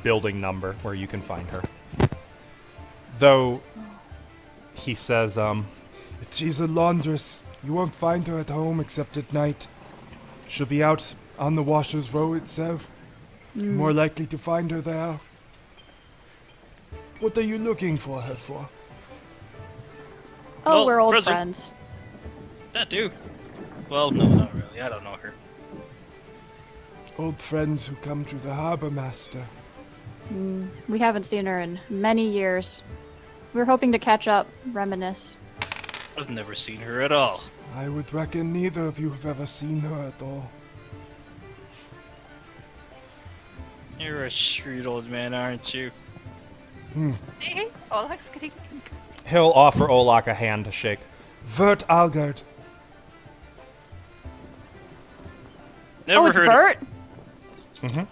building number where you can find her. Though, he says, If she's a laundress, you won't find her at home except at night. She'll be out on the Washer's Row itself. More likely to find her there. What are you looking for her for? Oh, Well, we're old present. friends. That do. Well, no, not really. I don't know her. Old friends who come to the harbor master. We haven't seen her in many years. We're hoping to catch up, reminisce. I've never seen her at all. I would reckon neither of you have ever seen her at all. You're a shrewd old man, aren't you? Olak's getting. he'll offer Olak a hand to shake. Vert Algard. Never Oh, it's heard Bert? Mhm.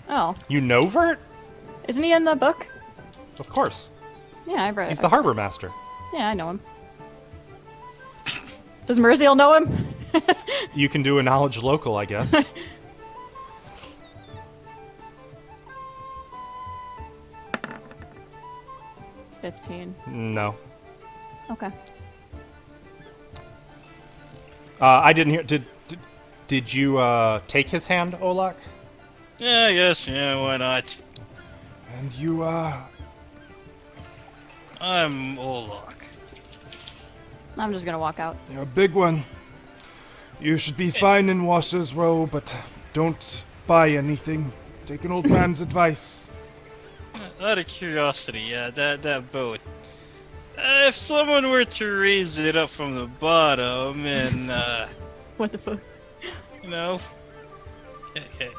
Oh, You know Vert? isn't he in the book? Of course. Yeah, I read it. He's the harbor master. Yeah, I know him. Does Merziel know him? You can do a knowledge local, I guess. $15. No. Okay. I didn't hear. Did you take his hand, Olak? Yeah, I guess. Yeah, why not? And you are... I'm Olak. I'm just gonna walk out. You're a big one. You should be fine in Washer's Row, but don't buy anything. Take an old man's advice. Out of curiosity, yeah, that boat. If someone were to raise it up from the bottom and, What the fuck? you know... Okay.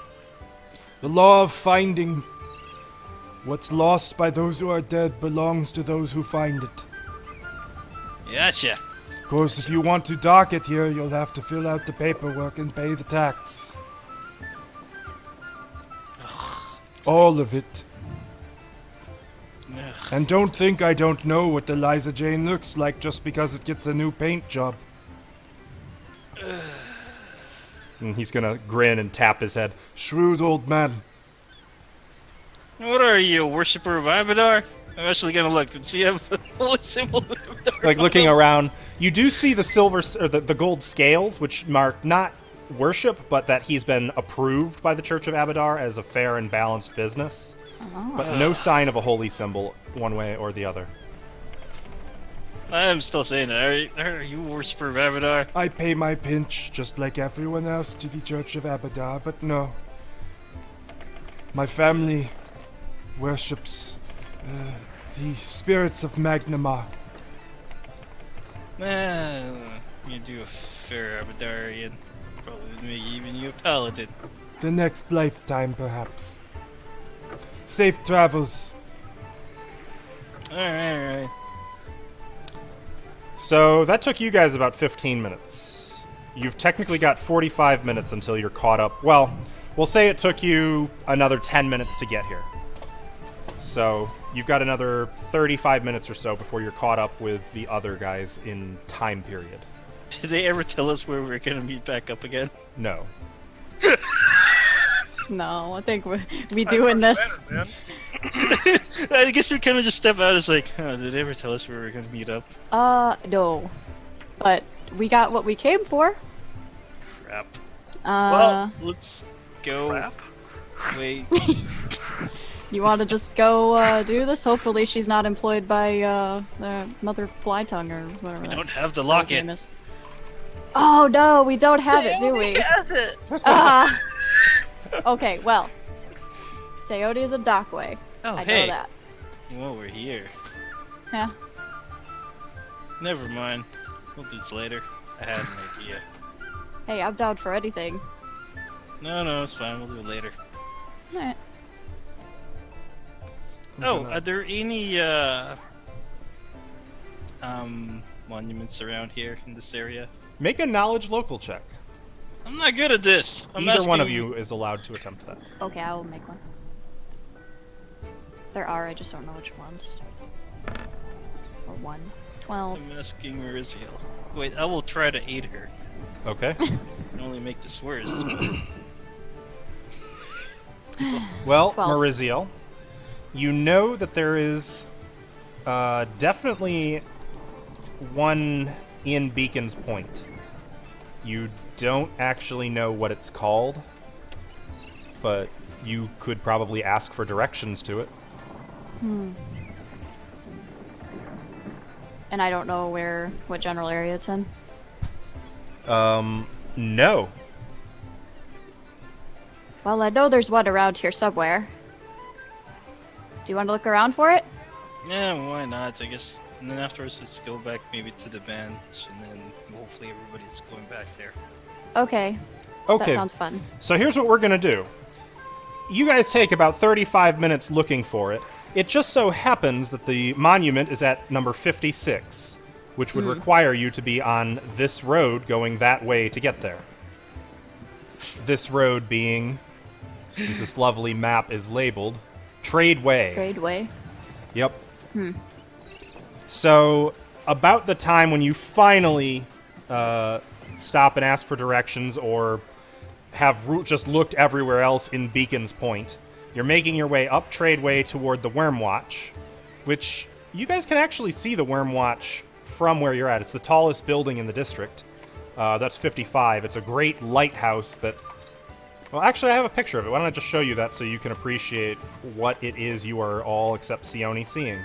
The law of finding. What's lost by those who are dead belongs to those who find it. Gotcha. Of course, if you want to dock it here, you'll have to fill out the paperwork and pay the tax. All of it. Ugh. And don't think I don't know what Eliza Jane looks like just because it gets a new paint job. And he's gonna grin and tap his head. Shrewd old man. What are you, a worshiper of Abadar? I'm actually gonna look and see if the holy symbol of Abadar. Like looking around, you do see the silver or the gold scales, which mark not worship, but that he's been approved by the Church of Abadar as a fair and balanced business. But no sign of a holy symbol, one way or the other. I'm still saying it. Are you a worshiper of Abadar? I pay my pinch, just like everyone else, to the Church of Abadar, but no. My family worships the spirits of Magnamar. You do a fair Abadarian. Probably maybe even you a paladin. The next lifetime, perhaps. Safe travels. Alright. So that took you guys about 15 minutes. You've technically got 45 minutes until you're caught up. Well, we'll say it took you another 10 minutes to get here. So you've got another 35 minutes or so before you're caught up with the other guys in time period. Did they ever tell us where we're gonna meet back up again? No. No, I think we doing this. Man. I guess we kind of just step out. It's like, did they ever tell us where we're gonna meet up? No. But we got what we came for. Crap. Uh, Let's go. Crap. Wait. you want to just go do this? Hopefully she's not employed by the Mother Flytongue or whatever. We that don't have the girl's name locket. is. Oh no, we don't have it, do we? Has it? Ah, Okay, well. Sayodi is a dockway. Oh, I hey. know that. Well, we're here. Yeah. Never mind. We'll do this later. I had an idea. Hey, I'm down for anything. No, it's fine. We'll do it later. Alright. Oh, are there any monuments around here in this area? Make a knowledge local check. I'm not good at this. Either one of you is allowed to attempt that. Okay, I will make one. There are, I just don't know which ones. Or 1. 12. I'm asking Mariziel. Wait, I will try to aid her. Okay. I can only make this worse. Well, 12. Mariziel, you know that there is definitely one in Beacon's Point. You don't actually know what it's called, but you could probably ask for directions to it. And I don't know what general area it's in. No. Well, I know there's one around here somewhere. Do you want to look around for it? Yeah, why not? I guess. And then afterwards, let's go back maybe to the bench, and then hopefully everybody's going back there. Okay. Okay. That sounds fun. So here's what we're gonna do. You guys take about 35 minutes looking for it. It just so happens that the monument is at number 56, which would require you to be on this road going that way to get there. This road being, since this lovely map is labeled, Tradeway. Tradeway. Yep. So, about the time when you finally stop and ask for directions or have just looked everywhere else in Beacon's Point, you're making your way up Tradeway toward the Worm Watch, which you guys can actually see the Worm Watch from where you're at. It's the tallest building in the district. That's 55. It's a great lighthouse that... Well, actually, I have a picture of it. Why don't I just show you that so you can appreciate what it is you are all, except Sione, seeing.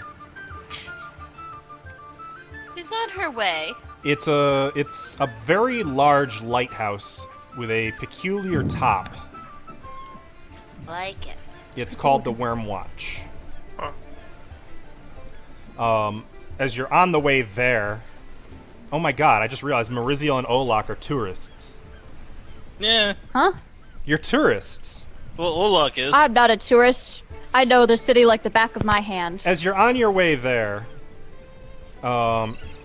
She's on her way. It's a very large lighthouse with a peculiar top. Like it. It's called the Worm Watch. Huh. As you're on the way there... Oh my god, I just realized Mariziel and Olak are tourists. Yeah. Huh? You're tourists. Well, Olak is. I'm not a tourist. I know the city like the back of my hand. As you're on your way there,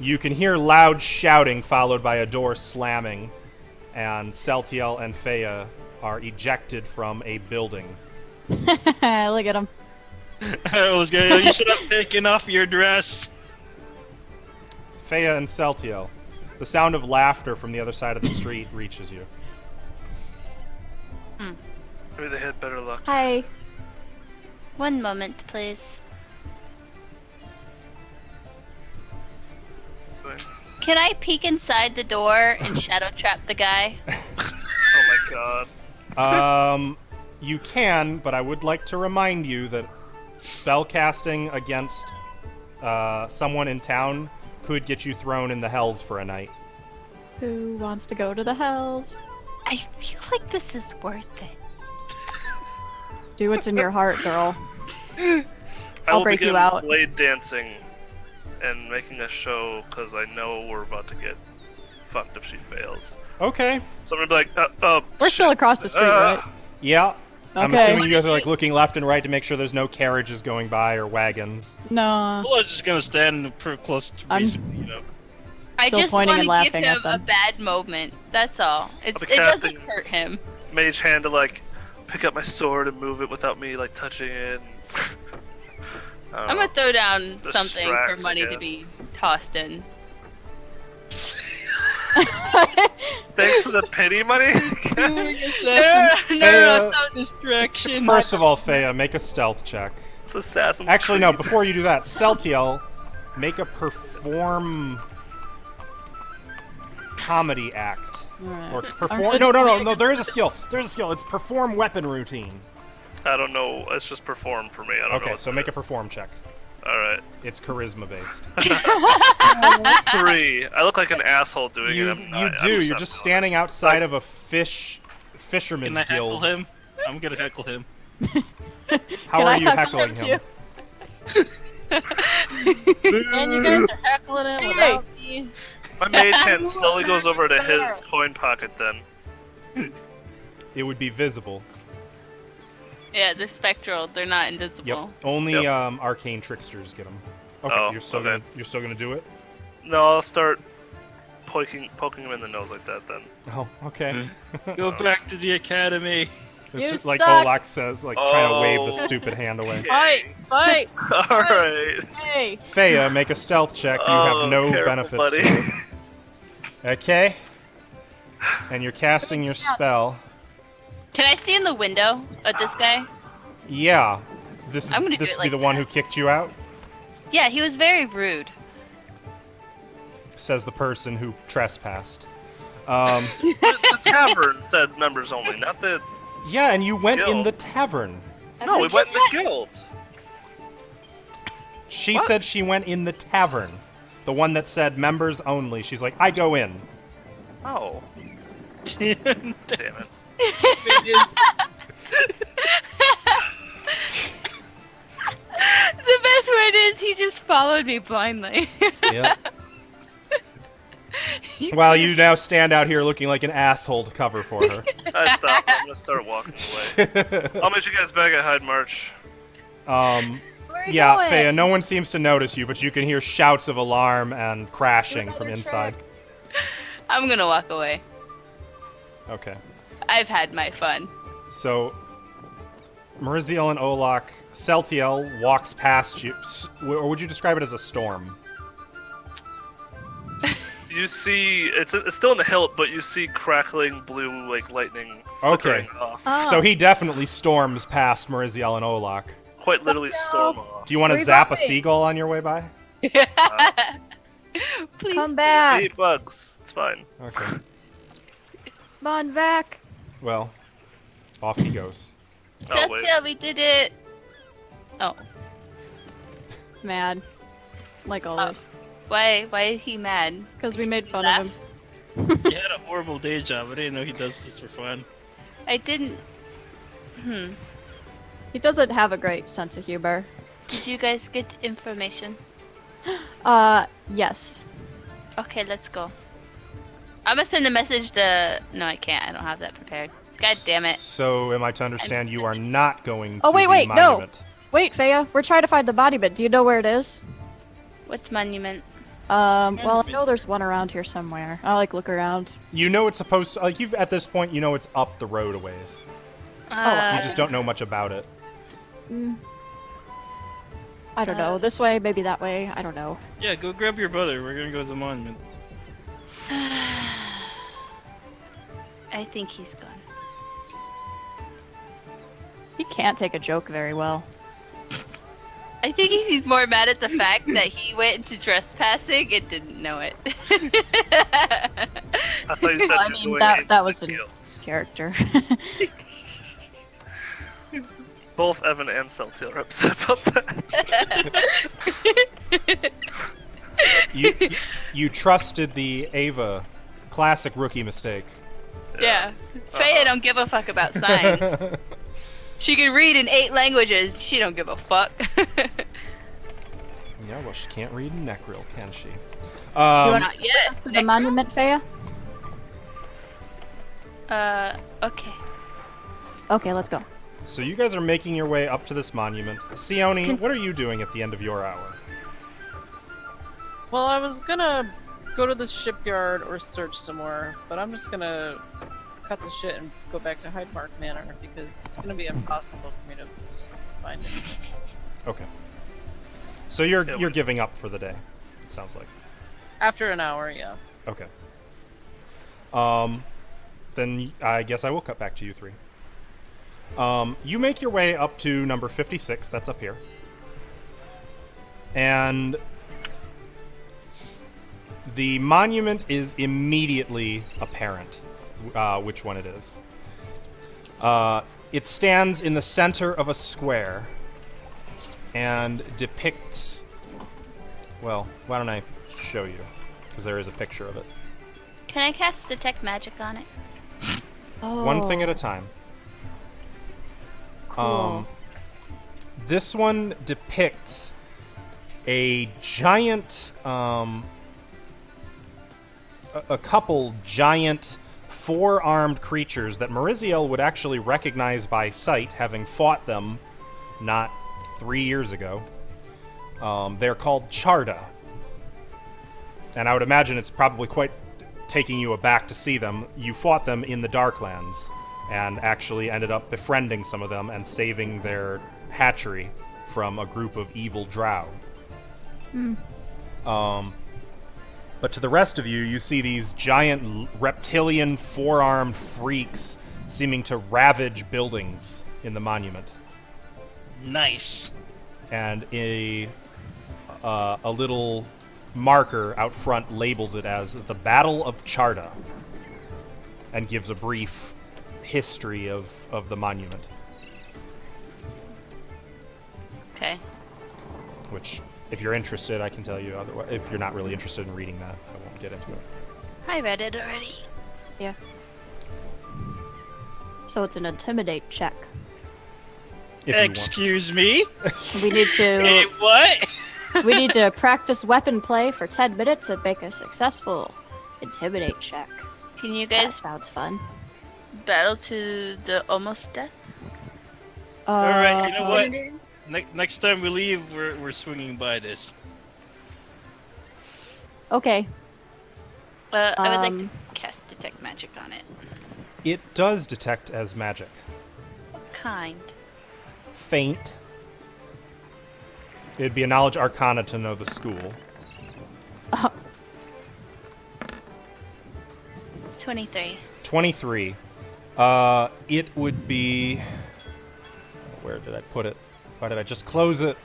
you can hear loud shouting followed by a door slamming, and Celtiel and Fea are ejected from a building. Look at him. I was gonna. You should have taken off your dress. Fea and Celtiel. The sound of laughter from the other side of the street reaches you. Maybe they had better luck. Hi. One moment, please. Can I peek inside the door and shadow trap the guy? Oh my god. You can, but I would like to remind you that spellcasting against someone in town could get you thrown in the hells for a night. Who wants to go to the hells? I feel like this is worth it. Do what's in your heart, girl. I I'll will break you begin out. blade dancing and making a show because I know we're about to get fucked if she fails. Okay. So I'm gonna be like, We're still across the street, right? Yeah. I'm Okay. assuming you guys are like looking left and right to make sure there's no carriages going by or wagons. No. Ola's just gonna stand pretty close to I'm- basically, you know. I Still just pointing want and to give laughing at him a them. bad moment. That's all. It be doesn't casting- hurt him. mage hand to like pick up my sword and move it without me like touching it. I'm gonna throw down something for Distracts, I money to be guess. tossed in. Thanks for the pity money. No, some Distraction. First of all, Fea, make a stealth check. It's Assassin's Actually, no, Creed. before you do that, Celtiel, make a perform comedy act. Or perform. No, there is a skill. There's a skill. It's perform weapon routine. I don't know. It's just perform for me. I don't know. Okay, what so it make a is. perform check. All right. It's charisma based. 3. I look like an asshole doing it. You I'm do. not- You're I'm just standing outside of a fisherman's Can I heckle guild. him? I'm gonna heckle him. How Can are I you heckle heckling him him? And you guys are heckling it without me. My mage hand slowly goes over to his coin pocket then. It would be visible. Yeah, the spectral. They're not invisible. Yep. Only Yep. arcane tricksters get them. Okay, Oh, you're still gonna do it. No, I'll start poking him in the nose like that then. Oh, okay. Go back to the academy. It's You just like suck. Olak says, like trying to wave the Oh. stupid hand away. Fight! Fight! Alright. Hey. Feya, make a stealth check. You Oh, have no careful, benefits buddy. to it. Okay. And you're casting your spell. Can I see in the window of this guy? Yeah. This I'm gonna is do this it would be like the one that. who kicked you out, Yeah, he was very rude. says the person who trespassed. The tavern said members only, not the. Yeah, and you went in Guild. the tavern. No, we went in the guild. She said she went in the tavern. The one that said members only. She's like, I go in. Oh, damn it. The best part is he just followed me blindly. Yeah. While you now stand out here looking like an asshole to cover for her. I stopped. I'm gonna start walking away. I'll meet you guys back at Hyde March. Where are you Yeah, going? Feya, no one seems to notice you, but you can hear shouts of alarm and crashing from inside. I'm gonna walk away. Okay. I've had my fun. So, Meriziel and Olak, Celtiel walks past you. Or would you describe it as a storm? You see, it's still in the hilt, but you see crackling blue like lightning Okay. flickering off. Oh. So he definitely storms past Meriziel and Olak. Quite literally Celtiel. storm off. Do you want to Where you zap a going? seagull on your way by? Please. Come back. Eat bugs. It's fine. Okay. Come on back. Well, off he goes. Oh wait. Telltale, we did it. Oh, Mad. Like always. why is he mad? Because we made fun Laugh. of him. He had a horrible day job. I didn't know he does this for fun. I didn't. He doesn't have a great sense of humor. Did you guys get information? Yes. Okay, let's go. I'm gonna send a message to. No, I can't. I don't have that prepared. God damn it. So, am I to understand you are not going to Oh, wait, the wait, no. monument? Wait, Feya, we're trying to find the body, but do you know where it is? What's monument? Well, I know there's one around here somewhere. I'll, look around. You know it's supposed to, you've, at this point, you know it's up the road a ways. Uh, You just don't know much about it. I don't know. This way, maybe that way. I don't know. Yeah, go grab your brother. We're gonna go to the monument. I think he's gone. He can't take a joke very well. I think he's more mad at the fact that he went into trespassing and didn't know it. I thought you said Well, I you're mean, going that into was the an guild. character. Both Evan and Celtiel are upset about that. You trusted the Ava classic rookie mistake. Yeah. Freya don't give a fuck about signs. She can read in 8 languages. She don't give a fuck. Yeah, well, she can't read Necril, can she? Not yet. To the monument, Feya? Okay. Okay, let's go. So you guys are making your way up to this monument. Sione, what are you doing at the end of your hour? Well, I was gonna go to the shipyard or search somewhere, but I'm just gonna cut the shit and go back to Hyde Park Manor because it's gonna be impossible for me to find it. Okay. So you're Yeah, you're giving up for the day. It sounds like. After an hour, yeah. Okay. Then I guess I will cut back to you three. You make your way up to number 56. That's up here. And the monument is immediately apparent which one it is. It stands in the center of a square and depicts... Well, why don't I show you? Because there is a picture of it. Can I cast Detect Magic on it? Oh. One thing at a time. Cool. This one depicts a giant, a couple giant four-armed creatures that Mariziel would actually recognize by sight, having fought them not 3 years ago. They're called Charda. And I would imagine it's probably quite taking you aback to see them. You fought them in the Darklands and actually ended up befriending some of them and saving their hatchery from a group of evil drow. But to the rest of you, you see these giant reptilian four-armed freaks seeming to ravage buildings in the monument. Nice. And a little marker out front labels it as the Battle of Charda and gives a brief history of the monument, Okay. which, if you're interested, I can tell you. Otherwise, if you're not really interested in reading that, I won't get into it. I read it already. Yeah. So it's an intimidate check. If you want. Excuse me? We need Hey, to what? we need to practice weapon play for 10 minutes and make a successful intimidate check. Can you That guys sounds fun. battle to the almost death? Alright, you know what? Wonder? Next time we leave, we're swinging by this. Okay. I would like to Um, cast detect magic on it. It does detect as magic. What kind? Faint. It'd be a knowledge arcana to know the school. 23. 23. It would be... Where did I put it? Why did I just close it?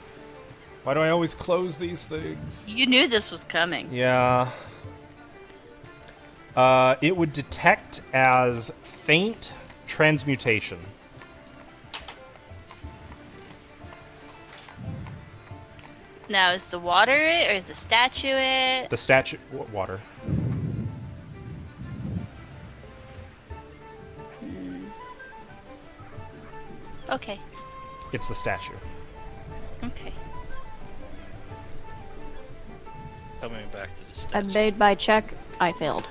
Why do I always close these things? You knew this was coming. Yeah. It would detect as faint transmutation. Now, is the water it, or is the statue it? The statue... Water. Okay. It's the statue. Okay. Coming back to the I statue. made my check. I failed.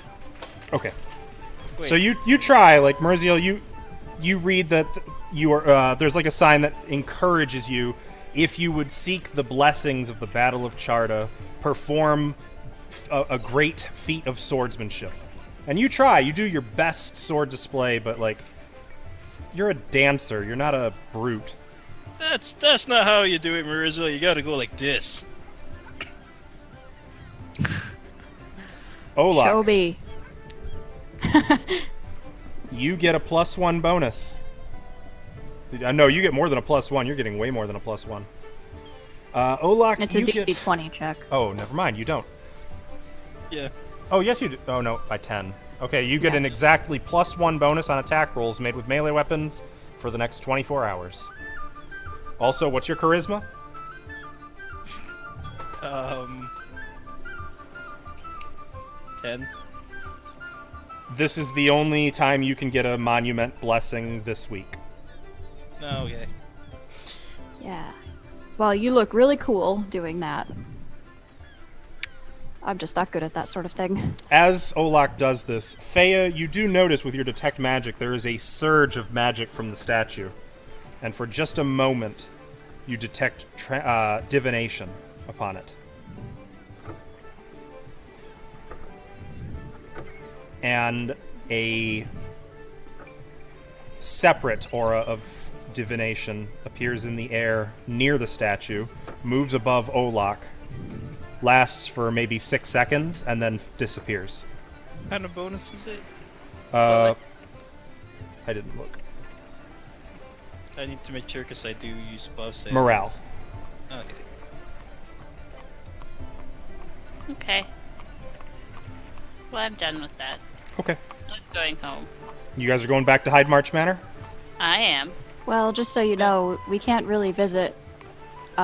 Okay. Wait. So you try, like, Merziel, you read that you are, there's like a sign that encourages you, if you would seek the blessings of the Battle of Charda, perform a great feat of swordsmanship. And you try, you do your best sword display, but, like, you're a dancer, you're not a brute. That's not how you do it, Marissa. You gotta go like this. Olak, Show me. you get a +1 bonus. No, you get more than a +1. You're getting way more than a +1. Olak, It's a you DC get... 20 check. Oh, never mind. You don't. Yeah. Oh, yes, you do. Oh, no, by 10. Okay, you get Yeah. an exactly +1 bonus on attack rolls made with melee weapons for the next 24 hours. Also, what's your charisma? 10. This is the only time you can get a monument blessing this week. No, okay. Yeah. Well, you look really cool doing that. I'm just not good at that sort of thing. As Olak does this, Fea, you do notice with your detect magic there is a surge of magic from the statue. And for just a moment, you detect divination upon it. And a separate aura of divination appears in the air near the statue, moves above Olak, lasts for maybe 6 seconds, and then disappears. What kind of bonus is it? I didn't look. I need to make sure because I do use buff saves. Morale. Okay. Okay. Well, I'm done with that. Okay. I'm going home. You guys are going back to Hyde March Manor? I am. Well, just so you know, we can't really visit, we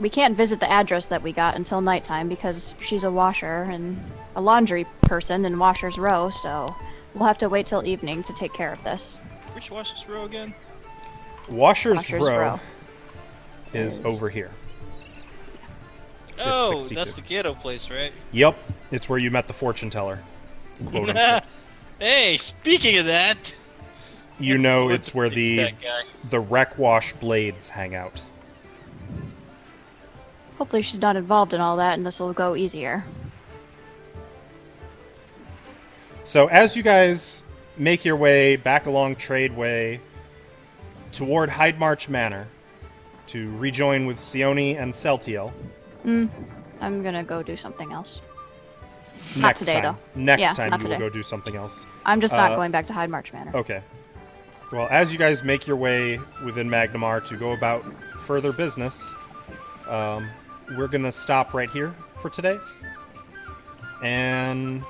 can't visit the address that we got until nighttime because she's a washer and a laundry person in Washer's Row, so we'll have to wait till evening to take care of this. Which Washer's Row again? Washer's Washer's Row Row is over here. Oh, 62. that's the ghetto place, right? Yep, it's where you met the fortune teller. Quote unquote. Hey, speaking of that, You know forward it's to where meeting the that guy. the wreck wash blades hang out. Hopefully she's not involved in all that and this will go easier. So as you guys make your way back along Tradeway toward Hyde March Manor to rejoin with Sione and Celtiel. I'm gonna go do something else. Next today, time. though. Next Yeah, time not you will today. go do something else. I'm just not going back to Hyde March Manor. Okay. Well, as you guys make your way within Magnamar to go about further business, we're going to stop right here for today. And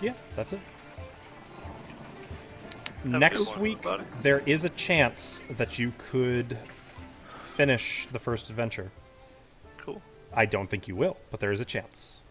yeah, that's it. a Next good one, week, everybody. there is a chance that you could finish the first adventure. Cool. I don't think you will, but there is a chance.